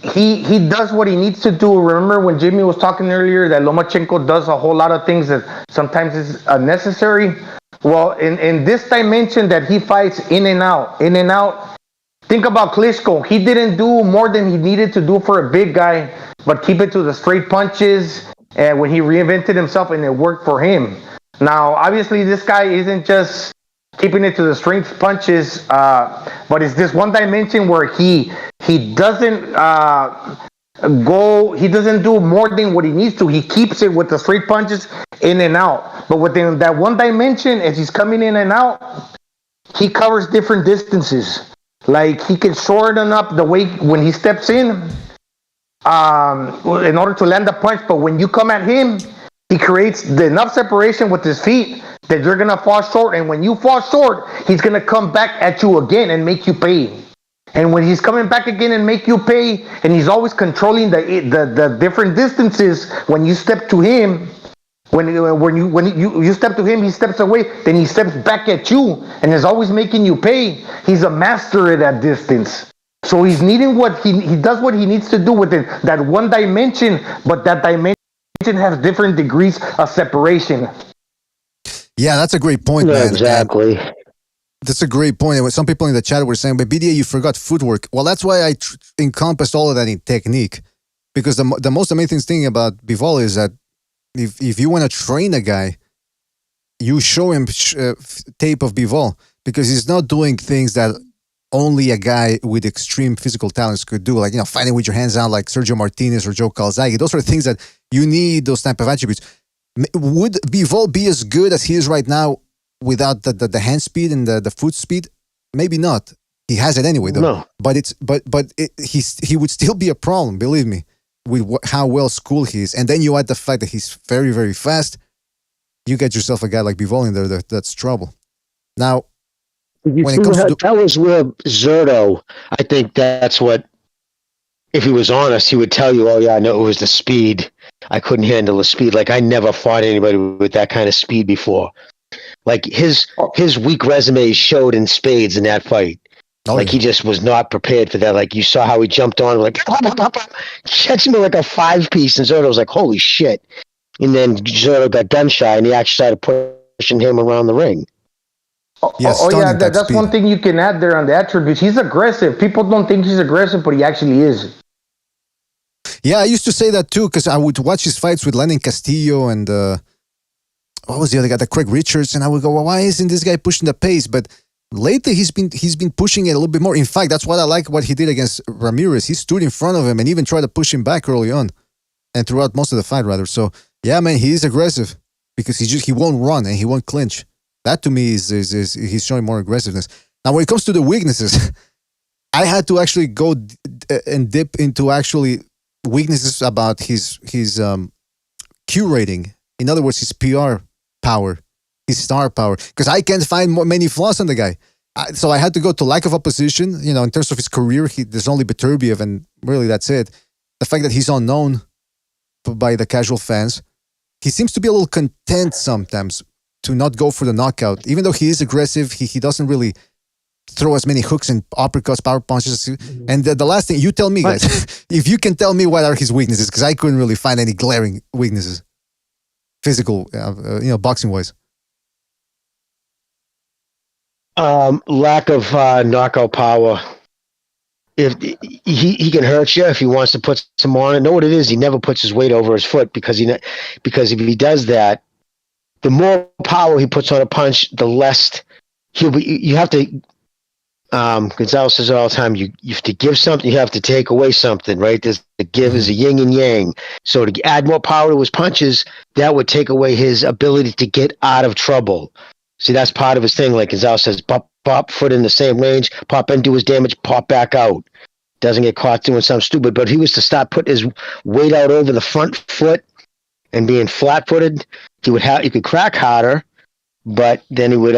He does what he needs to do. Remember when Jimmy was talking earlier that Lomachenko does a whole lot of things that sometimes is unnecessary? Well, in this dimension that he fights in and out. Think about Klitschko. He didn't do more than he needed to do for a big guy, but keep it to the straight punches. And when he reinvented himself, and it worked for him. Now, obviously, this guy isn't just keeping it to the straight punches, but it's this one dimension where he doesn't he doesn't do more than what he needs to. He keeps it with the straight punches in and out. But within that one dimension, as he's coming in and out, he covers different distances. Like he can shorten up the way when he steps in order to land the punch. But when you come at him, he creates enough separation with his feet that you're going to fall short. And when you fall short, he's going to come back at you again and make you pay. And when he's coming back again and make you pay, and he's always controlling the different distances, when you step to him, when you step to him, he steps away, then he steps back at you and is always making you pay. He's a master at that distance. So he's needing he does what he needs to do within that one dimension, but that dimension has different degrees of separation. Yeah, that's a great point, man. Exactly. That's a great point. Some people in the chat were saying, but BDA, you forgot footwork. Well, that's why I encompassed all of that in technique. Because the most amazing thing about Bivol is that if you want to train a guy, you show him tape of Bivol because he's not doing things that only a guy with extreme physical talents could do, like, fighting with your hands out like Sergio Martinez or Joe Calzaghe. Those are things that you need, those type of attributes. Would Bivol be as good as he is right now without the hand speed and the foot speed? Maybe not. He has it anyway, though. No. But he would still be a problem, believe me, with how well schooled he is. And then you add the fact that he's very, very fast. You get yourself a guy like Bivol in there, that's trouble. Now, when it comes to that was where Zerto, I think that's what, if he was honest, he would tell you, oh yeah, I know it was the speed. I couldn't handle the speed. Like, I never fought anybody with that kind of speed before. Like, his weak resume showed in spades in that fight. He just was not prepared for that. Like, you saw how he jumped on, like, catch me like a 5-piece, and Zerto was like, holy shit. And then Zerto got gun shy, and he actually started pushing him around the ring. That's one thing you can add there on the attributes. He's aggressive. People don't think he's aggressive, but he actually is. Yeah, I used to say that too, because I would watch his fights with Lenin Castillo and what was the other guy, the Craig Richards, and I would go, well, why isn't this guy pushing the pace? But lately he's been pushing it a little bit more. In fact, that's what I like what he did against Ramirez. He stood in front of him and even tried to push him back early on, and throughout most of the fight, rather. So yeah, man, he is aggressive because he won't run and he won't clinch. That to me is he's showing more aggressiveness. Now, when it comes to the weaknesses, I had to actually go and dip into actually weaknesses about his Q rating. In other words, his PR power, his star power, because I can't find many flaws on the guy. So I had to go to lack of opposition. In terms of his career, there's only Beterbiev, and really that's it. The fact that he's unknown by the casual fans, he seems to be a little content sometimes to not go for the knockout. Even though he is aggressive, he doesn't really throw as many hooks and uppercuts, power punches. And the last thing, you tell me, guys, if you can tell me what are his weaknesses, because I couldn't really find any glaring weaknesses, physical, boxing-wise. Lack of knockout power. If he can hurt you if he wants to put some on it. Know what it is? He never puts his weight over his foot because if he does that, the more power he puts on a punch, the less he'll be. You have to. Gonzalez says it all the time. You have to give something. You have to take away something, right? There's the give is a yin and yang. So to add more power to his punches, that would take away his ability to get out of trouble. See, that's part of his thing. Like Gonzalez says, pop, foot in the same range, pop in, do his damage, pop back out. Doesn't get caught doing something stupid. But if he was to start putting his weight out over the front foot and being flat-footed, he could crack harder, but then he would,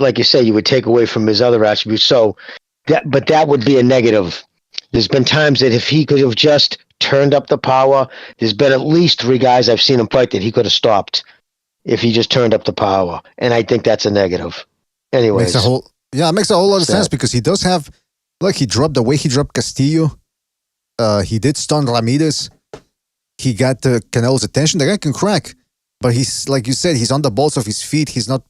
like you said, you would take away from his other attributes. So that would be a negative. There's been times that if he could have just turned up the power, there's been at least 3 guys I've seen him fight that he could have stopped if he just turned up the power. And I think that's a negative. Anyways. It makes a whole lot of sense because he does have, like, he dropped Castillo. He did stun Ramirez. He got Canelo's attention. The guy can crack. But he's, like you said, he's on the balls of his feet. He's not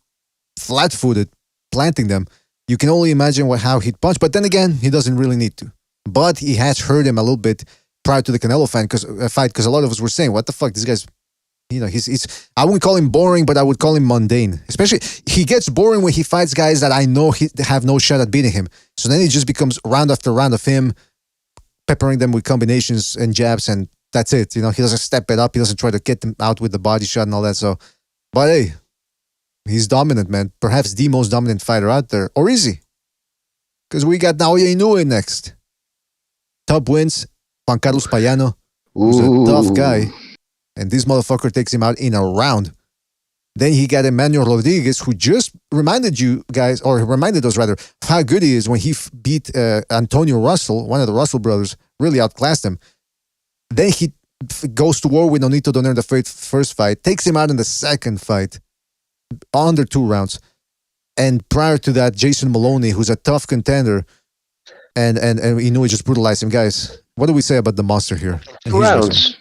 flat-footed, planting them. You can only imagine how he'd punch. But then again, he doesn't really need to. But he has hurt him a little bit prior to the Canelo fight because a lot of us were saying, what the fuck, this guy's, he's I wouldn't call him boring, but I would call him mundane. Especially, he gets boring when he fights guys that I know have no shot at beating him. So then it just becomes round after round of him peppering them with combinations and jabs, and that's it. He doesn't step it up. He doesn't try to get them out with the body shot and all that. So, but hey, he's dominant, man. Perhaps the most dominant fighter out there. Or is he? Because we got Naoya Inoue next. Top wins, Juan Carlos Payano, who's a tough guy. And this motherfucker takes him out in a round. Then he got Emmanuel Rodriguez, who just reminded us rather, how good he is when he beat Antonio Russell, one of the Russell brothers, really outclassed him. Then he goes to war with Nonito Donaire in the first fight, takes him out in the second fight, under 2 rounds. And prior to that, Jason Maloney, who's a tough contender, and Inoue just brutalized him. Guys, what do we say about the monster here? 2 rounds.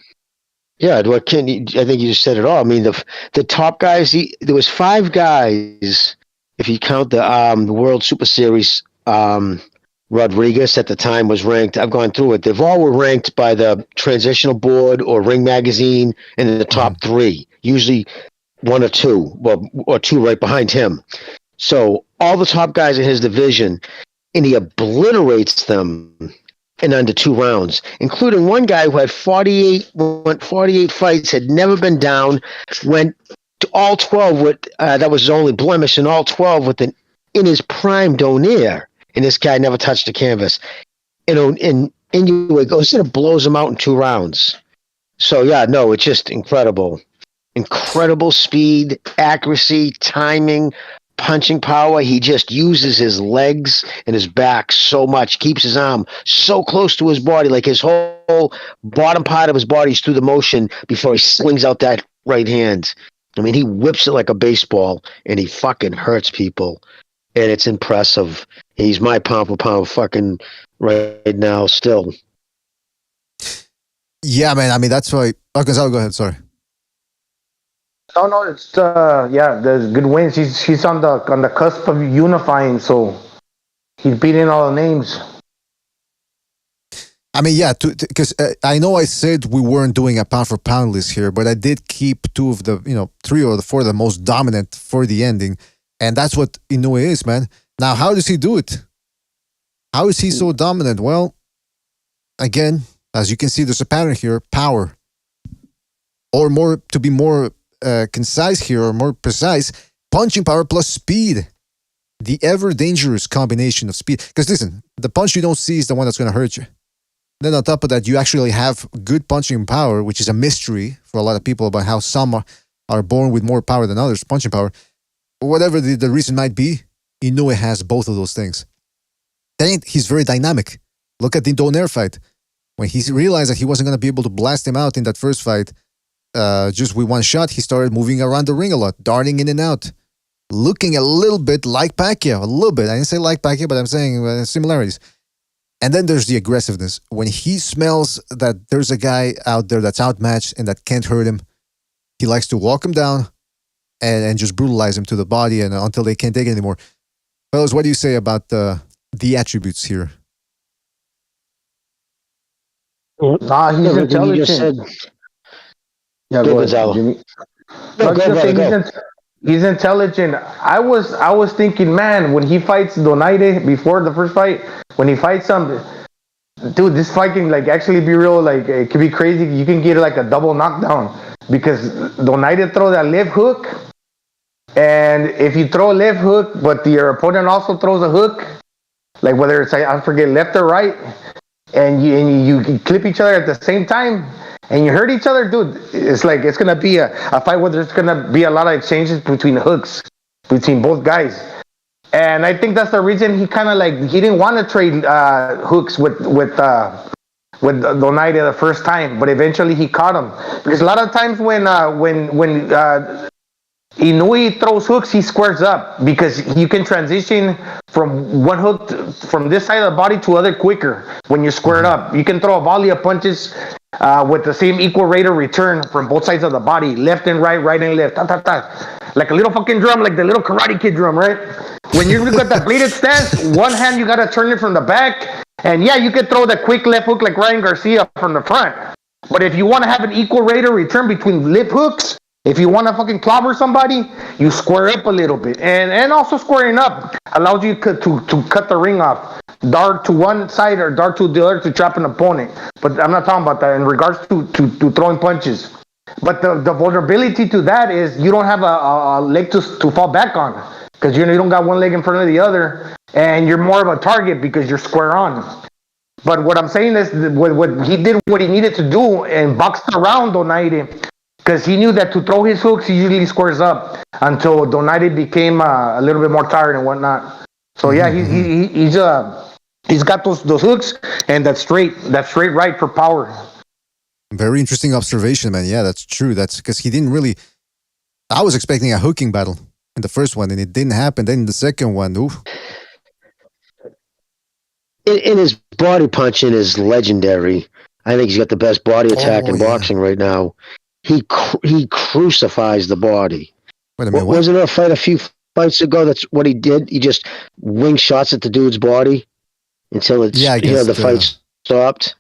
Yeah, I think you just said it all. I mean, the top guys, there was 5 guys, if you count the World Super Series, Rodriguez at the time was ranked. I've gone through it. They've all were ranked by the Transitional Board or Ring Magazine in the top 3. Usually one or two, well, or two right behind him. So all the top guys in his division, and he obliterates them in under 2 rounds, including one guy who had 48 fights, had never been down, went to all 12 with, that was his only blemish, in all 12 with in his prime Donaire, and this guy never touched the canvas. And Inoue goes in and blows him out in 2 rounds. So yeah, no, it's just incredible. Incredible speed, accuracy, timing, punching power. He just uses his legs and his back so much, keeps his arm so close to his body, like his whole bottom part of his body is through the motion before he slings out that right hand. I mean, he whips it like a baseball, and he fucking hurts people, and it's impressive. He's my pound for pound fucking right now still. Yeah, man. I mean, that's why. Oh, Gonzalo, go ahead. Sorry. No, it's there's good wins. He's on the cusp of unifying, so he's beating all the names. I mean, yeah, because I know I said we weren't doing a pound for pound list here, but I did keep 2 of the, 3 or the 4 the most dominant for the ending, and that's what Inoue is, man. Now, how does he do it? How is he so dominant? Well, again, as you can see, there's a pattern here: power, or more to be more concise here, or more precise, punching power plus speed. The ever dangerous combination of speed. Because listen, the punch you don't see is the one that's going to hurt you. Then on top of that, you actually have good punching power, which is a mystery for a lot of people about how some are born with more power than others, punching power. Whatever the reason might be, Inoue has both of those things. Then he's very dynamic. Look at the Donaire fight. When he realized that he wasn't going to be able to blast him out in that first fight, just with one shot, he started moving around the ring a lot, darting in and out, looking a little bit like Pacquiao, a little bit. I didn't say like Pacquiao, but I'm saying similarities. And then there's the aggressiveness. When he smells that there's a guy out there that's outmatched and that can't hurt him, he likes to walk him down and just brutalize him to the body and until they can't take it anymore. Fellas, what do you say about the attributes here? Nah, he's intelligent. Yeah, go ahead, Jimmy. He's intelligent. I was thinking, man, when he fights Donaire before the first fight, when he fights him, dude, this fight can like actually be real. Like it could be crazy. You can get like a double knockdown because Donaire throw that left hook, and if you throw a left hook, but your opponent also throws a hook, like whether it's I forget left or right, and you can clip each other at the same time. And you hurt each other, dude. It's like it's gonna be a fight where there's gonna be a lot of exchanges between hooks between both guys. And I think that's the reason he kind of like he didn't want to trade hooks with Donaire the first time, but eventually he caught him because a lot of times when Inoue throws hooks, he squares up because you can transition from one hook from this side of the body to other quicker when you're squared up. You can throw a volley of punches with the same equal rate of return from both sides of the body, left and right, right and left, ta, ta, ta. Like a little fucking drum, like the little Karate Kid drum, right? When you got that bladed stance, one hand you gotta turn it from the back, and yeah, you could throw the quick left hook like Ryan Garcia from the front. But if you want to have an equal rate of return between lip hooks, if you want to fucking clobber somebody, you square up a little bit. And also squaring up allows you to cut the ring off. Dart to one side or dart to the other to trap an opponent. But I'm not talking about that in regards to throwing punches. But the vulnerability to that is you don't have a leg to fall back on. Because you don't got one leg in front of the other. And you're more of a target because you're square on. But what I'm saying is what he did what he needed to do and boxed around Donaire. Because he knew that to throw his hooks, he usually squares up until Donaire became a little bit more tired and whatnot. So yeah, he's got those hooks and that straight right for power. Very interesting observation, man. Yeah, that's true. That's because he didn't really. I was expecting a hooking battle in the first one, and it didn't happen. Then in the second one, oof. In his body punching is legendary. I think he's got the best body attack in boxing right now. He crucifies the body. Wait a minute, wasn't there a fight a few fights ago? That's what he did. He just wing shots at the dude's body until the fight stopped.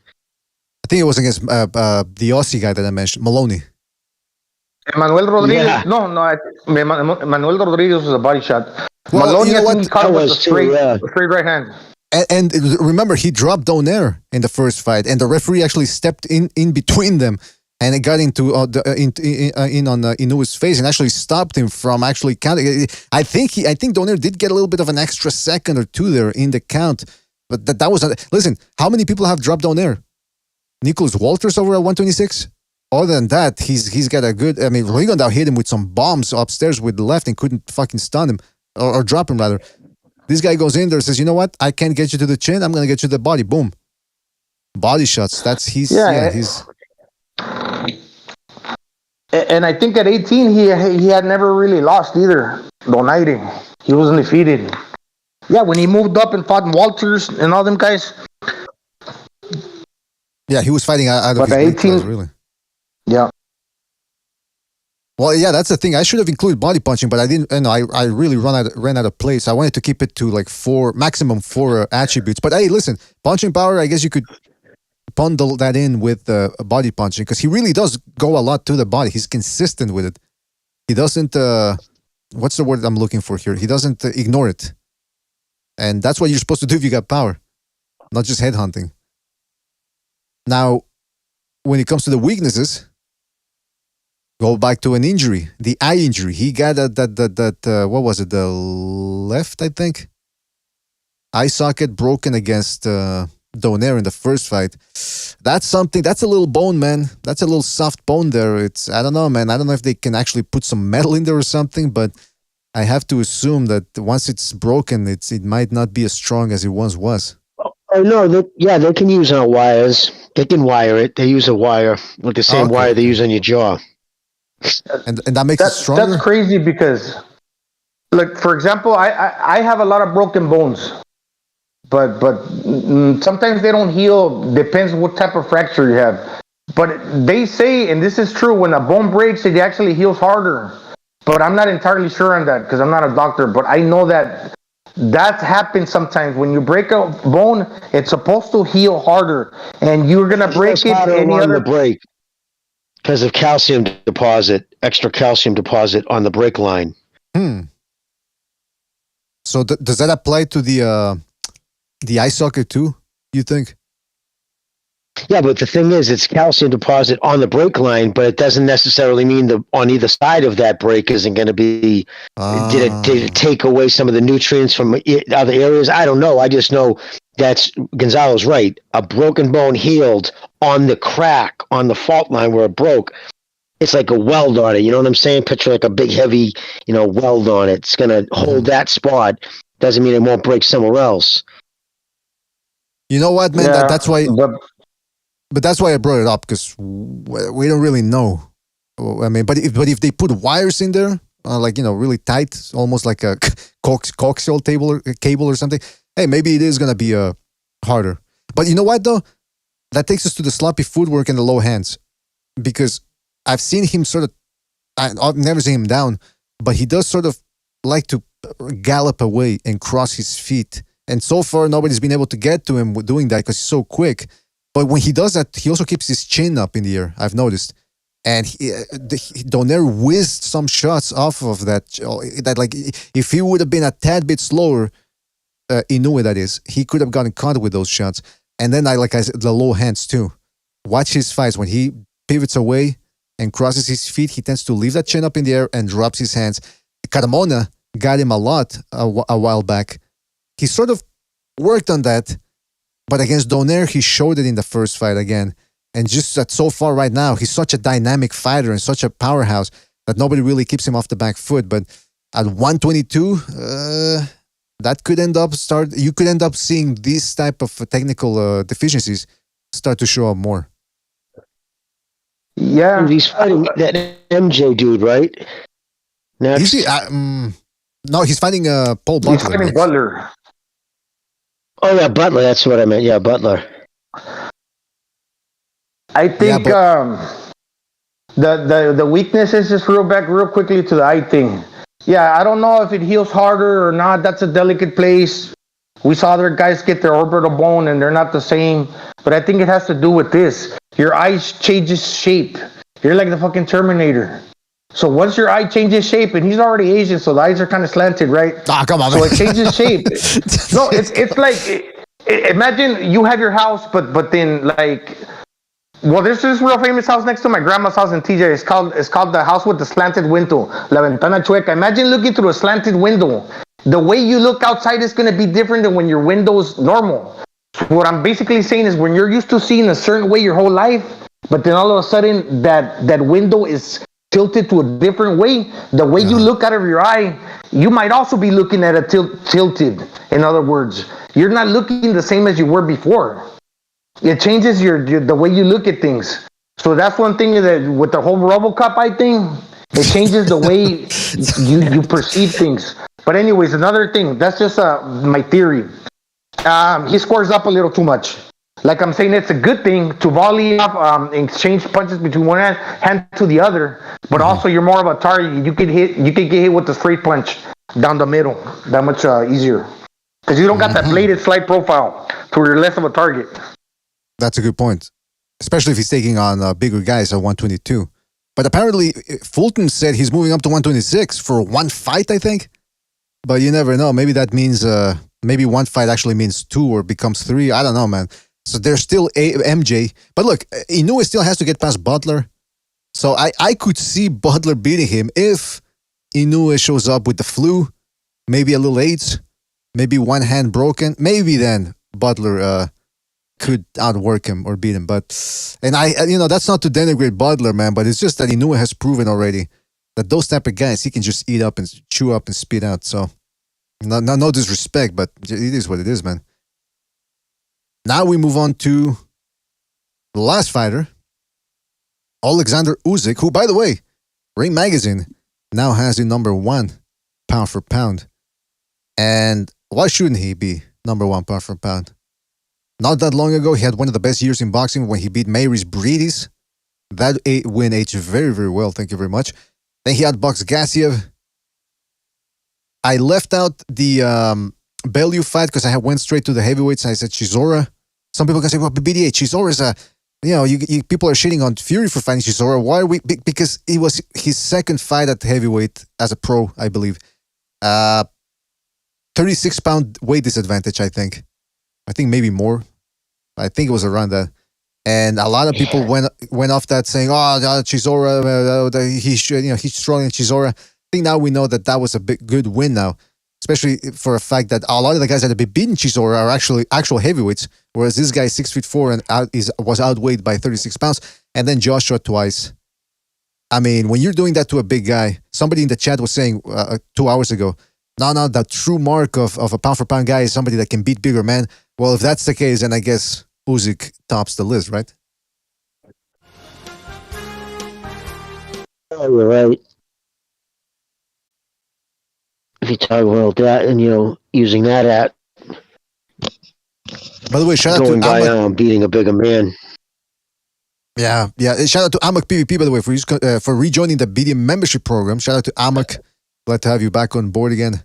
I think it was against the Aussie guy that I mentioned, Maloney. Manuel Rodriguez. Yeah. Manuel Rodriguez was a body shot. Well, Maloney, you know I think what? he caught him That with a was too, straight, yeah. straight right hand. And remember, he dropped Donaire in the first fight, and the referee actually stepped in between them, and it got into Inouye's face and actually stopped him from actually counting. I think Donaire did get a little bit of an extra second or two there in the count, but that was listen. How many people have dropped Donaire? Nicholas Walters over at 126. Other than that, he's got a good. I mean, Rigondeaux hit him with some bombs upstairs with the left and couldn't fucking stun him or drop him rather. This guy goes in there, says, "You know what? I can't get you to the chin. I'm gonna get you to the body." Boom, body shots. That's he's. And I think at 18 he had never really lost either. Donaire, he wasn't defeated. Yeah, when he moved up and fought Walters and all them guys. Yeah, he was fighting out of his weight class, really. Yeah. Well, yeah, that's the thing. I should have included body punching, but I didn't. And I really ran out of place. I wanted to keep it to like maximum four attributes. But hey, listen, punching power. I guess you could bundle that in with body punching because he really does go a lot to the body. He's consistent with it. He doesn't. What's the word I'm looking for here? He doesn't ignore it, and that's what you're supposed to do if you got power, not just headhunting. Now, when it comes to the weaknesses. Go back to an injury, the eye injury. He got that what was it? The left, I think. Eye socket broken against Donaire in the first fight. That's something. That's a little bone, man. That's a little soft bone there. I don't know, man. I don't know if they can actually put some metal in there or something, but I have to assume that once it's broken, it might not be as strong as it once was. Oh no! They can use wires. They can wire it. They use a wire with the same wire they use on your jaw. And that makes it stronger? That's crazy because, like, for example, I have a lot of broken bones, but sometimes they don't heal. Depends what type of fracture you have. But they say, and this is true, when a bone breaks, it actually heals harder. But I'm not entirely sure on that because I'm not a doctor. But I know that happens sometimes. When you break a bone, it's supposed to heal harder, and you're gonna break it any other break. Because of calcium deposit, extra calcium deposit on the brake line. So does that apply to the eye socket too, you think? Yeah, but the thing is, it's calcium deposit on the brake line, but it doesn't necessarily mean on either side of that brake isn't going to be. Did it take away some of the nutrients from other areas? I don't know. I just know that's Gonzalo's right. A broken bone healed on the crack on the fault line where it broke. It's like a weld on it. You know what I'm saying? Picture like a big, heavy, weld on it. It's going to hold that spot. Doesn't mean it won't break somewhere else. You know what, man? Yeah, that's why. But that's why I brought it up because we don't really know. I mean, but if they put wires in there, really tight, almost like a coaxial cable or something, hey, maybe it is gonna be harder. But you know what though? That takes us to the sloppy footwork and the low hands, because I've seen him I've never seen him down, but he does sort of like to gallop away and cross his feet. And so far, nobody's been able to get to him doing that because he's so quick. But when he does that, he also keeps his chin up in the air, I've noticed. And Donaire whizzed some shots off of that. Like, if he would have been a tad bit slower, Inoue, that is, he could have gotten caught with those shots. And then, like I said, the low hands too. Watch his fights. When he pivots away and crosses his feet, he tends to leave that chin up in the air and drops his hands. Carmona got him a lot a while back. He sort of worked on that. But against Donaire, he showed it in the first fight again. And just that so far right now, he's such a dynamic fighter and such a powerhouse that nobody really keeps him off the back foot. But at 122, that could you could end up seeing these type of technical deficiencies start to show up more. Yeah. He's fighting that MJ dude, right? Next. No, he's fighting Paul Butler. He's fighting Butler. Oh yeah, Butler. That's what I meant. Yeah, Butler. I think the weakness is just real quickly to the eye thing. Yeah, I don't know if it heals harder or not. That's a delicate place. We saw other guys get their orbital bone and they're not the same. But I think it has to do with this. Your eye changes shape. You're like the fucking Terminator. So once your eye changes shape, and he's already Asian, so the eyes are kind of slanted, right? Ah, come on, So man. it changes shape. No, it's like imagine you have your house, but then like. Well, there's this real famous house next to my grandma's house in TJ. It's called the house with the slanted window, La Ventana Chueca. Imagine looking through a slanted window. The way you look outside is going to be different than when your window's normal. What I'm basically saying is when you're used to seeing a certain way your whole life, but then all of a sudden that window is tilted to a different way. The way you look out of your eye, you might also be looking at it tilted. In other words, you're not looking the same as you were before. It changes your the way you look at things. So that's one thing that with the whole RoboCop eye thing, it changes the way you perceive things. But anyways, another thing, that's just my theory. He squares up a little too much. Like I'm saying, it's a good thing to volley up, exchange punches between one hand to the other. But also, you're more of a target. You could get hit with the straight punch down the middle. That much easier because you don't got that bladed slide profile, so you're less of a target. That's a good point, especially if he's taking on bigger guys at 122. But apparently, Fulton said he's moving up to 126 for one fight, I think. But you never know. Maybe that means maybe one fight actually means two or becomes three. I don't know, man. So there's still MJ. But look, Inoue still has to get past Butler. So I could see Butler beating him if Inoue shows up with the flu, maybe a little AIDS, maybe one hand broken. Maybe then Butler could outwork him or beat him. But that's not to denigrate Butler, man, but it's just that Inoue has proven already that those type of guys he can just eat up and chew up and spit out. So no disrespect, but it is what it is, man. Now we move on to the last fighter, Alexander Usyk, who, by the way, Ring Magazine now has him number one pound for pound. And why shouldn't he be number one pound for pound? Not that long ago, he had one of the best years in boxing when he beat Maurice Briedis. That win aged very, very well. Thank you very much. Then he outboxed Gassiev. I left out the Bellew fight because I went straight to the heavyweights. I said Chisora. Some people can say, well, BDA, Chisora is a, people are shitting on Fury for fighting Chisora. Why are we? Because it was his second fight at heavyweight as a pro, I believe. 36-pound weight disadvantage, I think. I think maybe more. I think it was around that. And a lot of people went off that saying, Chisora, he's strong in Chisora. I think now we know that was a good win now, especially for a fact that a lot of the guys that have been beating Chisora are actually actual heavyweights, whereas this guy is 6'4" and was outweighed by 36 pounds. And then Joshua twice. I mean, when you're doing that to a big guy, somebody in the chat was saying 2 hours ago, no, the true mark of a pound for pound guy is somebody that can beat bigger men. Well, if that's the case, then I guess Usyk tops the list, right? Oh, you're right. If you talk about that and, using that at by the way, shout out to going by Amak. beating a bigger man. Yeah. Shout out to Amak PvP, by the way, for rejoining the BDM membership program. Shout out to Amak. Glad to have you back on board again.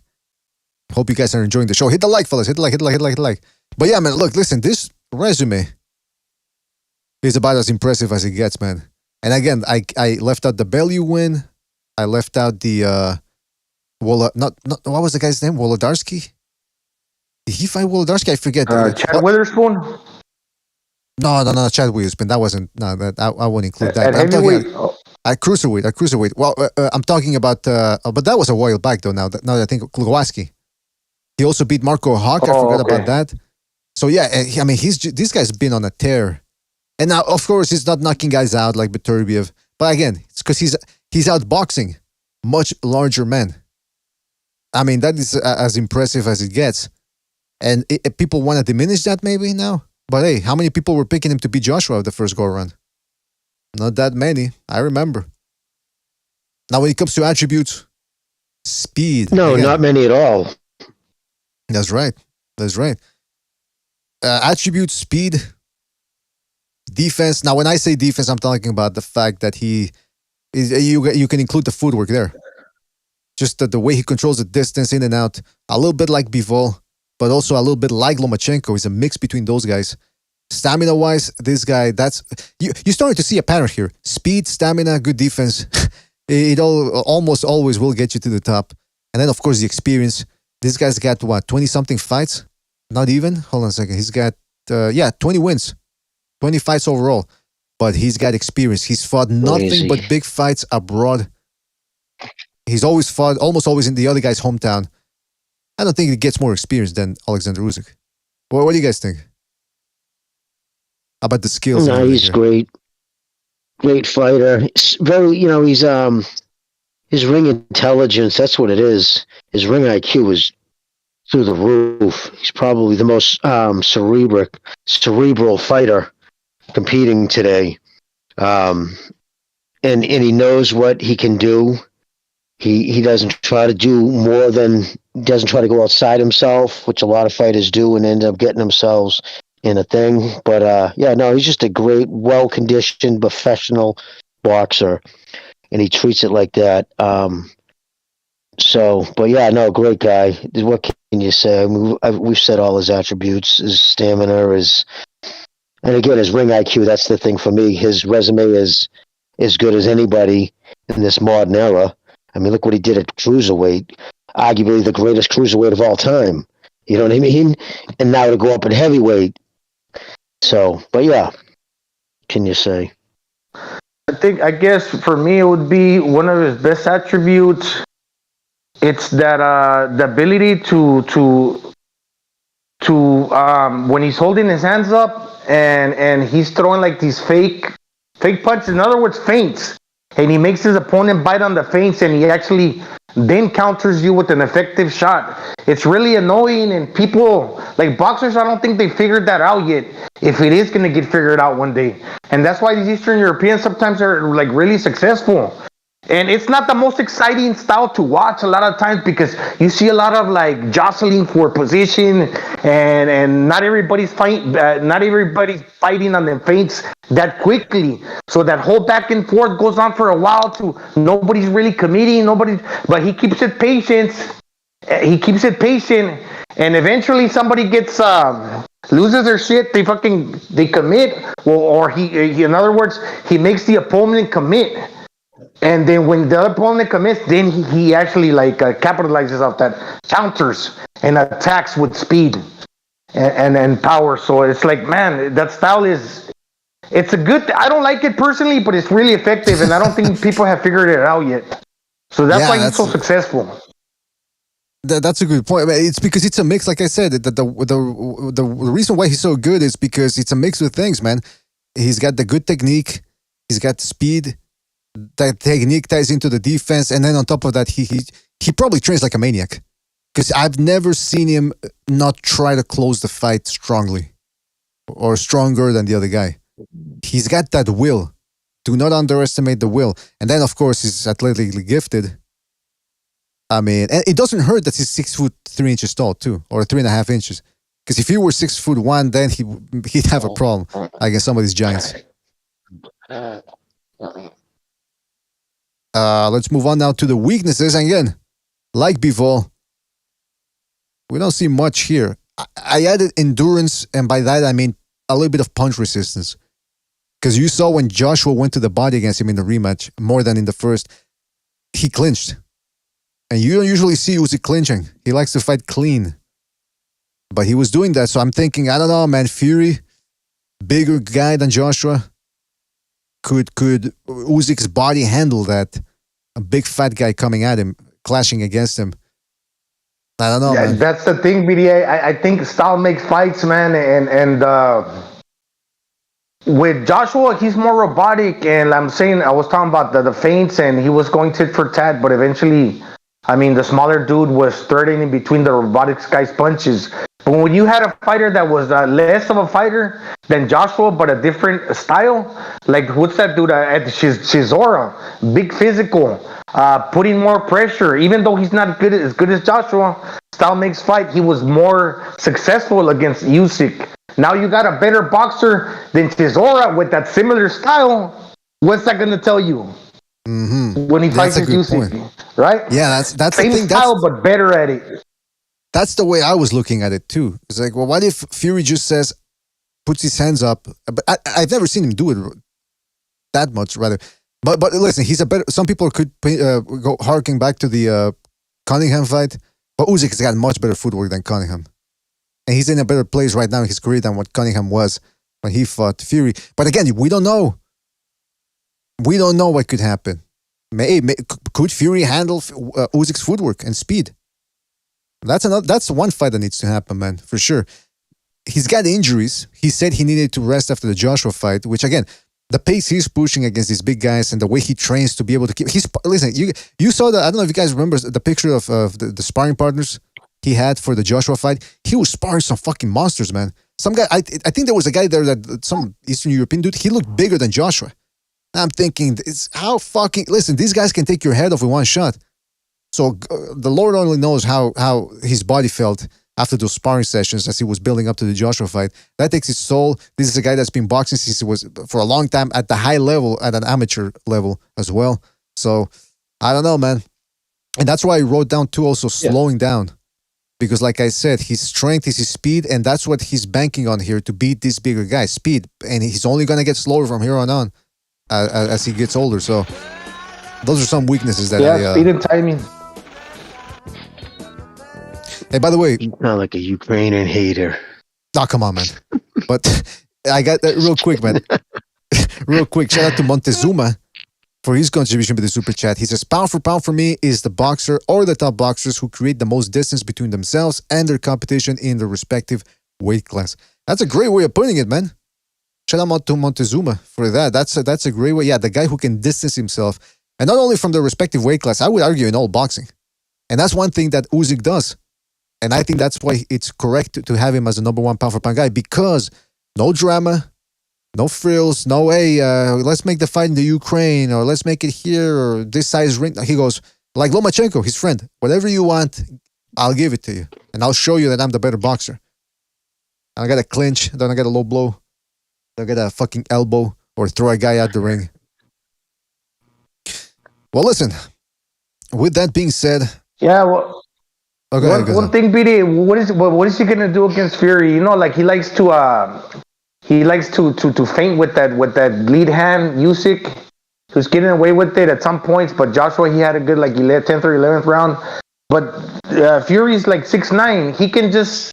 Hope you guys are enjoying the show. Hit the like, fellas. Hit the like. But yeah, man, look, listen, this resume is about as impressive as it gets, man. And again, I left out the Bellew win. I left out the what was the guy's name? Wolodarski? Did he fight Wolodarski? I forget. Chad Witherspoon? No, Chad Witherspoon. That wasn't. No, I won't include that. At heavyweight. At cruiserweight. Well, I'm talking about. But that was a while back, though. Now that I think Glowacki. He also beat Marco Hawk. I forgot about that. So yeah, I mean, this guy's been on a tear, and now of course he's not knocking guys out like Beterbiev. But again, it's because he's outboxing much larger men. I mean, that is as impressive as it gets. And people want to diminish that maybe now. But hey, how many people were picking him to beat Joshua the first go-around? Not that many. I remember. Now, when it comes to attributes, speed. No, again, not many at all. That's right. Attributes, speed, defense. Now, when I say defense, I'm talking about the fact that you can include the footwork there. Just the way he controls the distance in and out. A little bit like Bivol, but also a little bit like Lomachenko. Is a mix between those guys. Stamina-wise, this guy, you're starting to see a pattern here. Speed, stamina, good defense. It all almost always will get you to the top. And then, of course, the experience. This guy's got, what, 20-something fights? Not even? Hold on a second. He's got, 20 wins. 20 fights overall. But he's got experience. He's fought nothing but big fights abroad. He's always fought, almost always in the other guy's hometown. I don't think he gets more experience than Alexander Usyk. What do you guys think about the skills? No, he's great. Great fighter. He's very, he's his ring intelligence, that's what it is. His ring IQ is through the roof. He's probably the most cerebral fighter competing today. And he knows what he can do. He doesn't try to do more than, doesn't try to go outside himself, which a lot of fighters do and end up getting themselves in a thing. But he's just a great, well-conditioned, professional boxer, and he treats it like that. Great guy. What can you say? I mean, we've said all his attributes, his stamina, and again, his ring IQ, that's the thing for me. His resume is as good as anybody in this modern era. I mean, look what he did at cruiserweight, arguably the greatest cruiserweight of all time. You know what I mean? And now to go up in heavyweight. So, can you say? I guess for me, it would be one of his best attributes. It's that the ability to when he's holding his hands up and he's throwing like these fake punches. In other words, feints. And he makes his opponent bite on the feints, and he actually then counters you with an effective shot. It's really annoying, and people, like boxers, I don't think they figured that out yet, if it is going to get figured out one day. And that's why these Eastern Europeans sometimes are like really successful. And it's not the most exciting style to watch a lot of times, because you see a lot of like jostling for position, and not everybody's fighting on them feints that quickly. So that whole back and forth goes on for a while to nobody's really committing, but he keeps it patient. And eventually somebody gets loses their shit. They commit. Well, or he in other words, he makes the opponent commit. And then when the opponent commits, then he actually capitalizes off that, counters and attacks with speed and power. So it's like, man, that style it's a good. I don't like it personally, but it's really effective, and I don't think people have figured it out yet. So that's why he's so successful. That's a good point. It's because it's a mix. Like I said, the reason why he's so good is because it's a mix of things, man. He's got the good technique. He's got the speed. That technique ties into the defense, and then on top of that, he probably trains like a maniac. Because I've never seen him not try to close the fight strongly or stronger than the other guy. He's got that will. Do not underestimate the will. And then, of course, he's athletically gifted. I mean, and it doesn't hurt that he's 6'3" tall too, or 3.5 inches. Because if he were 6'1", then he'd have a problem against some of these giants. Let's move on now to the weaknesses. And again, like Bivol, we don't see much here. I added endurance, and by that I mean a little bit of punch resistance. Because you saw when Joshua went to the body against him in the rematch, more than in the first, he clinched. And you don't usually see Usyk clinching. He likes to fight clean. But he was doing that, so I'm thinking, I don't know, man, Fury, bigger guy than Joshua, could Usyk's body handle that? A big fat guy coming at him, clashing against him. I don't know, man. That's the thing, BDA. I think style makes fights, man. And with Joshua, he's more robotic. And I was talking about the feints, and he was going tit for tat. But eventually, I mean, the smaller dude was threading between the robotic guy's punches. But when you had a fighter that was less of a fighter than Joshua, but a different style, like what's that dude at Chisora? Big physical, putting more pressure. Even though he's not as good as Joshua, style makes fight. He was more successful against Usyk. Now you got a better boxer than Chisora with that similar style. What's that going to tell you? Mm-hmm. When he fights Usyk, right? Yeah, that's same the thing. Style, but better at it. That's the way I was looking at it too. It's like, well, what if Fury just puts his hands up? But I've never seen him do it that much. Rather, But listen, he's a better. Some people could go harking back to the Cunningham fight, but Usyk has got much better footwork than Cunningham, and he's in a better place right now in his career than what Cunningham was when he fought Fury. But again, we don't know. We don't know what could happen. Could Fury handle Usyk's footwork and speed? That's one fight that needs to happen, man, for sure. He's got injuries. He said he needed to rest after the Joshua fight, which again, the pace he's pushing against these big guys and the way he trains to be able to keep. Listen, you saw that. I don't know if you guys remember the picture of the sparring partners he had for the Joshua fight. He was sparring some fucking monsters, man. Some guy, I think there was a guy there that some Eastern European dude. He looked bigger than Joshua. And I'm thinking, it's how fucking. Listen, these guys can take your head off with one shot. So the Lord only knows how his body felt after those sparring sessions as he was building up to the Joshua fight. That takes its toll. This is a guy that's been boxing since he was, for a long time, at the high level, at an amateur level as well. So, I don't know, man. And that's why I wrote down, too, also slowing down. Because like I said, his strength is his speed, and that's what he's banking on here to beat this bigger guy, speed. And he's only going to get slower from here on as he gets older. So, those are some weaknesses that speed and timing. Hey, by the way, You sound like a Ukrainian hater. oh, come on, man. But I got that real quick, man. Real quick, shout out to Montezuma for his contribution with the super chat. He says, pound for pound for me is the boxer or the top boxers who create the most distance between themselves and their competition in their respective weight class. That's a great way of putting it, man. Shout out to Montezuma for that. That's a great way. Yeah, the guy who can distance himself. And not only from their respective weight class, I would argue in all boxing. And that's one thing that Usyk does. And I think that's why it's correct to have him as the number one pound for pound guy, because no drama, no frills, no, hey, let's make the fight in the Ukraine, or let's make it here, or this size ring. He goes, like Lomachenko, his friend, whatever you want, I'll give it to you. And I'll show you that I'm the better boxer. I got a clinch, then I got a low blow, then I got a fucking elbow, or throw a guy out the ring. Well, listen, with that being said. Yeah, well. Okay, one thing, BD, what is he gonna do against Fury? You know, like he likes to feint with that lead hand, Usyk, who's getting away with it at some points. But Joshua, he had a good 10th or 11th round. But Fury's like 6'9". He can just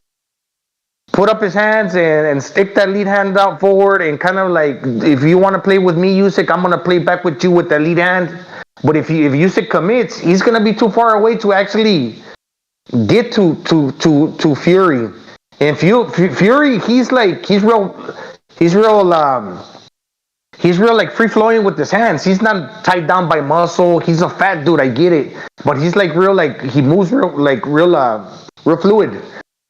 put up his hands and stick that lead hand out forward and kind of like, if you want to play with me, Usyk, I'm gonna play back with you with that lead hand. But if Usyk commits, he's gonna be too far away to actually get to Fury. And Fury, he's real like free flowing with his hands. He's not tied down by muscle. He's a fat dude, I get it, but he's like real, like he moves real fluid.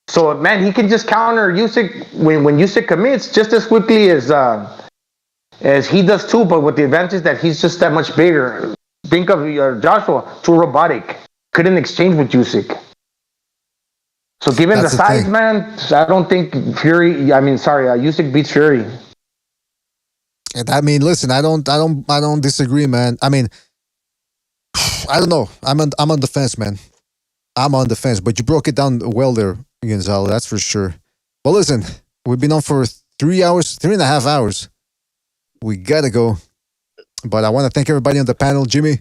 So man, he can just counter Usyk when Usyk commits just as quickly as he does too. But with the advantage that he's just that much bigger. Think of Joshua, too robotic, couldn't exchange with Usyk. So given the size, man, I don't think Usyk beats Fury. And I mean, listen, I don't disagree, man. I mean, I don't know. I'm on the fence, man. I'm on the fence, but you broke it down well there, Gonzalo. That's for sure. Well, listen, we've been on for 3.5 hours. We gotta go. But I want to thank everybody on the panel, Jimmy,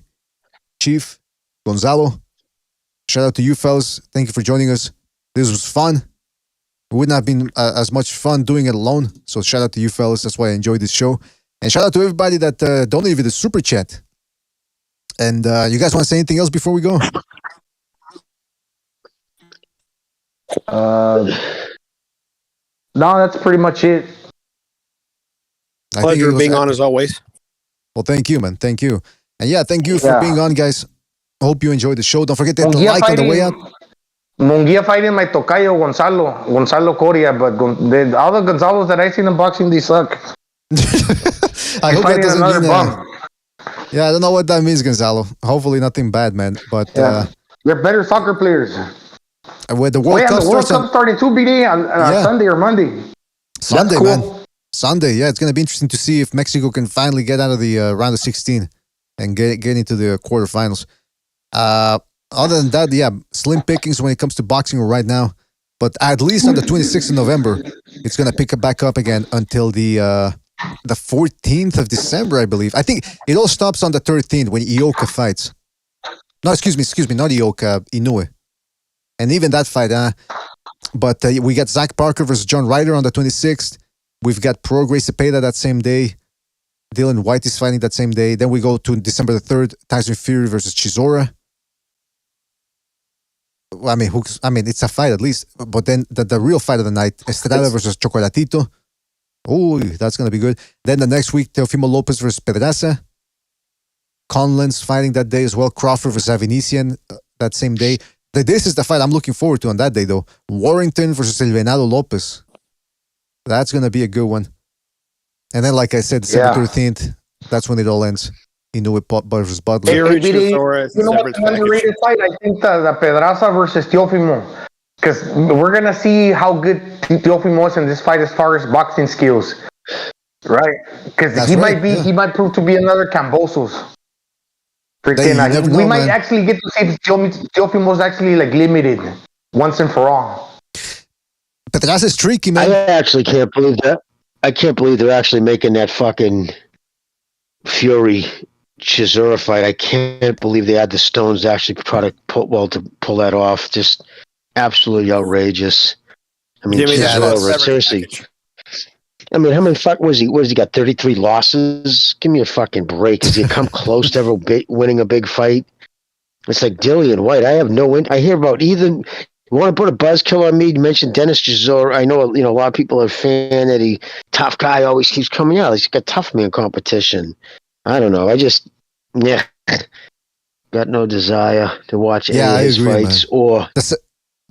Chief, Gonzalo. Shout out to you fellas. Thank you for joining us. This was fun. It wouldn't have been as much fun doing it alone. So shout out to you fellas. That's why I enjoyed this show. And shout out to everybody that donated the super chat. And you guys want to say anything else before we go? No, that's pretty much it. Pleasure being on as always. Well, thank you, man. Thank you. And yeah, thank you for being on, guys. Hope you enjoyed the show. Don't forget to hit the like on the way out. Munguia fighting my tocayo Gonzalo Coria, but all the Gonzalos that I've seen in boxing, they suck. I hope that doesn't mean yeah, I don't know what that means, Gonzalo. Hopefully nothing bad, man. But they're better soccer players. With the World Cup starting too, BD on Sunday or Monday. Sunday, cool. Man. Sunday, yeah, it's gonna be interesting to see if Mexico can finally get out of the round of 16 and get into the quarterfinals. Other than that, yeah, slim pickings when it comes to boxing right now. But at least on the 26th of November, it's gonna pick back up again until the the 14th of December, I believe. I think it all stops on the 13th when Ioka fights. No, excuse me, not Ioka, Inoue. And even that fight, but we got Zach Parker versus John Ryder on the 26th. We've got Pro Gracie Cepeda that same day. Dylan White is fighting that same day. Then we go to December the 3rd, Tyson Fury versus Chisora. I mean, it's a fight at least. But then the real fight of the night, Estrada versus Chocolatito. Oh, that's going to be good. Then the next week, Teofimo Lopez versus Pedraza. Conlan's fighting that day as well. Crawford versus Avinician that same day. This is the fight I'm looking forward to on that day, though. Warrington versus El Venado Lopez. That's going to be a good one. And then, like I said, December 13th, that's when it all ends. Inoue versus Butler. You know what's an underrated fight? I think the Pedraza versus Teofimo. Because we're going to see how good Teofimo is in this fight as far as boxing skills. Right? Because he might prove to be another Cambosos. We might actually get to see Teofimo's actually like limited once and for all. Pedraza is tricky, man. I actually can't believe that. I can't believe they're actually making that fucking Fury Chisora fight. I can't believe they had the stones to actually try to pull that off. Just absolutely outrageous. I mean, Chisora, seriously. I mean, how many was he? What has he got? 33 losses? Give me a fucking break. Has he come close to ever winning a big fight? It's like Dillian White. I have no. I hear about either. You want to put a buzzkill on me? You mentioned Dennis Chisora. I know, a lot of people are a fan that he tough guy always keeps coming out. He's got tough man competition. I don't know. I just got no desire to watch any of his fights or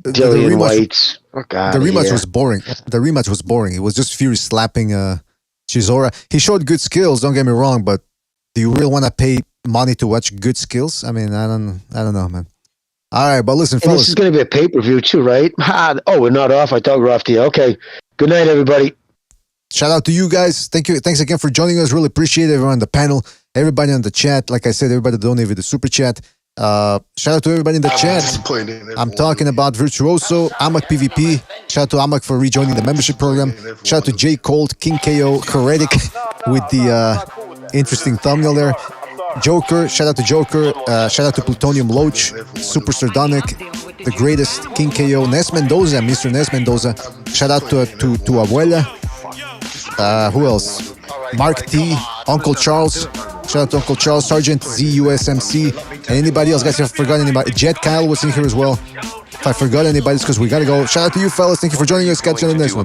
Dillian White's. The rematch was boring. The rematch was boring. It was just Fury slapping Chisora. He showed good skills. Don't get me wrong, but do you really want to pay money to watch good skills? I mean, I don't know, man. All right, but listen, fellas. This is going to be a pay-per-view too, right? We're not off. I thought we were off the air. Okay. Good night, everybody. Shout out to you guys. Thank you. Thanks again for joining us. Really appreciate everyone on the panel, everybody on the chat. Like I said, everybody donated the super chat. Shout out to everybody in the chat. I'm talking about Virtuoso, Amak PvP. Shout out to Amak for rejoining the membership program. Shout out to J Colt, King KO, Heretic with the interesting thumbnail there. Joker, shout out to Joker. Shout out to Plutonium Loach, Super Sardonic, the greatest, King KO, Nes Mendoza, Mr. Nes Mendoza. Shout out to Abuela. Who else? Mark T, Uncle Charles. Shout out to Uncle Charles, Sergeant ZUSMC, and anybody else. Guys, if I forgot anybody, Jet Kyle was in here as well. If I forgot anybody, it's because we gotta go. Shout out to you fellas. Thank you for joining us. Catch you on the next one.